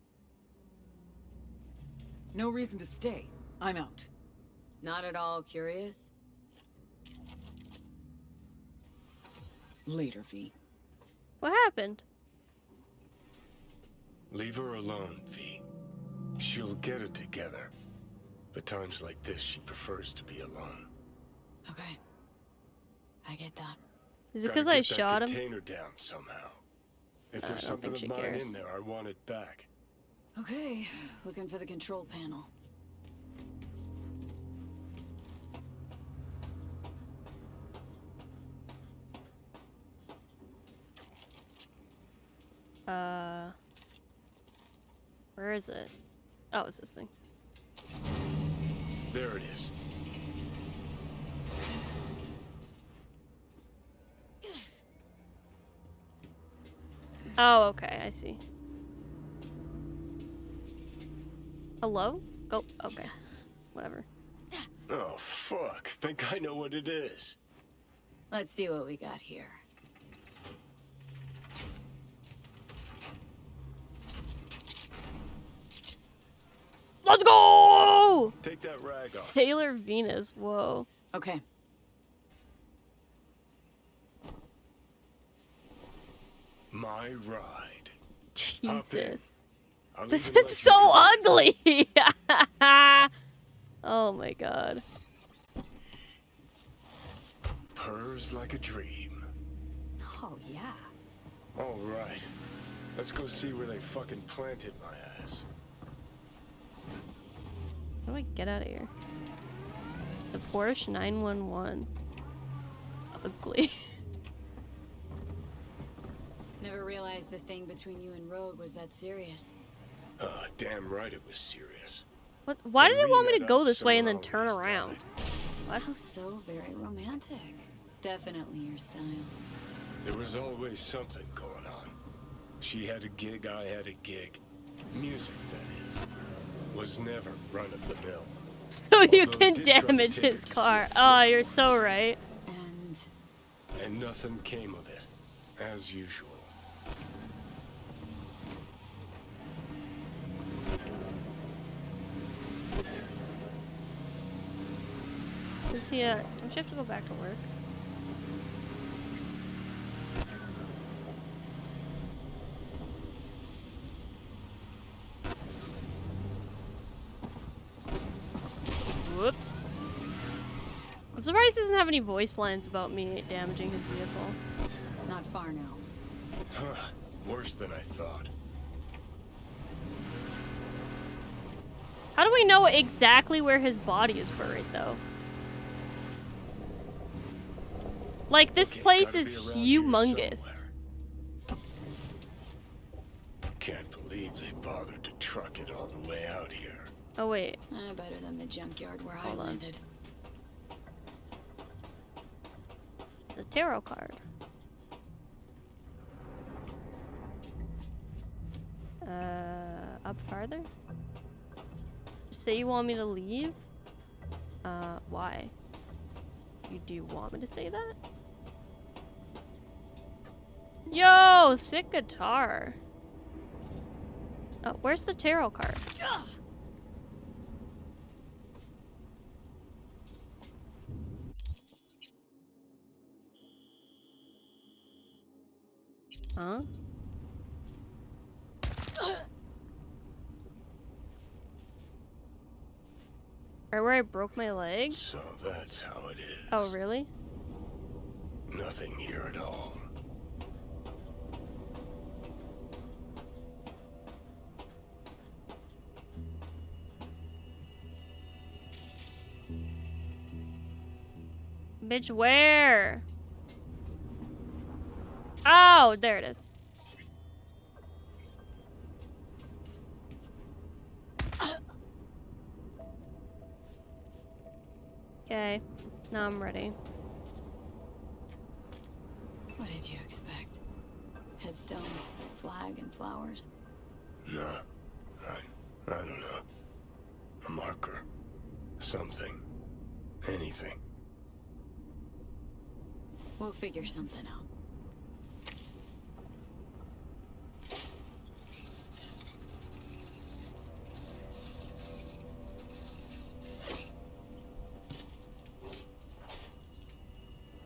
No reason to stay. I'm out. Not at all curious? Later, V. What happened? Leave her alone, V. She'll get it together. But times like this, she prefers to be alone. Okay. I get that. Is it because I shot him? Container down somehow. If I there's don't something think she of mine cares. in there, I want it back. Okay, looking for the control panel. Where is it? Oh, it's this thing. There it is. Oh, okay, I see. Hello? Go. Okay. Whatever. Oh, fuck. Think I know what it is. Let's see what we got here. Let's go! Take that rag off. Sailor Venus. Whoa. Okay. My ride. Jesus. I'll This even let is you so go. ugly. Oh my god. Purrs like a dream. Oh, yeah. All right. Let's go see where they fucking planted my ass. How do I get out of here? It's a Porsche 911. It's ugly. Never realized the thing between you and Rogue was that serious. Damn right it was serious. What? Why did When it we want me met to go up, this way and then someone turn always around? died. What? Oh, so very romantic. Definitely your style. There was always something going on. She had a gig, I had a gig. Music, that is. Was never run of the mill. So you Although can it did try to damage take his her to see car. a Oh, film. you're so right. And nothing came of it, as usual. Does he, don't you have to go back to work? Whoops. I'm surprised he doesn't have any voice lines about me damaging his vehicle. Not far now. Huh, worse than I thought. How do we know exactly where his body is buried, though? Like, this Okay, place gotta is be around here humongous. somewhere. Can't believe they bothered to truck it all the way out here. Oh, wait. Better than the junkyard where Hold I on. landed. The tarot card. Up farther? Say you want me to leave? Why? You do want me to say that? Yo, sick guitar. Oh, where's the tarot card? Huh? Right where I broke my leg? So that's how it is. Oh, really? Nothing here at all. Bitch, where? Oh, there it is. Okay, now I'm ready. What did you expect? Headstone, flag, and flowers? No. I don't know. A marker. Something. Anything. We'll figure something out.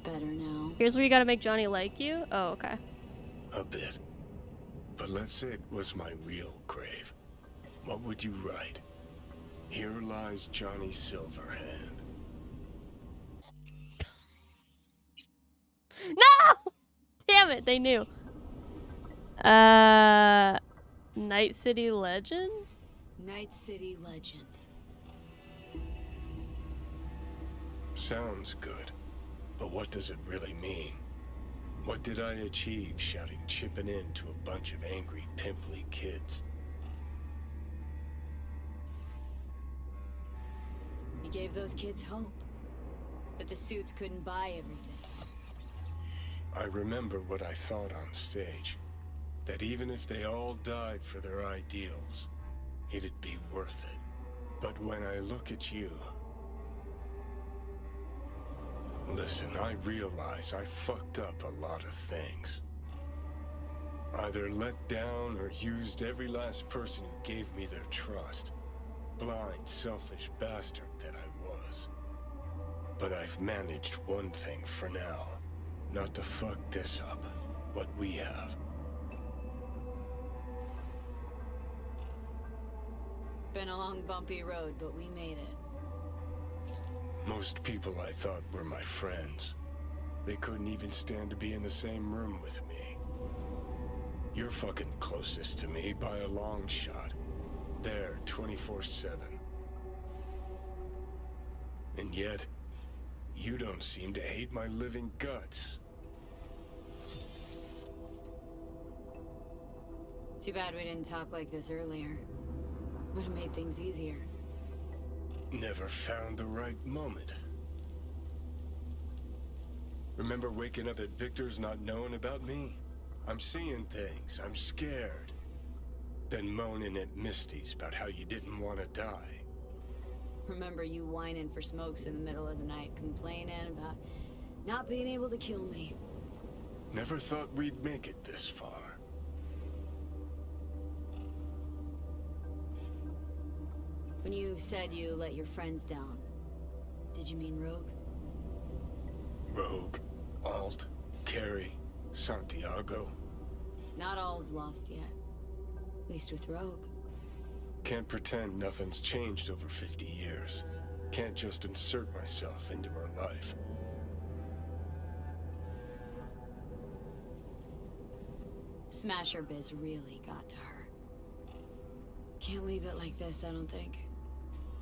Better now. Here's where you gotta make Johnny like you? Oh, okay. A bit. But let's say it was my real grave. What would you write? Here lies Johnny Silverhand. No! Damn it, they knew. Night City Legend? Night City Legend. Sounds good. But what does it really mean? What did I achieve shouting chipping in to a bunch of angry, pimply kids? You gave those kids hope. That the suits couldn't buy everything. I remember what I thought on stage. That even if they all died for their ideals, it'd be worth it. But when I look at you... Listen, I realize I fucked up a lot of things. Either let down or used every last person who gave me their trust. Blind, selfish bastard that I was. But I've managed one thing for now. Not to fuck this up. What we have. Been a long, bumpy road, but we made it. Most people I thought were my friends. They couldn't even stand to be in the same room with me. You're fucking closest to me by a long shot. There, 24/7. And yet, you don't seem to hate my living guts. Too bad we didn't talk like this earlier. Would have made things easier. Never found the right moment. Remember waking up at Victor's not knowing about me? I'm seeing things, I'm scared. Then moaning at Misty's about how you didn't want to die. Remember you whining for smokes in the middle of the night, complaining about not being able to kill me. Never thought we'd make it this far. When you said you let your friends down, did you mean Rogue? Rogue, Alt, Carrie, Santiago. Not all's lost yet. At least with Rogue. Can't pretend nothing's changed over 50 years. Can't just insert myself into her life. Smasher Biz really got to her. Can't leave it like this, I don't think.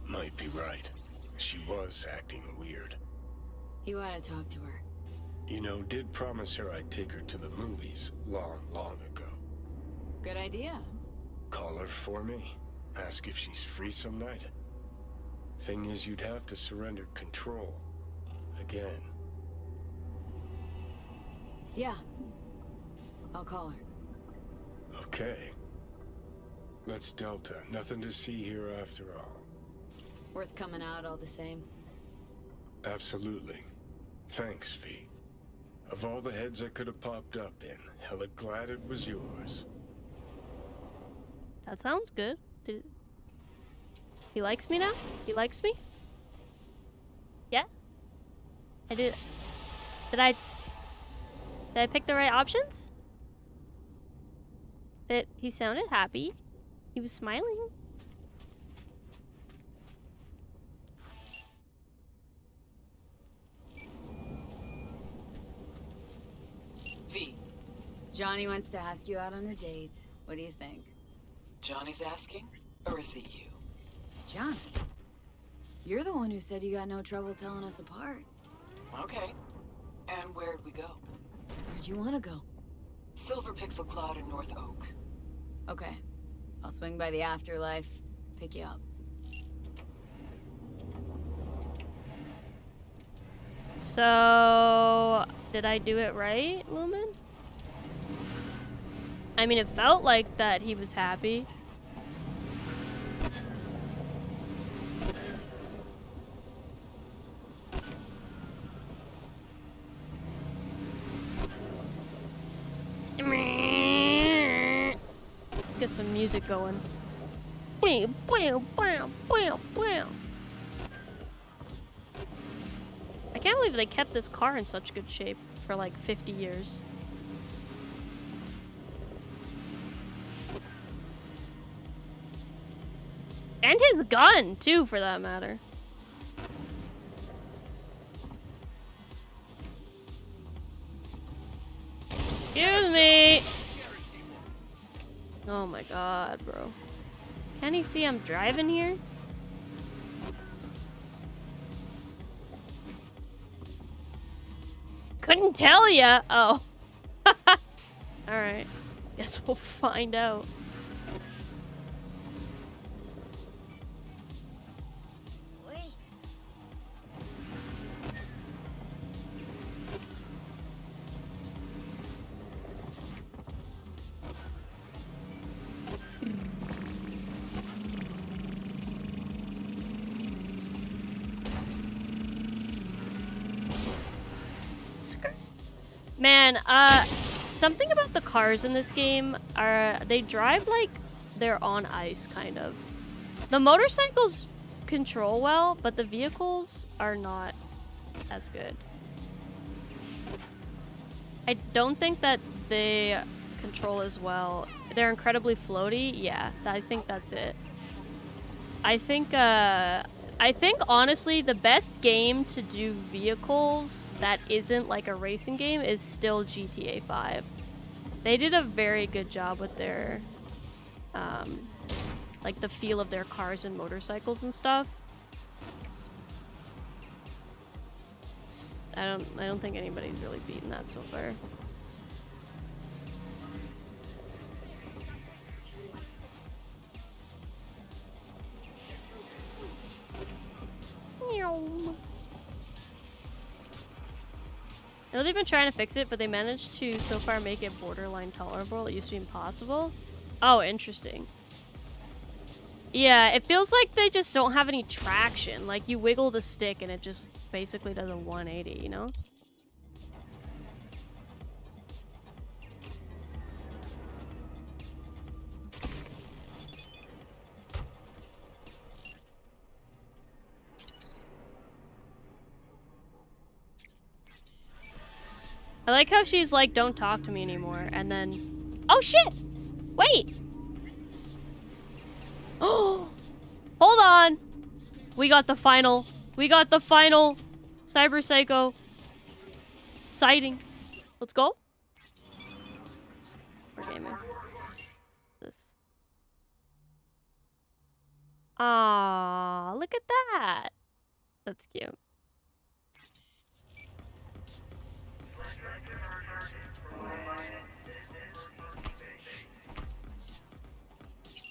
Might be right. She was acting weird. You ought to talk to her. You know, did promise her I'd take her to the movies long ago. Good idea. Call her for me. Ask if she's free some night. Thing is, you'd have to surrender control. Again. Yeah. I'll call her. Okay. Let's Delta. Nothing to see here after all. Worth coming out all the same. Absolutely. Thanks, V. Of all the heads I could have popped up in, hella glad it was yours. That sounds good. He likes me now? He likes me? Yeah? Did I pick the right options? That he sounded happy. He was smiling. V. Johnny wants to ask you out on a date. What do you think? Johnny's asking? Or is it you? Johnny? You're the one who said you got no trouble telling us apart. Okay. And where'd we go? Where'd you want to go? Silver Pixel Cloud in North Oak. Okay. I'll swing by the afterlife, pick you up. So, did I do it right, Lumen? I mean, it felt like that he was happy. Let's get some music going. Bam, bam, bam, bam, bam. I can't believe they kept this car in such good shape for like 50 years. And his gun, too, for that matter. Excuse me! Oh my god, bro. Can he see I'm driving here? Couldn't tell ya! Oh. Alright. Guess we'll find out. Man, something about the cars in this game are they drive like they're on ice, kind of. The motorcycles control well, but the vehicles are not as good. I don't think that they control as well. They're incredibly floaty. Yeah, I think that's it. I think honestly the best game to do vehicles that isn't like a racing game is still GTA 5. They did a very good job with their like the feel of their cars and motorcycles and stuff. I don't think anybody's really beaten that so far. I know they've been trying to fix it, but they managed to so far make it borderline tolerable. It used to be impossible. Oh, interesting. Yeah, it feels like they just don't have any traction. Like, you wiggle the stick and it just basically does a 180, you know? I like how she's like, don't talk to me anymore, and then... Oh, shit! Wait! Oh! Hold on! We got the final Cyber Psycho sighting. Let's go. We're gaming. This. Ah, look at that! That's cute.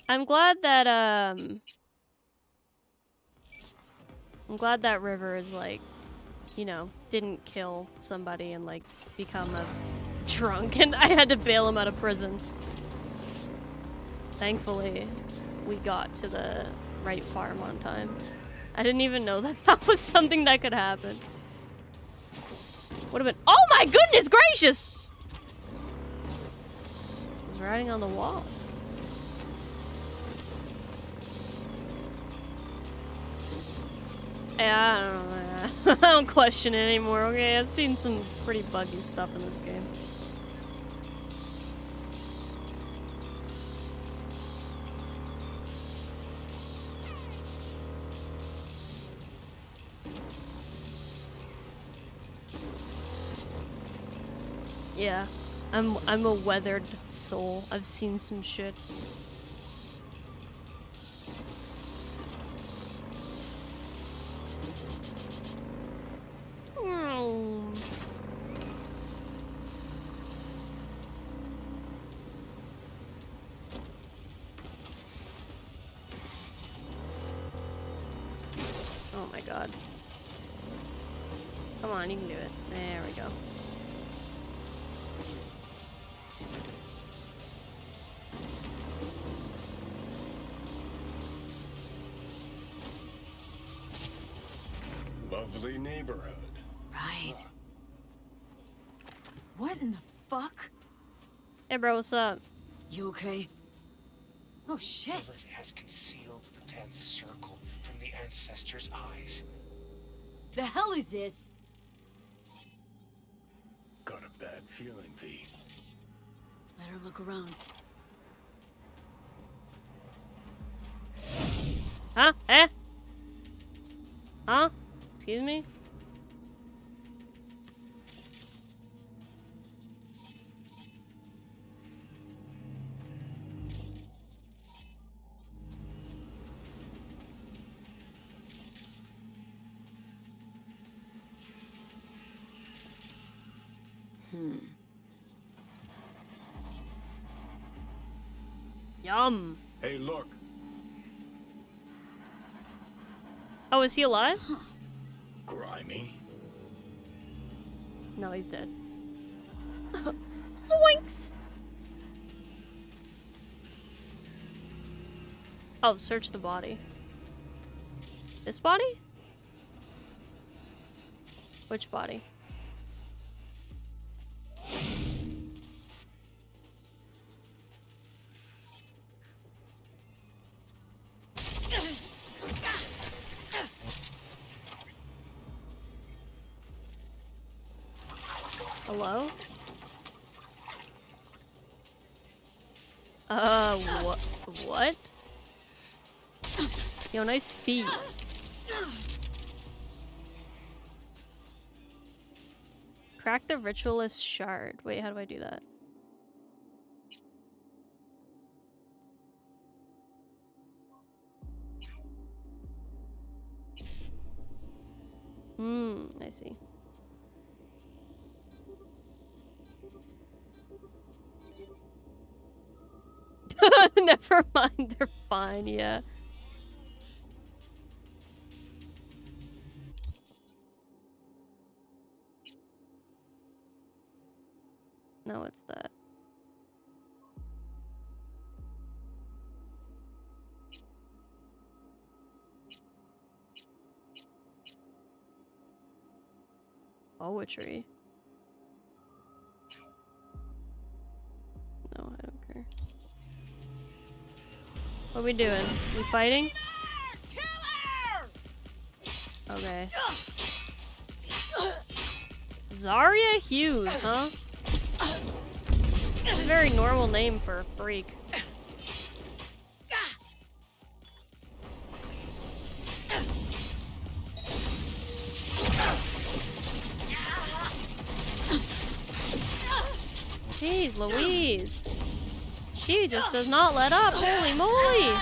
I'm glad that River is like, you know, didn't kill somebody and like become a drunk and I had to bail him out of prison. Thankfully, we got to the right farm on time. I didn't even know that that was something that could happen. Would have been— oh my goodness gracious! I was riding on the wall. Yeah, I don't know. I don't question it anymore, okay? I've seen some pretty buggy stuff in this game. Yeah, I'm a weathered soul. I've seen some shit. god. Come on, you can do it. There we go. Lovely neighborhood. Right. What in the fuck? Hey, bro, what's up? You okay? Oh, shit. Lilith has concealed the 10th circle from the ancestors' eyes. The hell is this? Got a bad feeling, V. Better look around. Huh? Eh? Huh? Excuse me? Yum. Hey, look. Oh, is he alive? Grimy. No, he's dead. Zoinks! Oh, search the body. This body? Which body? Hello? What? Yo, nice feet. Crack the ritualist shard. Wait, how do I do that? I see. Never mind, they're fine, yeah. No, it's that. Poetry. No, I don't care. What are we doing? We fighting? Okay. Zarya Hughes, huh? That's a very normal name for a freak. Jeez Louise. She just does not let up. Holy moly.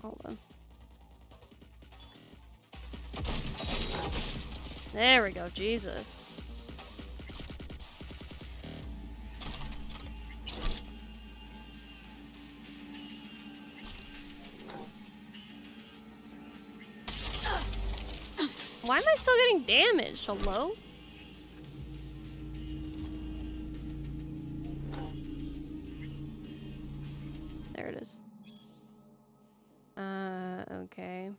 Hold on. There we go. Jesus. Why am I still getting damaged? Hello? There it is. Okay.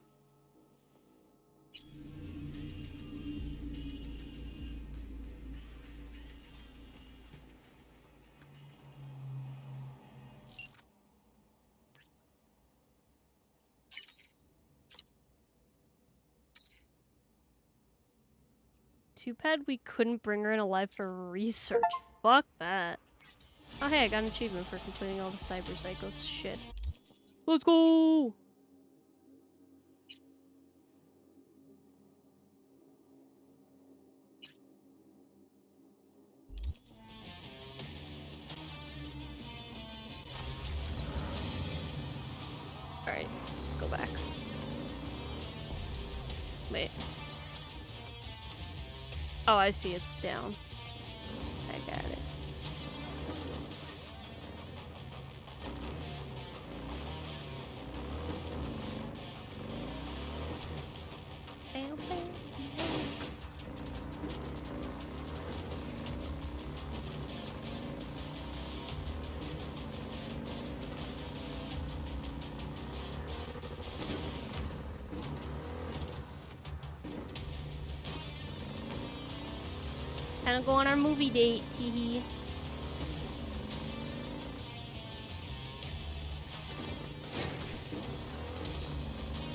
Too bad we couldn't bring her in alive for research. Fuck that. Oh hey, I got an achievement for completing all the Cyber Cycles shit. Let's go! Alright, let's go back. Wait. Oh, I see. It's down. I got it. Time to go on our movie date, teehee.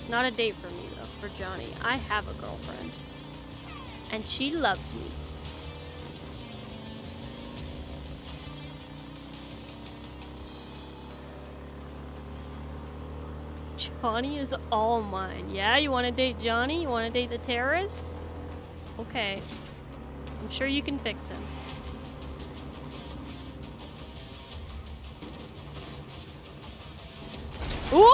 Not a date for me though, for Johnny. I have a girlfriend. And she loves me. Johnny is all mine. Yeah, you want to date Johnny? You want to date the terrorist? Okay. I'm sure you can fix him. Ooh!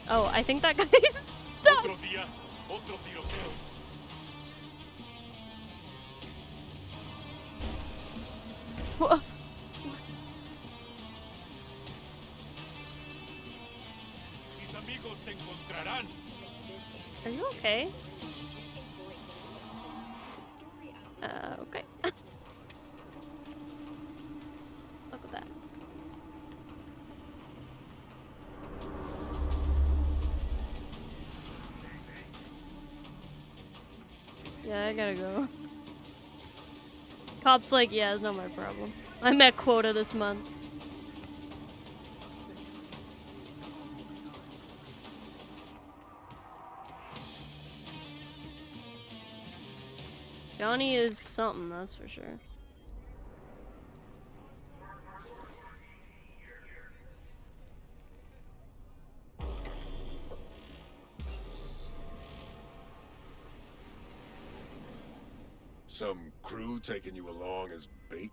Oh, I think that guy is stuck. Wha- Are you okay? Okay. Look at that. Yeah, I gotta go. Cop's like, yeah, it's not my problem. I met quota this month. Johnny is something, that's for sure. Some crew taking you along as bait?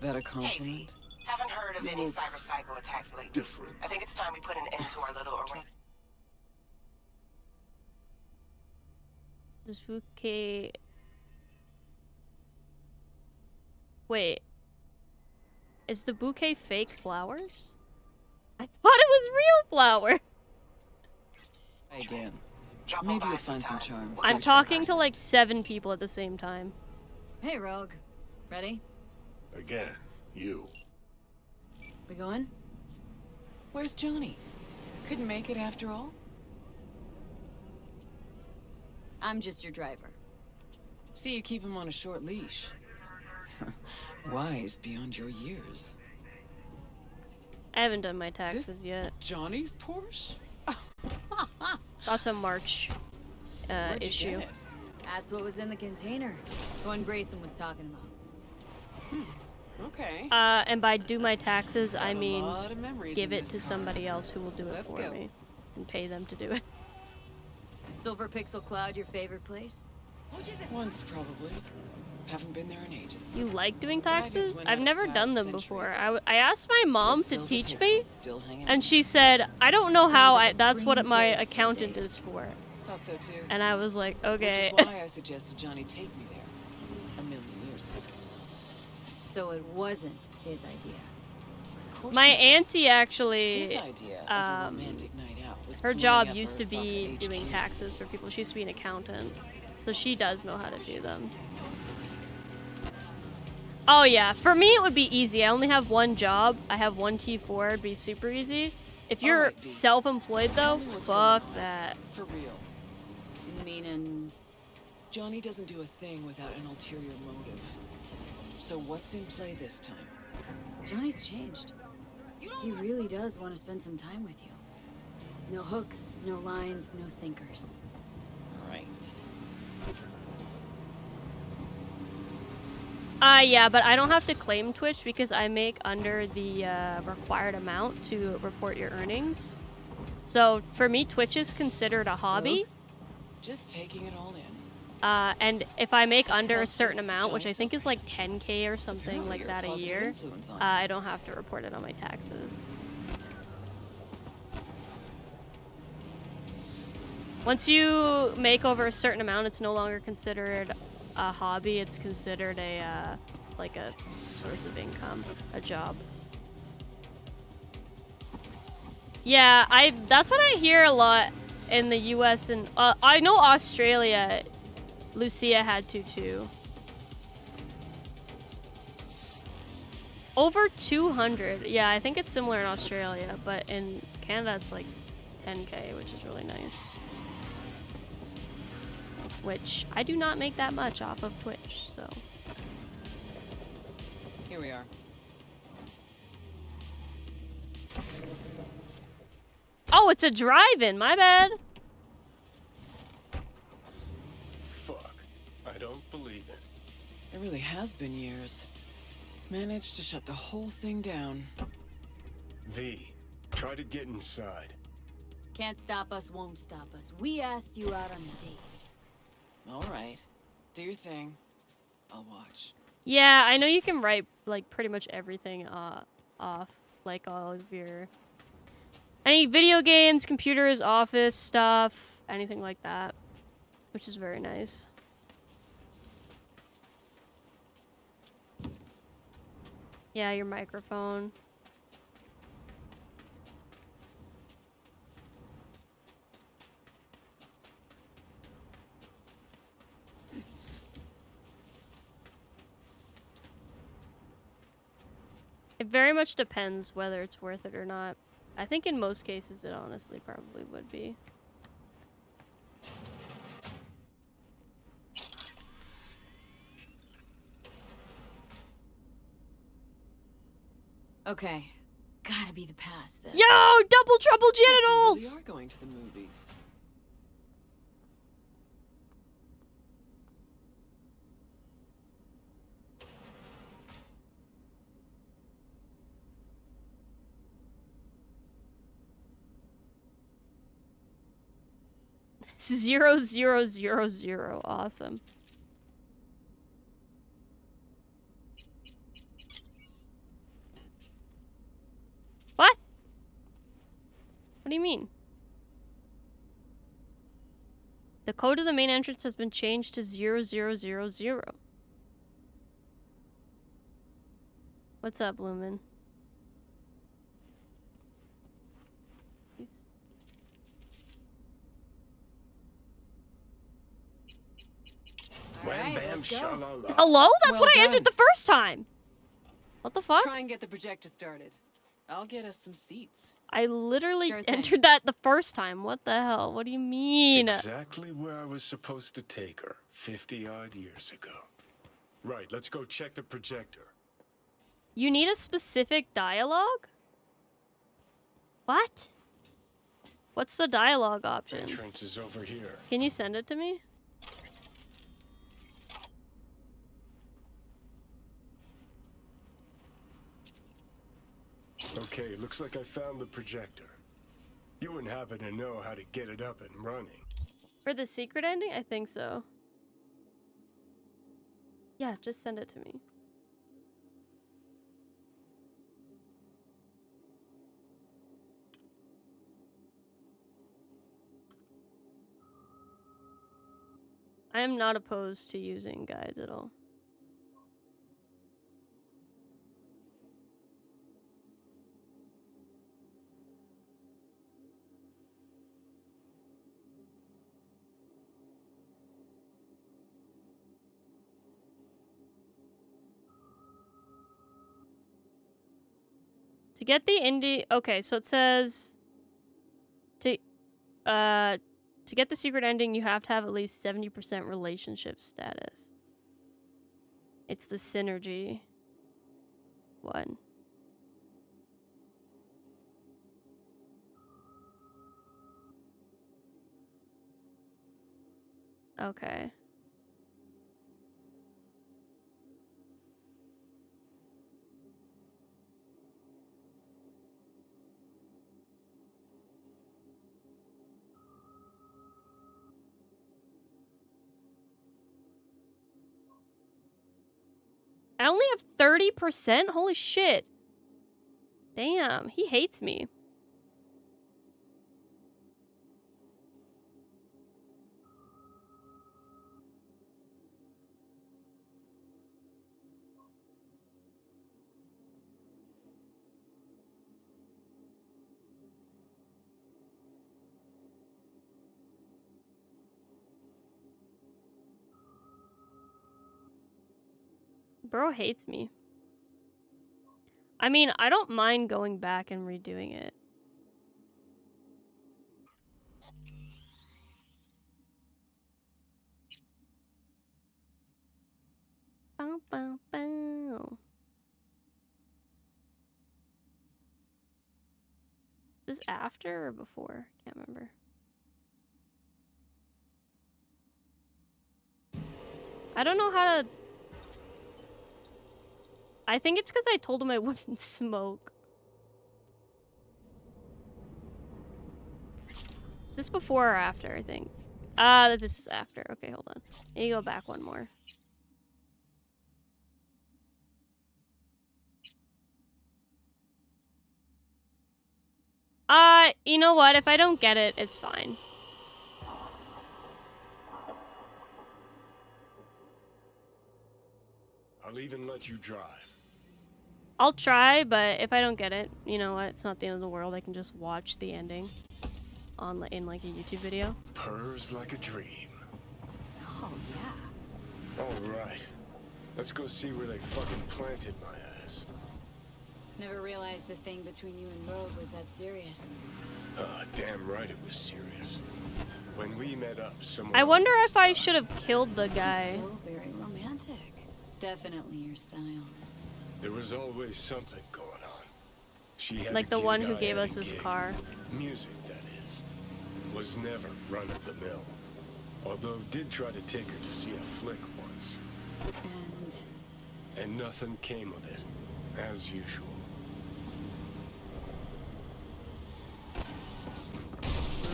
That a compliment? Hey, haven't heard of any cyber psycho attacks lately. Different. I think it's time we put an end to our little array. This bouquet. Wait. Is the bouquet fake flowers? I thought it was real flowers. Again. Maybe you'll find some charm. I'm talking to like 7 people at the same time. Hey, Rogue. Ready? Again, you. We going? Where's Johnny? Couldn't make it after all? I'm just your driver. See, you keep him on a short leash. Wise beyond your years. I haven't done my taxes yet. Johnny's Porsche? That's a March issue. That's what was in the container. The one Grayson was talking about. Okay. And by do my taxes, I a mean lot of memories give in it this to car. somebody else who will do it Let's for go. me. And pay them to do it. Silver Pixel Cloud, your favorite place? Once, probably. Haven't been there in ages. You like doing Driving's taxes? went I've out of never style done a them century before. ago. I asked my mom But to Silver teach Pixel's me, still hanging and out. she said, I don't know how Sounds like a that's what dream my place for a accountant date. is for. Thought so too. And I was like, okay. Which is why I suggested Johnny take me there. A million years ago. So it wasn't his idea. Of course My not. auntie actually, His idea of a romantic night out was her blowing job up used to be Arasaka doing HQ. taxes for people. She used to be an accountant. So she does know how to do them. Oh yeah, for me it would be easy. I only have one job. I have one T4. It'd be super easy. If you're Alright, D. self-employed though, Tell me what's fuck going on. that. For real. Meaning, Johnny doesn't do a thing without an ulterior motive. So what's in play this time? Johnny's changed. He really does want to spend some time with you. No hooks, no lines, no sinkers. Right. Yeah, but I don't have to claim Twitch because I make under the required amount to report your earnings. So for me, Twitch is considered a hobby. Just taking it all in. And if I make under a certain amount, which I think is like 10K or something like that a year, I don't have to report it on my taxes. Once you make over a certain amount, it's no longer considered a hobby. It's considered a like a source of income, a job. Yeah, that's what I hear a lot in the US, and I know Australia, Lucia had to too. Over 200. Yeah, I think it's similar in Australia, but in Canada it's like 10K, which is really nice. Which I do not make that much off of Twitch, so. Here we are. Oh, it's a drive-in, my bad. Fuck. I don't believe it. It really has been years. Managed to shut the whole thing down. V, try to get inside. Can't stop us, won't stop us. We asked you out on a date. All right. Do your thing. I'll watch. Yeah, I know you can write like pretty much everything off, like all of your any video games, computers, office stuff, anything like that, which is very nice. Yeah, your microphone. It very much depends whether it's worth it or not. I think in most cases it honestly probably would be. Okay, gotta be the past this. Yo, double trouble genitals! We really are going to the movies. Zero, zero, zero, zero. Awesome. What? What do you mean? The code of the main entrance has been changed to 0000. What's up, Lumen? Wham bam shalala. Hello? That's Well what I done. entered the first time. What the fuck? Try and get the projector started. I'll get us some seats. I literally Sure thing. entered that the first time. What the hell? What do you mean? Exactly where I was supposed to take her 50-odd years ago. Right, let's go check the projector. You need a specific dialogue? What? What's the dialogue option? Entrance is over here. Can you send it to me? Okay, looks like I found the projector. You wouldn't happen to know how to get it up and running. For the secret ending? I think so. Yeah, just send it to me. I am not opposed to using guides at all. To get the indie, okay, so it says to get the secret ending, you have to have at least 70% relationship status. It's the synergy one. Okay. I only have 30%? Holy shit. Damn, he hates me. Bro hates me. I mean, I don't mind going back and redoing it. Bow, bow, bow. Is this after or before? Can't remember. I don't know how to... I think it's because I told him I wouldn't smoke. Is this before or after, I think? This is after. Okay, hold on. Let me go back one more. You know what? If I don't get it, it's fine. I'll even let you drive. I'll try, but if I don't get it, you know what? It's not the end of the world. I can just watch the ending in like a YouTube video. Purrs like a dream. Oh, yeah. All right. Let's go see where they fucking planted my ass. Never realized the thing between you and Rogue was that serious. Damn right it was serious. When we met up, someone... I wonder if I should have killed the guy. So very romantic. Definitely your style. There was always something going on. She had Like a the gig, one who I gave had us a his gig. car. Music, that is. Was never run-of-the-mill. Although did try to take her to see a flick once. And nothing came of it, as usual.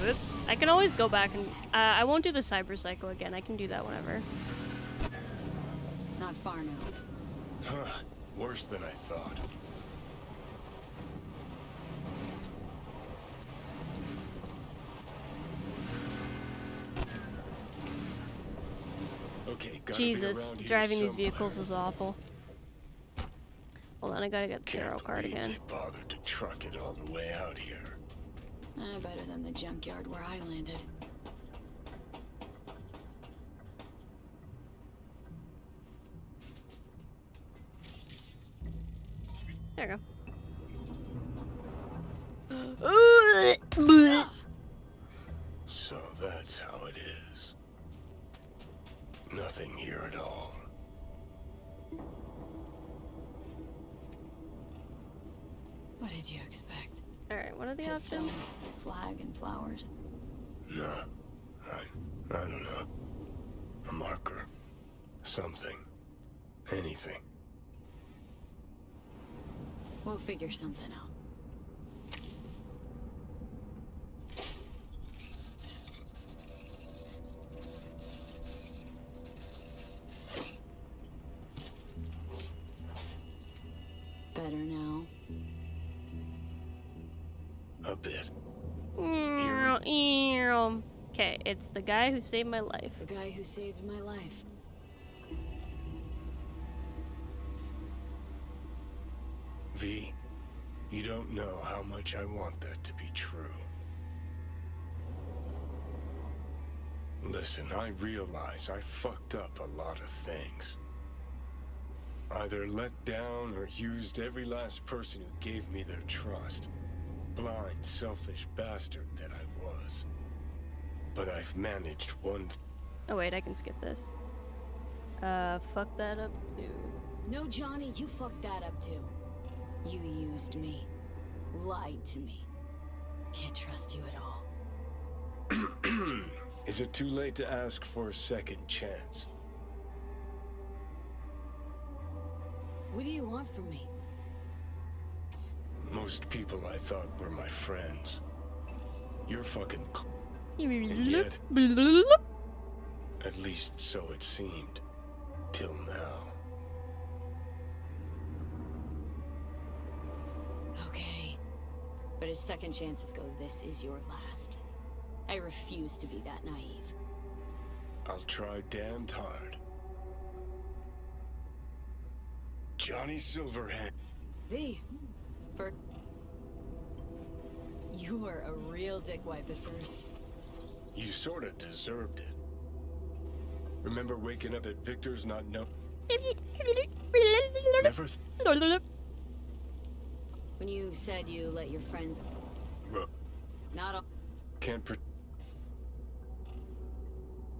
Whoops. I can always go back and... I won't do the Cyber Psycho again. I can do that whenever. Not far now. Huh. Worse than I thought. Okay, gotta Jesus, be around driving here these vehicles is awful. Hold on, I gotta get the Can't tarot card believe again. they bothered to truck it all the way out here. Better than the junkyard where I landed. There we go. So that's how it is. Nothing here at all. What did you expect? Alright, what are the Headstone, options? flag, and flowers. No. I don't know. A marker. Something. Anything. We'll figure something out. Better now? A bit. Okay, it's the guy who saved my life. The guy who saved my life. V, you don't know how much I want that to be true. Listen, I realize I fucked up a lot of things. Either let down or used every last person who gave me their trust. Blind, selfish bastard that I was. But I've managed one... Oh wait, I can skip this. Fuck that up too. No, Johnny, you fucked that up too. You used me. Lied to me. Can't trust you at all. Is it too late to ask for a second chance? What do you want from me? Most people I thought were my friends. You're fucking... And yet, at least so it seemed. Till now. But as second chances go, this is your last. I refuse to be that naive. I'll try damned hard. Johnny Silverhand. V. For... You were a real dickwipe at first. You sorta deserved it. Remember waking up at Victor's not know... Never... When you said you let your friends... Not all... Can't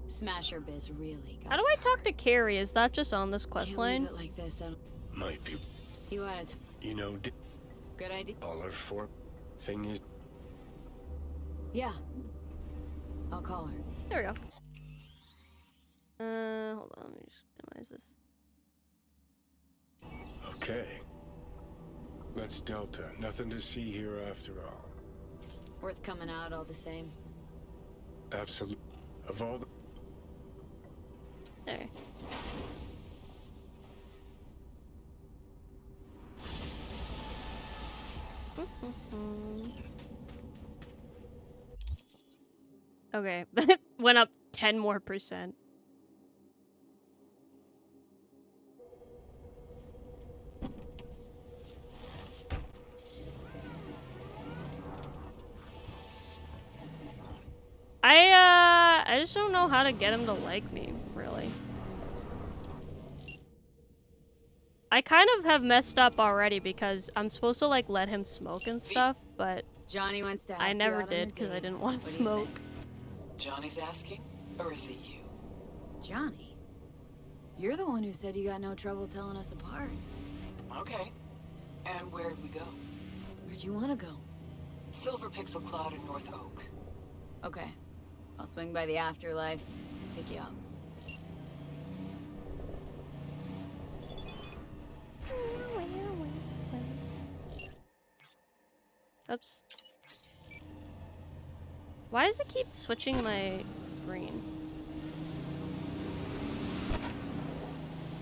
Smasher biz really got How do I talk to Carrie? Is that just on this quest line? Can't leave it like this. Might be. You wanted to... You know... Good idea. All her for... Thing is... Yeah. I'll call her. There we go. Hold on, let me just minimize this. Okay. Let's Delta. Nothing to see here after all. Worth coming out all the same. Absolutely. Of all the... There. Okay, that went up 10 more %. I just don't know how to get him to like me, really. I kind of have messed up already because I'm supposed to like let him smoke and stuff, but Johnny wants to ask I you never out on did a because I date. didn't want What to do you smoke. think? Johnny's asking? Or is it you? Johnny? You're the one who said you got no trouble telling us apart. Okay. And where'd we go? Where'd you want to go? Silver Pixel Cloud in North Oak. Okay. I'll swing by the afterlife, pick you up. Oops. Why does it keep switching my screen?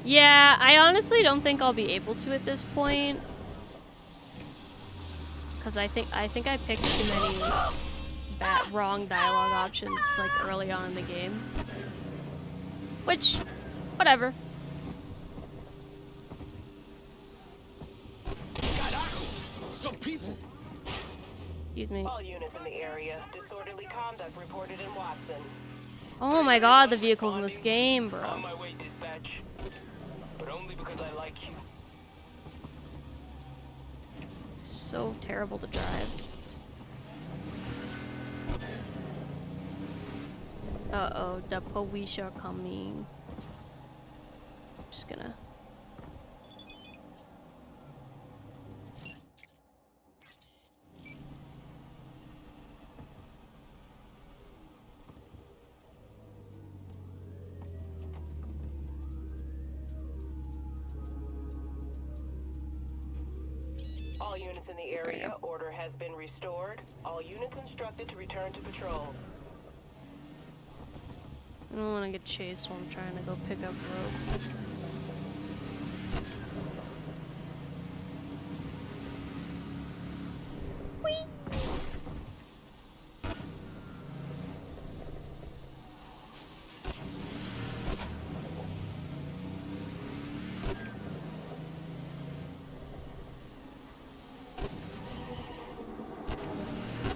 Yeah, I honestly don't think I'll be able to at this point. Cause I think I picked too many wrong dialogue options like early on in the game. Which, whatever. Some people. Excuse me. All units in the area. Disorderly conduct reported in Watson. Oh my god, the vehicles in this game, bro. On my way, dispatch. But only because I like you. So terrible to drive. Uh-oh, the police are coming. Just gonna... All units in the area, order has been restored. All units instructed to return to patrol. I don't want to get chased while I'm trying to go pick up rope.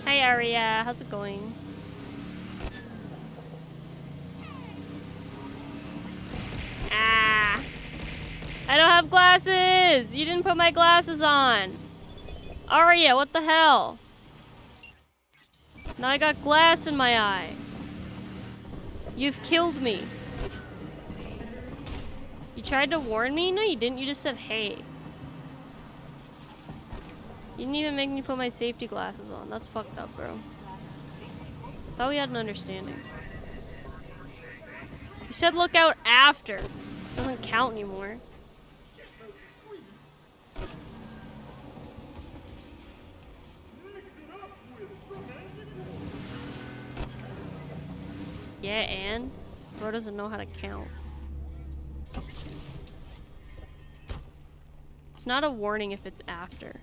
Hi Aria, how's it going? Ah! I don't have glasses! You didn't put my glasses on! Aria, what the hell? Now I got glass in my eye. You've killed me. You tried to warn me? No, you didn't. You just said, hey. You didn't even make me put my safety glasses on. That's fucked up, bro. Thought we had an understanding. You said look out after. Doesn't count anymore. Yeah, and bro doesn't know how to count. It's not a warning if it's after.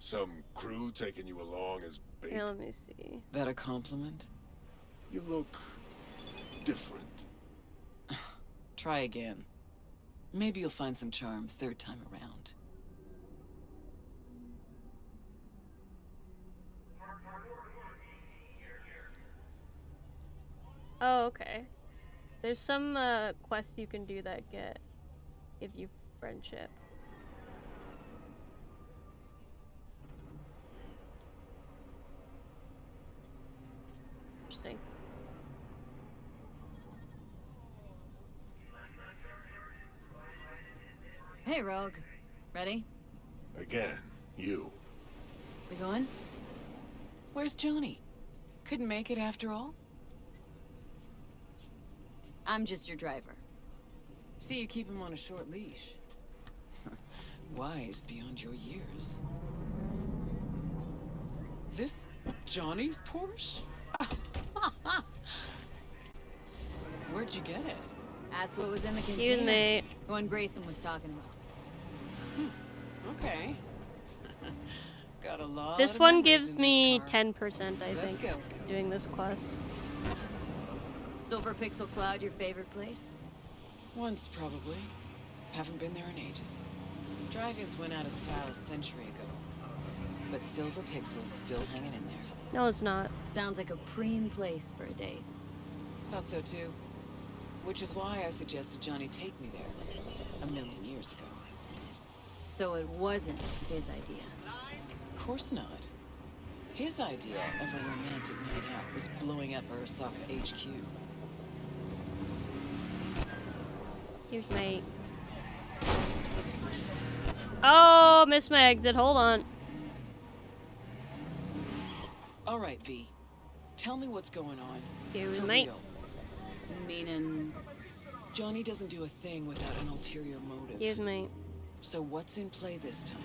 Some crew taking you along as bait? Here, let me see. That a compliment? You look different. Try again. Maybe you'll find some charm third time around. Oh, okay. There's some quests you can do that give you friendship. Interesting. Hey, Rogue. Ready? Again, you. We going? Where's Johnny? Couldn't make it after all? I'm just your driver. See, you keep him on a short leash. Wise beyond your years. This Johnny's Porsche? Where'd you get it? That's what was in the Excuse container. me. The one Grayson was talking about. Okay. Got a lot This of one memories gives in me this car. 10%, I think, go. doing this quest. Silver Pixel Cloud, your favorite place? Once, probably. Haven't been there in ages. Drive-ins went out of style a century ago. But Silver Pixel's still hanging in there. No, it's not. Sounds like a preem place for a date. Thought so too. Which is why I suggested Johnny take me there. A million years ago. So it wasn't his idea. Of course not. His idea of a romantic night out was blowing up Arasaka HQ. Here's my... Oh, missed my exit. Hold on. All right, V. Tell me what's going on. Here's For my... real. Meaning... Johnny doesn't do a thing without an ulterior motive. Here's my... So what's in play this time?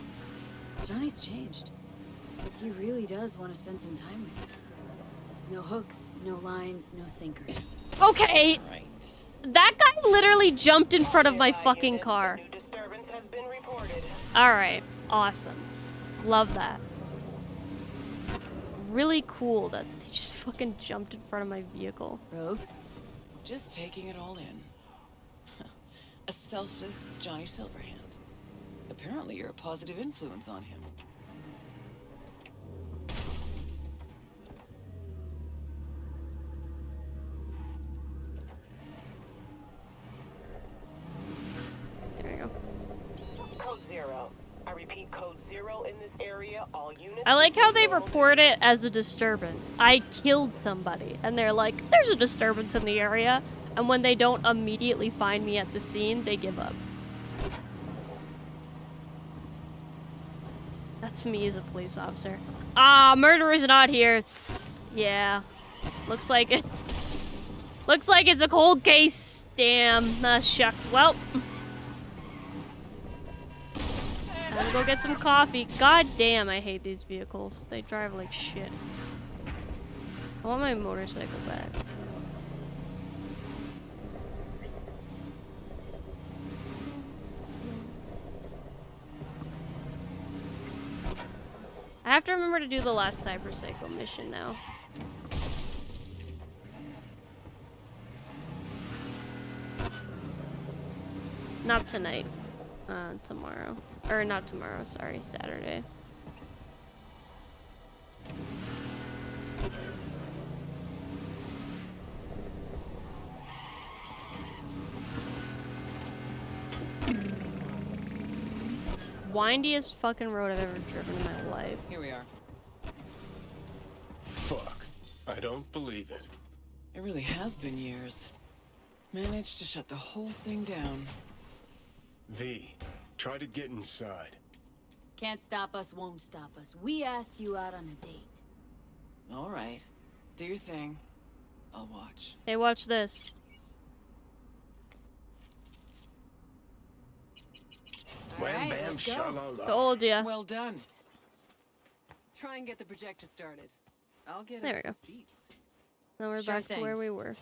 Johnny's changed. He really does want to spend some time with you. No hooks, no lines, no sinkers. Okay! Right. That guy literally jumped in front of my fucking car. New disturbance has been reported. Alright, awesome. Love that. Really cool that they just fucking jumped in front of my vehicle. Rogue? Just taking it all in. A selfless Johnny Silverhand. Apparently you're a positive influence on him. There we go. Code 0. I repeat, code 0 in this area. All units. I like how they report it as a disturbance. I killed somebody, and they're like, there's a disturbance in the area. And when they don't immediately find me at the scene, they give up. That's me as a police officer. Ah, murderer's not here. Yeah. Looks like it. Looks like it's a cold case. Damn. Shucks. Well. I'm gonna go get some coffee. God damn, I hate these vehicles. They drive like shit. I want my motorcycle back. I have to remember to do the last Cyberpunk mission now. Not tonight. Tomorrow. Or not tomorrow, sorry, Saturday. Windiest fucking road I've ever driven in my life. Here we are. Fuck. I don't believe it. It really has been years. Managed to shut the whole thing down. V, try to get inside. Can't stop us, won't stop us. We asked you out on a date. All right. Do your thing. I'll watch. Hey, watch this. Wham bam shalala. Told ya. Well done. Try and get the projector started. I'll get There us we some go. seats. Now we're Sure back thing. to where we were.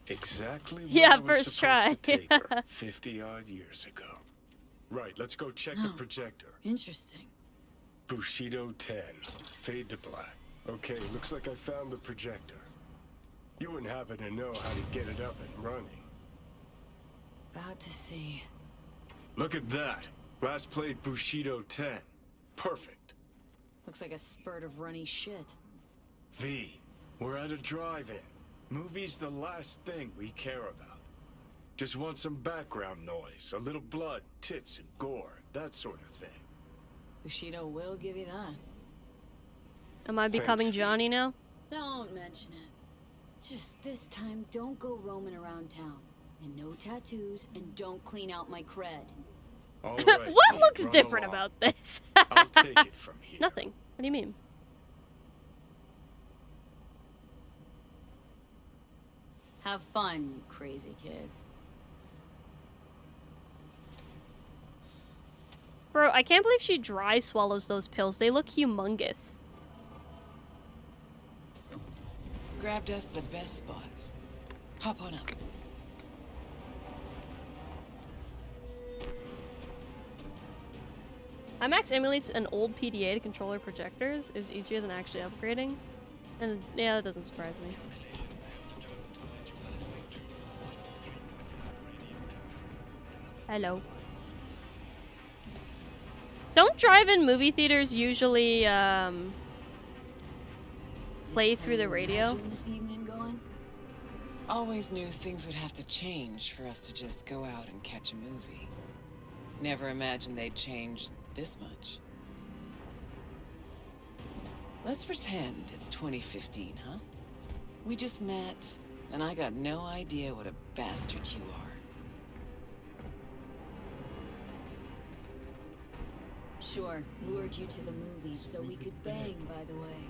Exactly what Yeah, I was first try. supposed to take her 50 odd years ago. Right, let's go check the projector. Interesting. Bushido 10. Fade to black. Okay, looks like I found the projector. You wouldn't happen to know how to get it up and running. About to see. Look at that. Last played Bushido 10. Perfect. Looks like a spurt of runny shit. V, we're at a drive-in. Movie's the last thing we care about. Just want some background noise, a little blood, tits, and gore, that sort of thing. Bushido will give you that. Am I becoming Thanks, Johnny now? Don't mention it. Just this time, don't go roaming around town. And no tattoos, and don't clean out my cred. All right, What looks run different along. about this? I'll take it from here. Nothing. What do you mean? Have fun, you crazy kids. Bro, I can't believe she dry swallows those pills. They look humongous. Grabbed us the best spots. Hop on up. IMAX emulates an old PDA to controller projectors. It was easier than actually upgrading. And yeah, that doesn't surprise me. Hello. Don't drive-in movie theaters usually play through the radio? This evening going? Always knew things would have to change for us to just go out and catch a movie. Never imagined they'd change this much. Let's pretend it's 2015, huh? We just met, and I got no idea what a bastard you are. Sure, lured you to the movies so we could bang, by the way.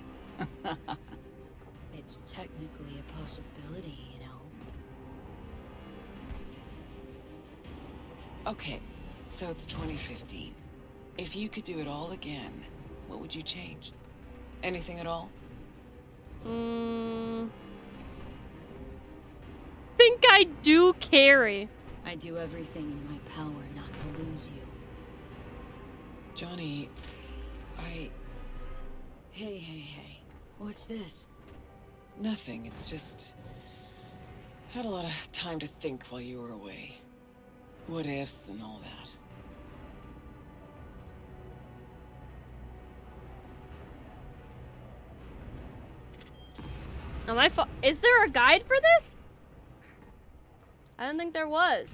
It's technically a possibility, you know. Okay, so it's 2015. If you could do it all again, what would you change? Anything at all? Think I do carry. I do everything in my power not to lose you. Johnny, Hey. What's this? Nothing, it's just... Had a lot of time to think while you were away. What ifs and all that. Is there a guide for this? I didn't think there was.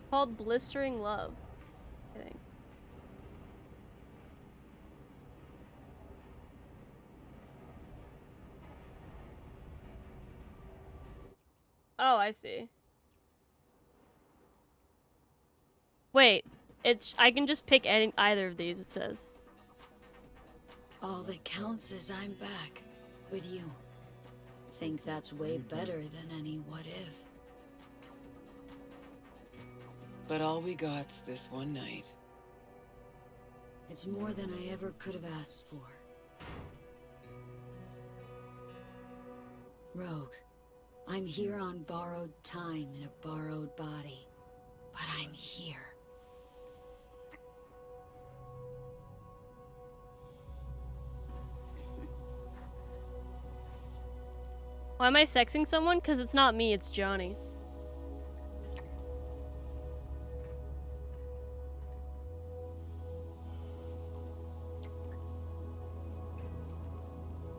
Called Blistering Love, I think. Oh, I see. Wait, I can just pick either of these, it says. All that counts is I'm back with you. Think that's way better than any what if. But all we got's this one night. It's more than I ever could have asked for. Rogue, I'm here on borrowed time in a borrowed body, but I'm here. Why am I sexing someone? Because it's not me, it's Johnny.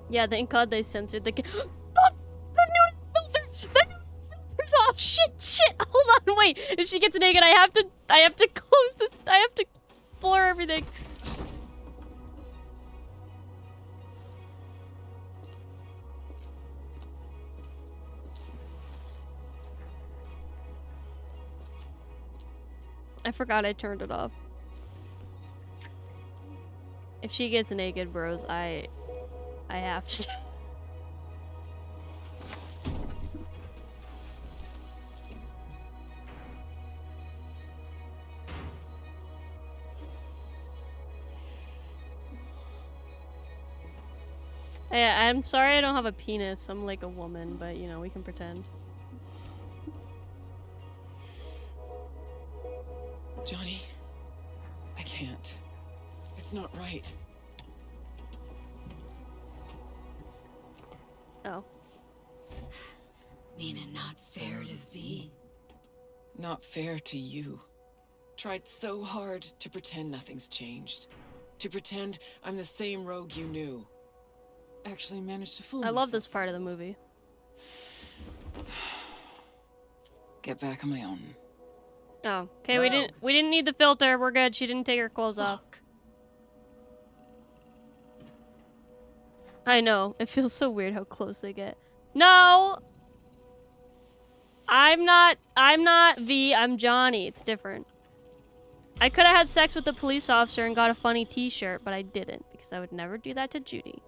Yeah, thank God they censored the the nude filter! The nude filter's off! Shit! Hold on, wait! If she gets naked, I have to close this, I have to blur everything. I forgot I turned it off. If she gets naked, bros, I have to. Hey, I'm sorry I don't have a penis. I'm like a woman, but you know, we can pretend. Johnny, I can't. It's not right. Oh. Meaning not fair to V? Not fair to you. Tried so hard to pretend nothing's changed. To pretend I'm the same rogue you knew. Actually managed to fool I myself. love this part of the movie. Get back on my own. Oh, okay. We didn't need the filter. We're good. She didn't take her clothes off. I know. It feels so weird how close they get. No. I'm not V. I'm Johnny. It's different. I could have had sex with the police officer and got a funny t-shirt, but I didn't because I would never do that to Judy.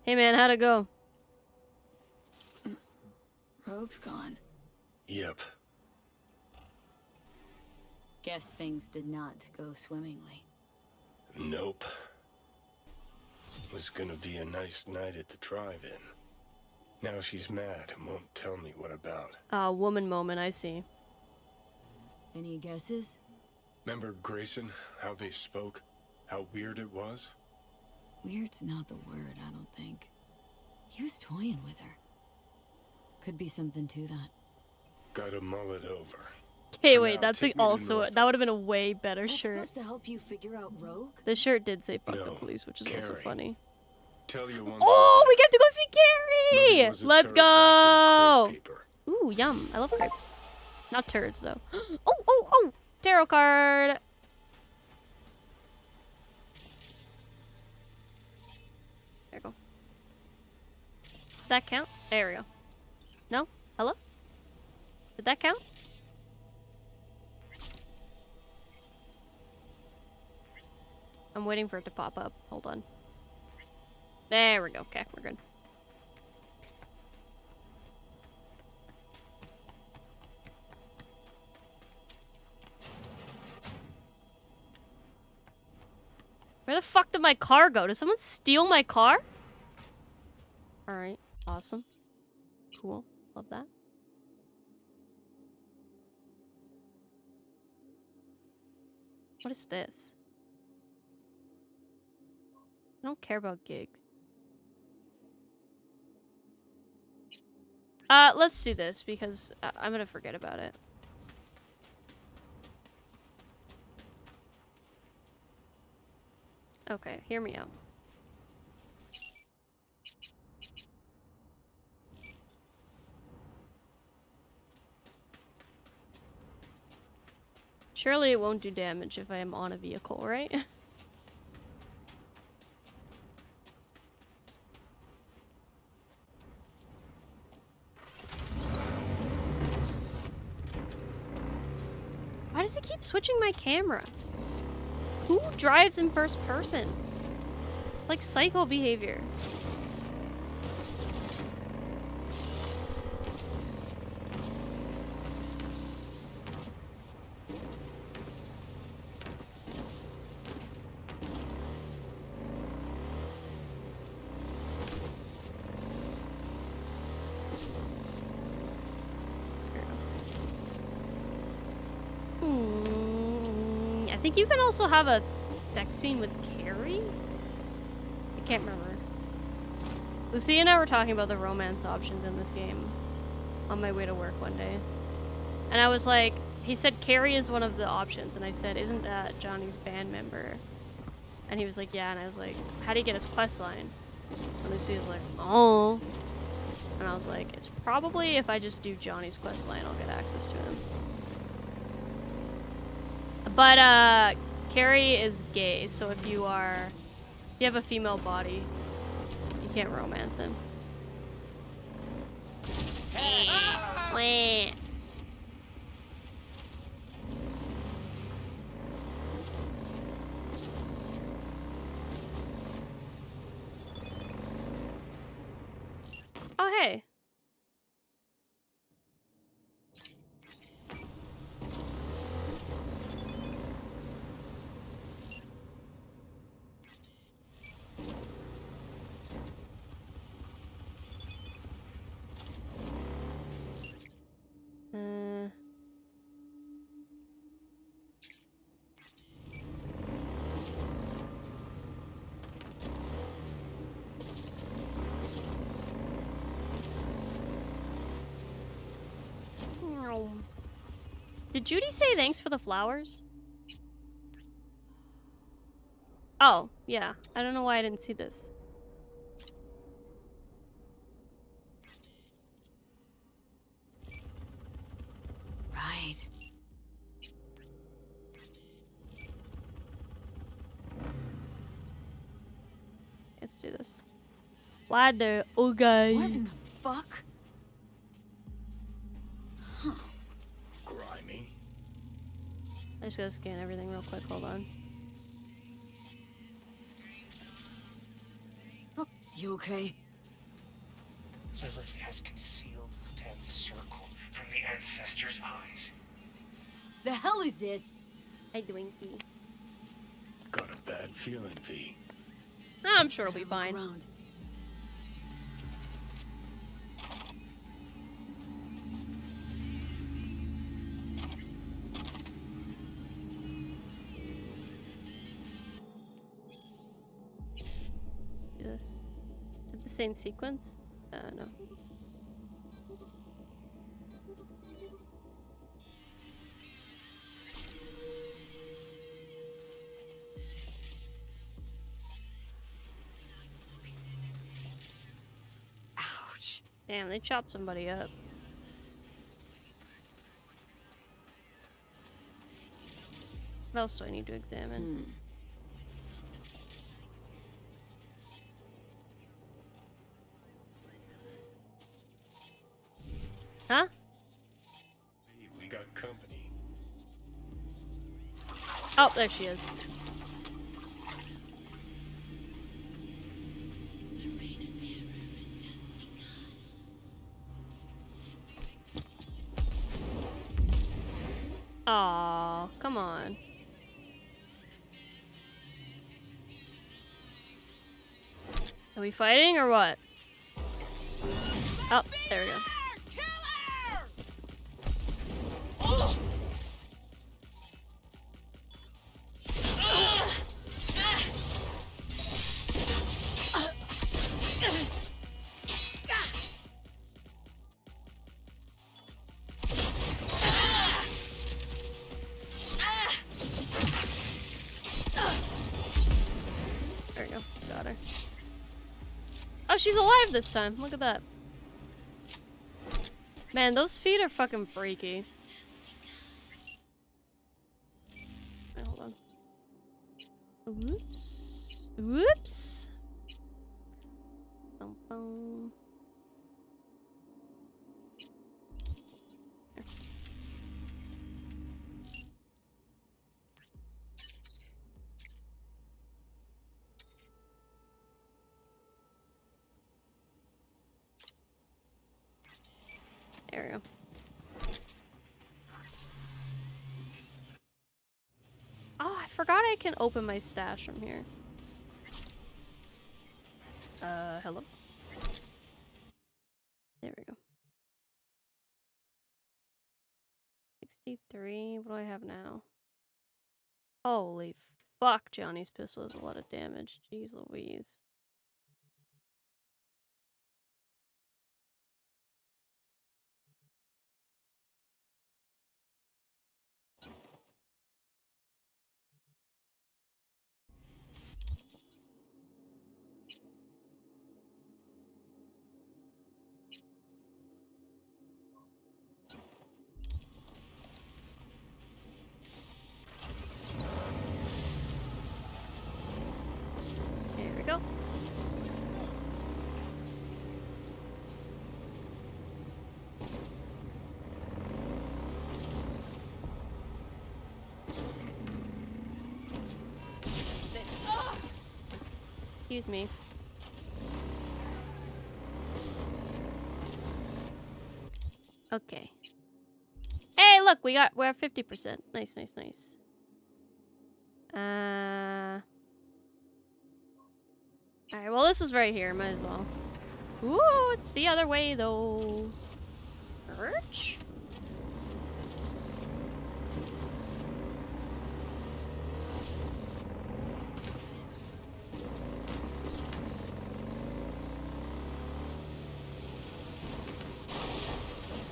Hey man, how'd it go? Rogue's gone. Yep. Guess things did not go swimmingly. Nope. Was gonna be a nice night at the drive-in. Now she's mad and won't tell me what about. Woman moment, I see. Any guesses? Remember Grayson, how they spoke? How weird it was? Weird's not the word, I don't think. He was toying with her. Could be something to that. Gotta mull it over. Hey, For wait, now, that's take me to also Norfolk. that would have been a way better That's shirt. supposed to help you figure out Rogue? The shirt did say "fuck the No, police," which is also Carrie. funny. Tell you once. Oh, we get to go see Maybe Carrie! it was a Let's turd go! wrapped in crepe paper. Ooh, yum. I love crepes. Not turds, though. Oh! Tarot card! There you go. Did that count? There we go. No? Hello? Did that count? I'm waiting for it to pop up. Hold on. There we go. Okay, we're good. Where the fuck did my car go? Did someone steal my car? Alright, awesome. Cool. Love that. What is this? I don't care about gigs. Let's do this because I'm gonna forget about it. Okay, hear me out. Surely it won't do damage if I am on a vehicle, right? Why does it keep switching my camera? Who drives in first person? It's like psycho behavior. I think you can also have a sex scene with Carrie? I can't remember. Lucy and I were talking about the romance options in this game on my way to work one day. And I was like, he said Carrie is one of the options. And I said, isn't that Johnny's band member? And he was like, yeah. And I was like, how do you get his quest line? And Lucy was like, oh. And I was like, it's probably if I just do Johnny's quest line, I'll get access to him. But, Carrie is gay, so if you have a female body, you can't romance him. Wah. Oh, hey. Did Judy say thanks for the flowers? Oh, yeah. I don't know why I didn't see this. Right. Let's do this. Why the okay? What in the fuck? Huh. Grimy. I just gotta scan everything real quick. Hold on. Oh, you okay? Lilith has concealed the 10th circle from the ancestors' eyes. The hell is this? Hi, Dwinky. Got a bad feeling, V. I'm sure it'll be fine. Around. Do this. Is it the same sequence? No. Ouch. Damn, they chopped somebody up. What else do I need to examine? Huh? Hey, we got company. Oh, there she is. Aw, come on. Are we fighting or what? Oh, there we go. There we go. Got her. Oh, she's alive this time. Look at that. Man, those feet are fucking freaky. Wait, hold on. Whoops. Whoops. Bum, bum. Here. There we go. Oh, I forgot I can open my stash from here. Hello? There we go. 63, what do I have now? Holy fuck, Johnny's pistol has a lot of damage. Jeez Louise. Here we go. Excuse me. Okay. Hey, look, we're at 50%. Nice, nice, nice. Alright, well, this is right here. Might as well. Ooh, it's the other way, though. Birch?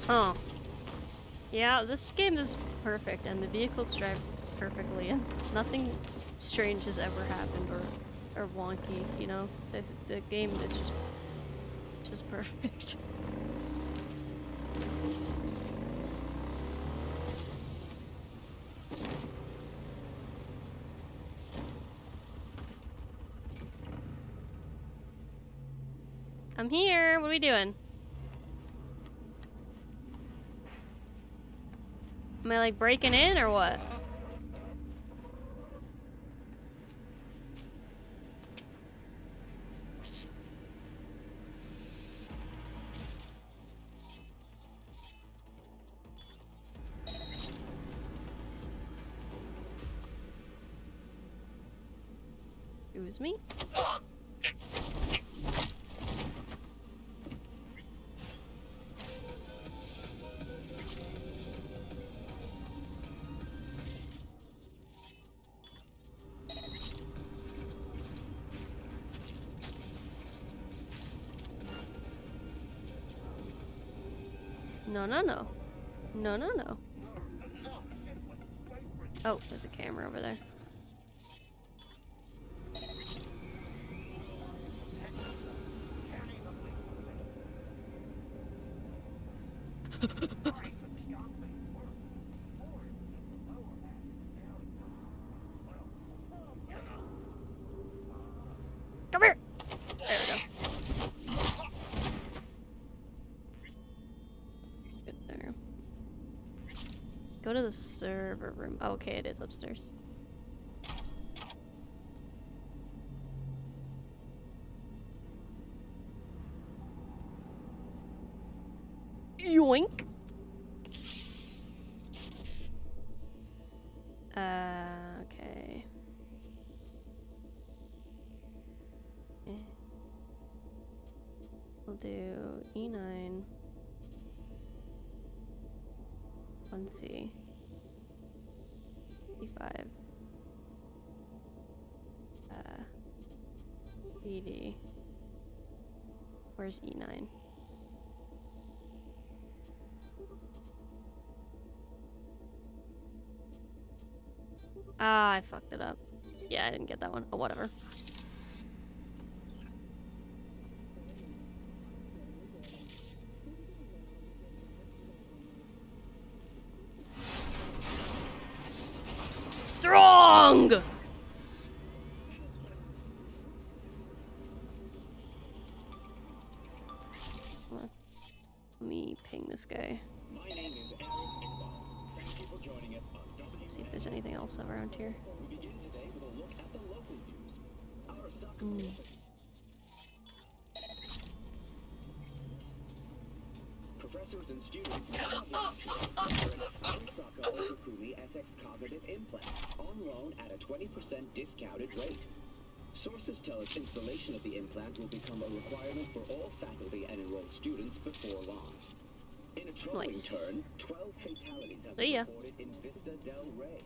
Oh. Yeah, this game is perfect, and the vehicles drive perfectly, and nothing strange has ever happened or wonky. You know, the game is just perfect. I'm here. What are we doing? Am I like breaking in or what? Excuse me? No, no, no. No, no, no. Oh, there's a camera over there. Come here! There we go. Good there. Go to the server room. Oh, okay, it is upstairs. Yoink! Okay. We'll do E9. 1C. E5. BD. Where's E9? Ah, I fucked it up. Yeah, I didn't get that one. Oh, whatever. Strong! Let me ping this guy. My name is Aaron Iqbal. Thank you for joining us on See if there's anything else around here. We begin today with a look at the local news. Arasaka Professors and students now have the option to Arasaka Okukumi SX cognitive implant on loan at a 20% discounted rate. Sources tell us installation of the implant will become a requirement for all faculty and enrolled students before long. In a troubling turn, 12 fatalities have been reported in Vista del Rey.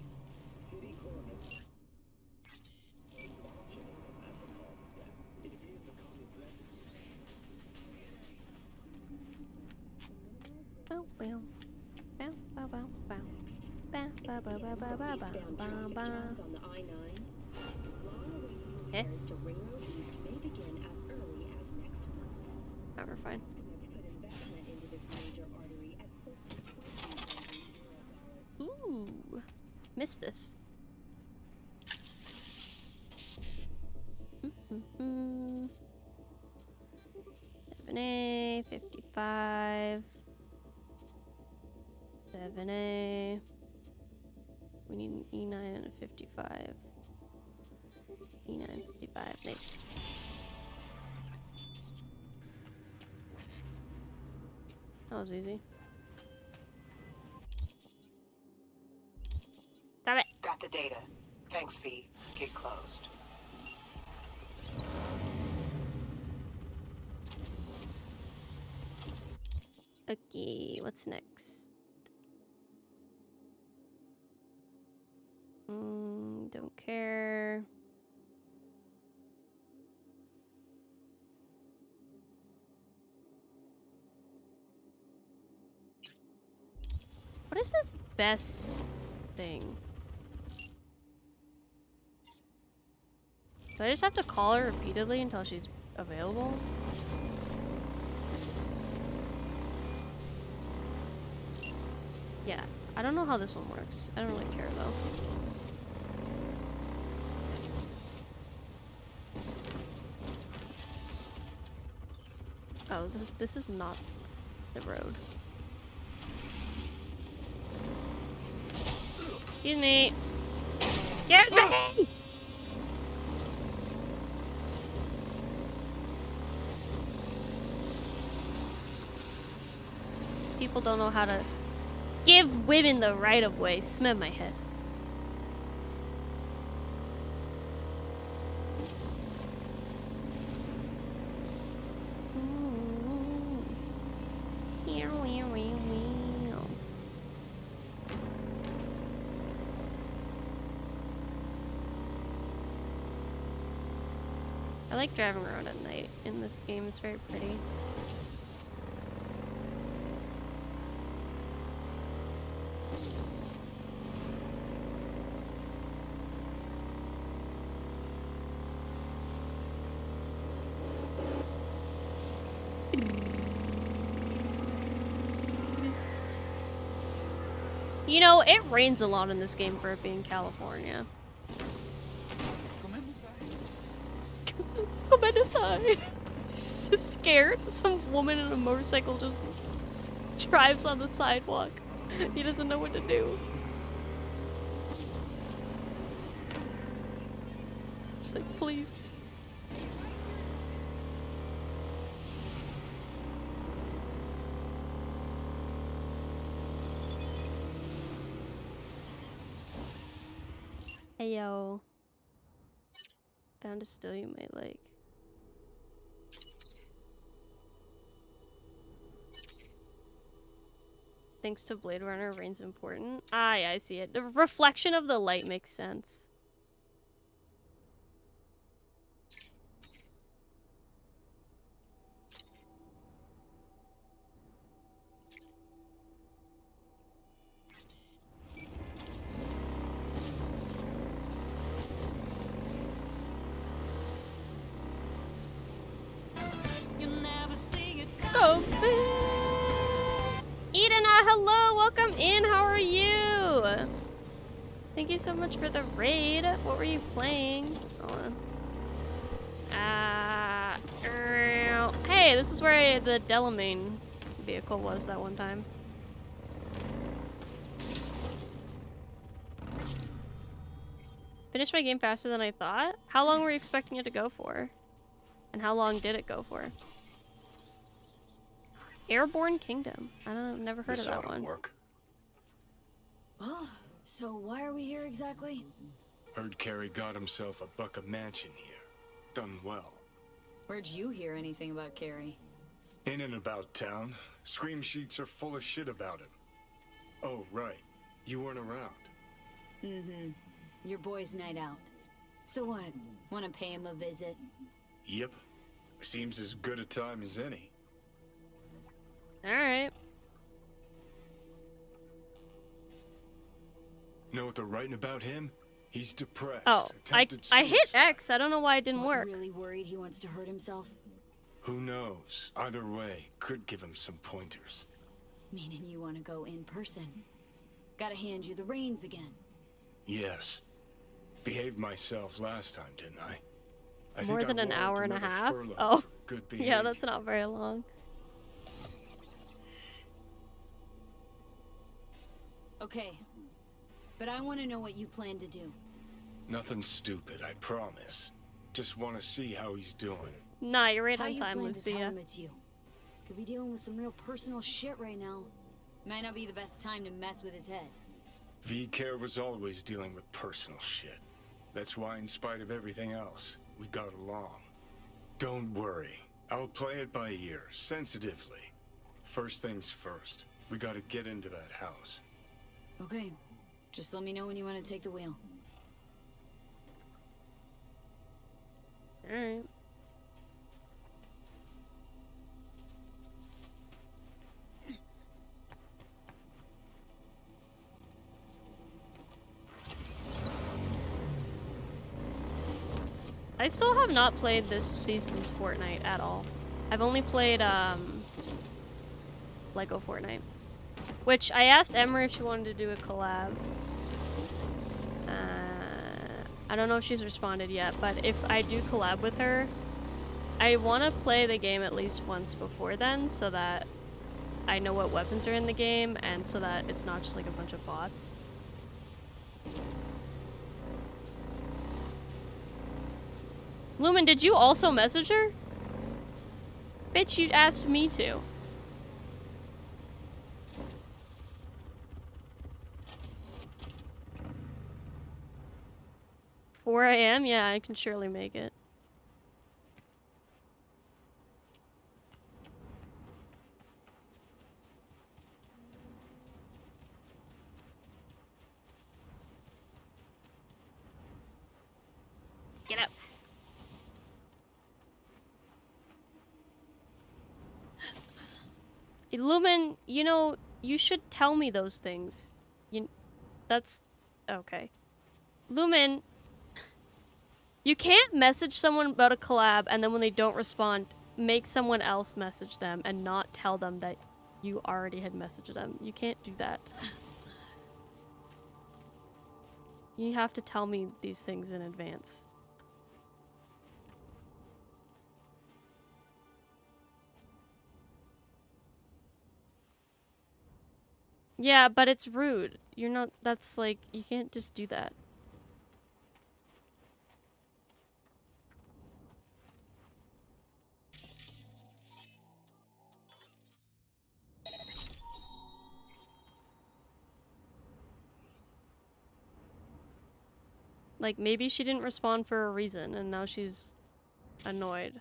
City coroner. It appears the common threat. Bow, bow. Bow, bow, bow, bow. Bow, bow, bow, bow, bow, bow, bow, bow, bow. On the I-9, long-awaited repairs to Ring Road East may begin as early as next month. Oh, we're fine. Estimates put investment into this major artery at close to $20 billion. Ooh. Missed this. 7A, 55. 7A. We need an E9 and a 55. E9, 55. Nice. That was easy. Stop it! Got the data. Thanks, V. Gate closed. Okay, what's next? Don't care. What is this best thing? Do I just have to call her repeatedly until she's available? Yeah, I don't know how this one works. I don't really care though. Oh, this is not the road. Excuse me. Get me! People don't know how to give women the right of way. Smack my head. I like driving around at night in this game. It's very pretty. You know, it rains a lot in this game for it being California. Come inside. He's just scared. Some woman in a motorcycle just drives on the sidewalk. He doesn't know what to do. Just like, please. Hey yo. Found a still you might like. Thanks to Blade Runner, rain's important. Ah, yeah, I see it. The reflection of the light makes sense. Go Edena, hello, welcome in. How are you? Thank you so much for the raid. What were you playing? Hold on. Hey, this is where the Delamain vehicle was that one time. Finished my game faster than I thought. How long were you expecting it to go for? And how long did it go for? Airborne Kingdom. I don't never heard of that one. Work. Well, so why are we here exactly? Heard Carey got himself a buck a mansion here. Done well. Where'd you hear anything about Carey? In and about town. Scream sheets are full of shit about him. Oh, right. You weren't around. Mm-hmm. Your boy's night out. So what? Want to pay him a visit? Yep. Seems as good a time as any. Alright. Know what they're writing about him? He's depressed. Oh, I hit suicide. X. I don't know why it didn't work. Really worried he wants to hurt himself? Who knows? Either way, could give him some pointers. Meaning you want to go in person. Gotta hand you the reins again. Yes. Behaved myself last time, didn't I? More than an hour and a half? furlough Oh. for good Yeah, behavior. that's not very long. Okay. But I want to know what you plan to do. Nothing stupid, I promise. Just want to see how he's doing. Nah, you're right How on you time, plan to tell Lucia. him it's you? Could be dealing with some real personal shit right now. Might not be the best time to mess with his head. V-Care was always dealing with personal shit. That's why, in spite of everything else, we got along. Don't worry. I'll play it by ear, sensitively. First things first. We gotta get into that house. Okay. Just let me know when you want to take the wheel. Alright. I still have not played this season's Fortnite at all. I've only played, Lego Fortnite. Which, I asked Emery if she wanted to do a collab. I don't know if she's responded yet, but if I do collab with her, I want to play the game at least once before then, so that I know what weapons are in the game, and so that it's not just like a bunch of bots. Lumen, did you also message her? Bitch, you asked me to. $4 a.m.? Yeah, I can surely make it. Get up. Lumen, you know, you should tell me those things. That's... okay. Lumen, you can't message someone about a collab and then when they don't respond, make someone else message them and not tell them that you already had messaged them. You can't do that. You have to tell me these things in advance. Yeah, but it's rude. You're not, that's like, you can't just do that. Like, maybe she didn't respond for a reason, and now she's annoyed.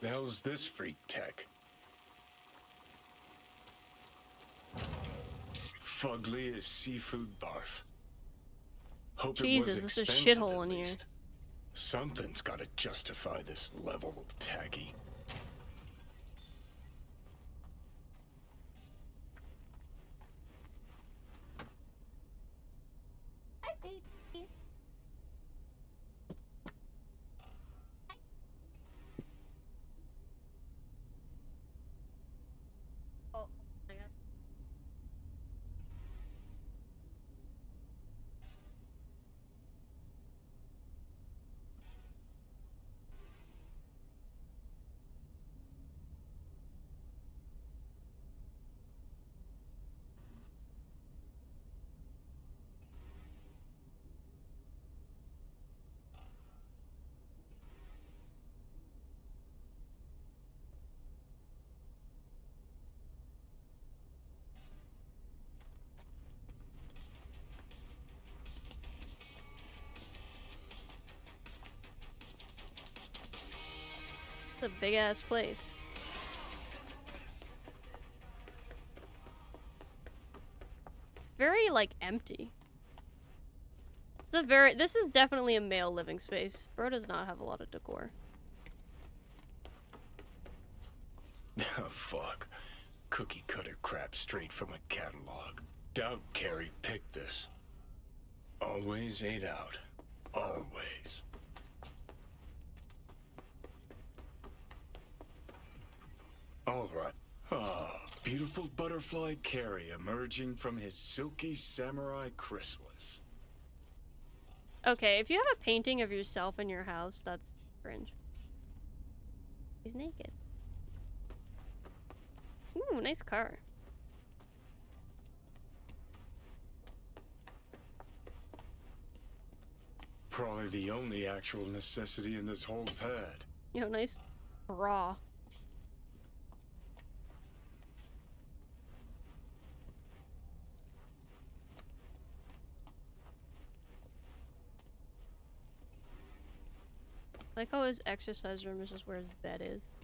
The hell's this freak tech? Fugly as seafood barf. Hope Jesus, it was this is a expensive shithole at in here. least. Something's gotta justify this level of tacky. Oh my god. It's a big ass place. It's very, like, empty. This is definitely a male living space. Bro does not have a lot of decor. Fuck. Cookie cutter crap straight from a catalog. Doubt Carrie picked this. Always ate out. Always. All right. Ah, beautiful butterfly Carrie emerging from his silky samurai chrysalis. Okay, if you have a painting of yourself in your house, that's cringe. He's naked. Ooh, nice car. Probably the only actual necessity in this whole pad. Yo, nice bra. I like how his exercise room is just where his bed is.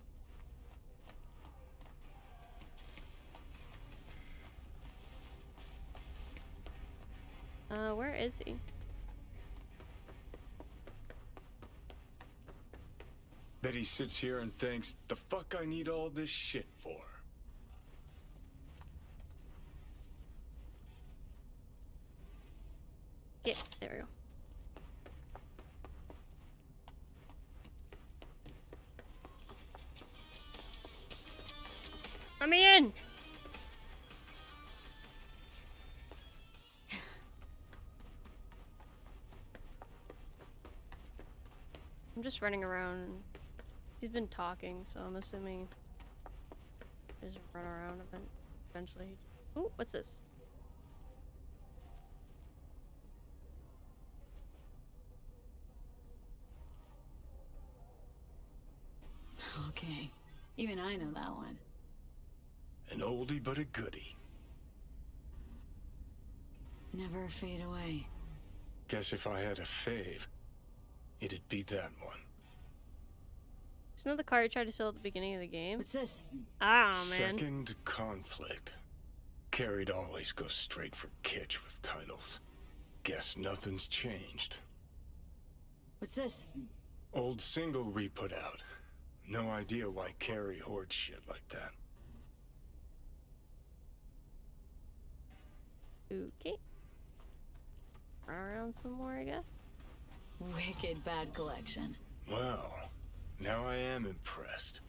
Where is he? Bet he sits here and thinks, the fuck I need all this shit for? There we go. Let me in! I'm just running around. He's been talking, so I'm assuming just run around eventually. Ooh, what's this? Okay. Even I know that one. An oldie but a goodie. Never fade away. Guess if I had a fave, it'd be that one. Isn't that the car you tried to sell at the beginning of the game? What's this? Ah, man. Second conflict. Carried always goes straight for kitsch with titles. Guess nothing's changed. What's this? Old single we put out. No idea why Carrie hoards shit like that. Okay. Run around some more, I guess. Wicked bad collection. Well, now I am impressed.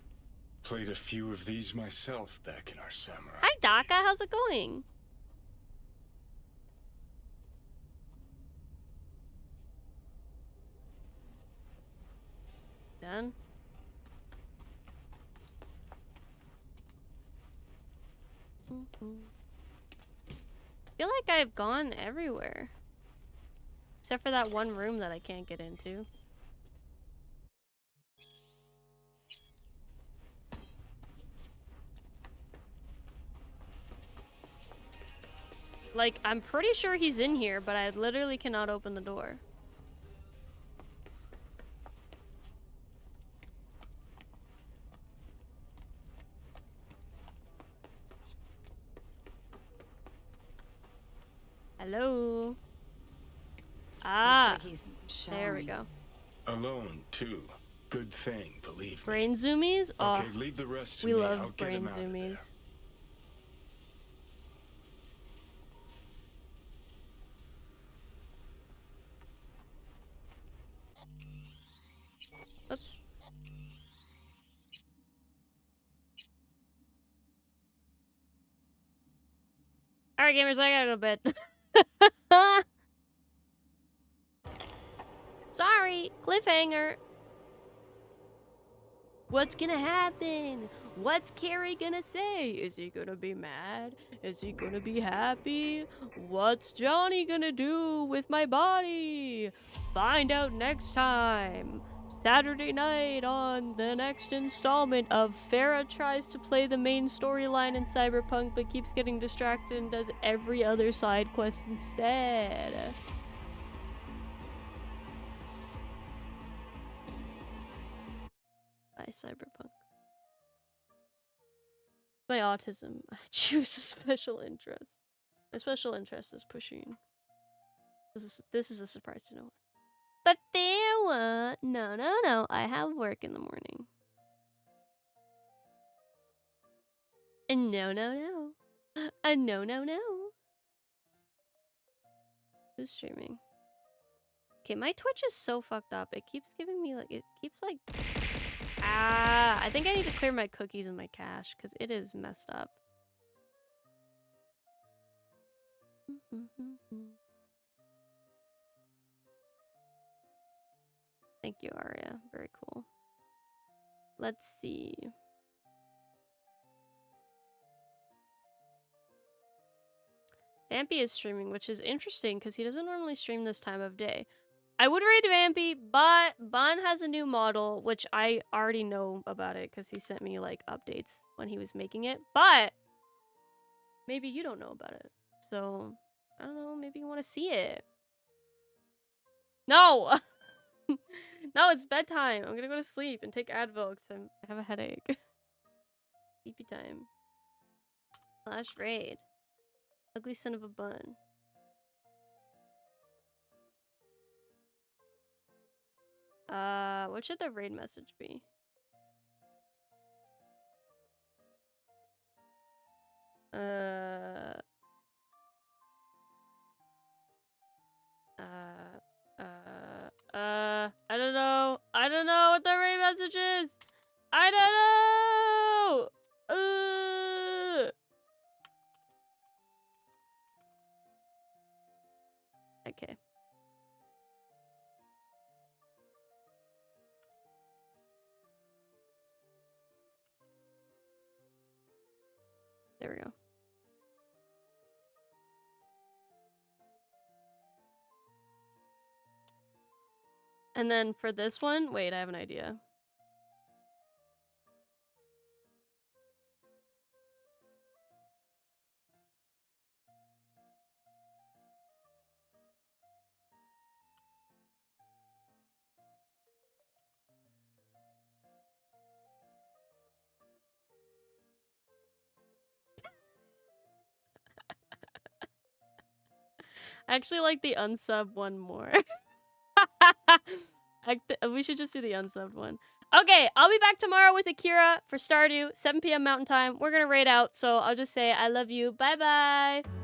Played a few of these myself back in our samurai. Hi, Daka. How's it going? Done. I feel like I've gone everywhere. Except for that one room that I can't get into. Like, I'm pretty sure he's in here, but I literally cannot open the door. Hello? Ah, looks like he's there we showering. go. Alone, too. Good thing, believe me. Brain zoomies? Oh, Okay, leave the rest to we me. love I'll get brain him out of there. zoomies. Oops. Alright, gamers, I gotta go to bed. Sorry, cliffhanger. What's gonna happen? What's Carrie gonna say? Is he gonna be mad? Is he gonna be happy? What's Johnny gonna do with my body? Find out next time. Saturday night on the next installment of Farah tries to play the main storyline in Cyberpunk but keeps getting distracted and does every other side quest instead. Bye, Cyberpunk. My autism. I choose a special interest. My special interest is pushing. This is a surprise to no one. But Farah, no. I have work in the morning. And no. No. Who's streaming? Okay, my Twitch is so fucked up. It keeps giving me like, I think I need to clear my cookies and my cache because it is messed up. Thank you, Arya. Very cool. Let's see. Vampy is streaming, which is interesting because he doesn't normally stream this time of day. I would raid Vampy, but Bun has a new model, which I already know about it because he sent me like updates when he was making it. But maybe you don't know about it. So, I don't know, maybe you want to see it. No! No, it's bedtime. I'm gonna go to sleep and take Advil because I have a headache. Sleepy time. / raid. Ugly son of a bun. What should the raid message be? I don't know. I don't know what the raid message is. I don't know. Okay. There we go. And then for this one, wait, I have an idea. I actually like the unsub one more. We should just do the unsubbed one. Okay, I'll be back tomorrow with Akira for Stardew, 7 p.m. Mountain Time. We're gonna raid out, so I'll just say I love you. Bye-bye!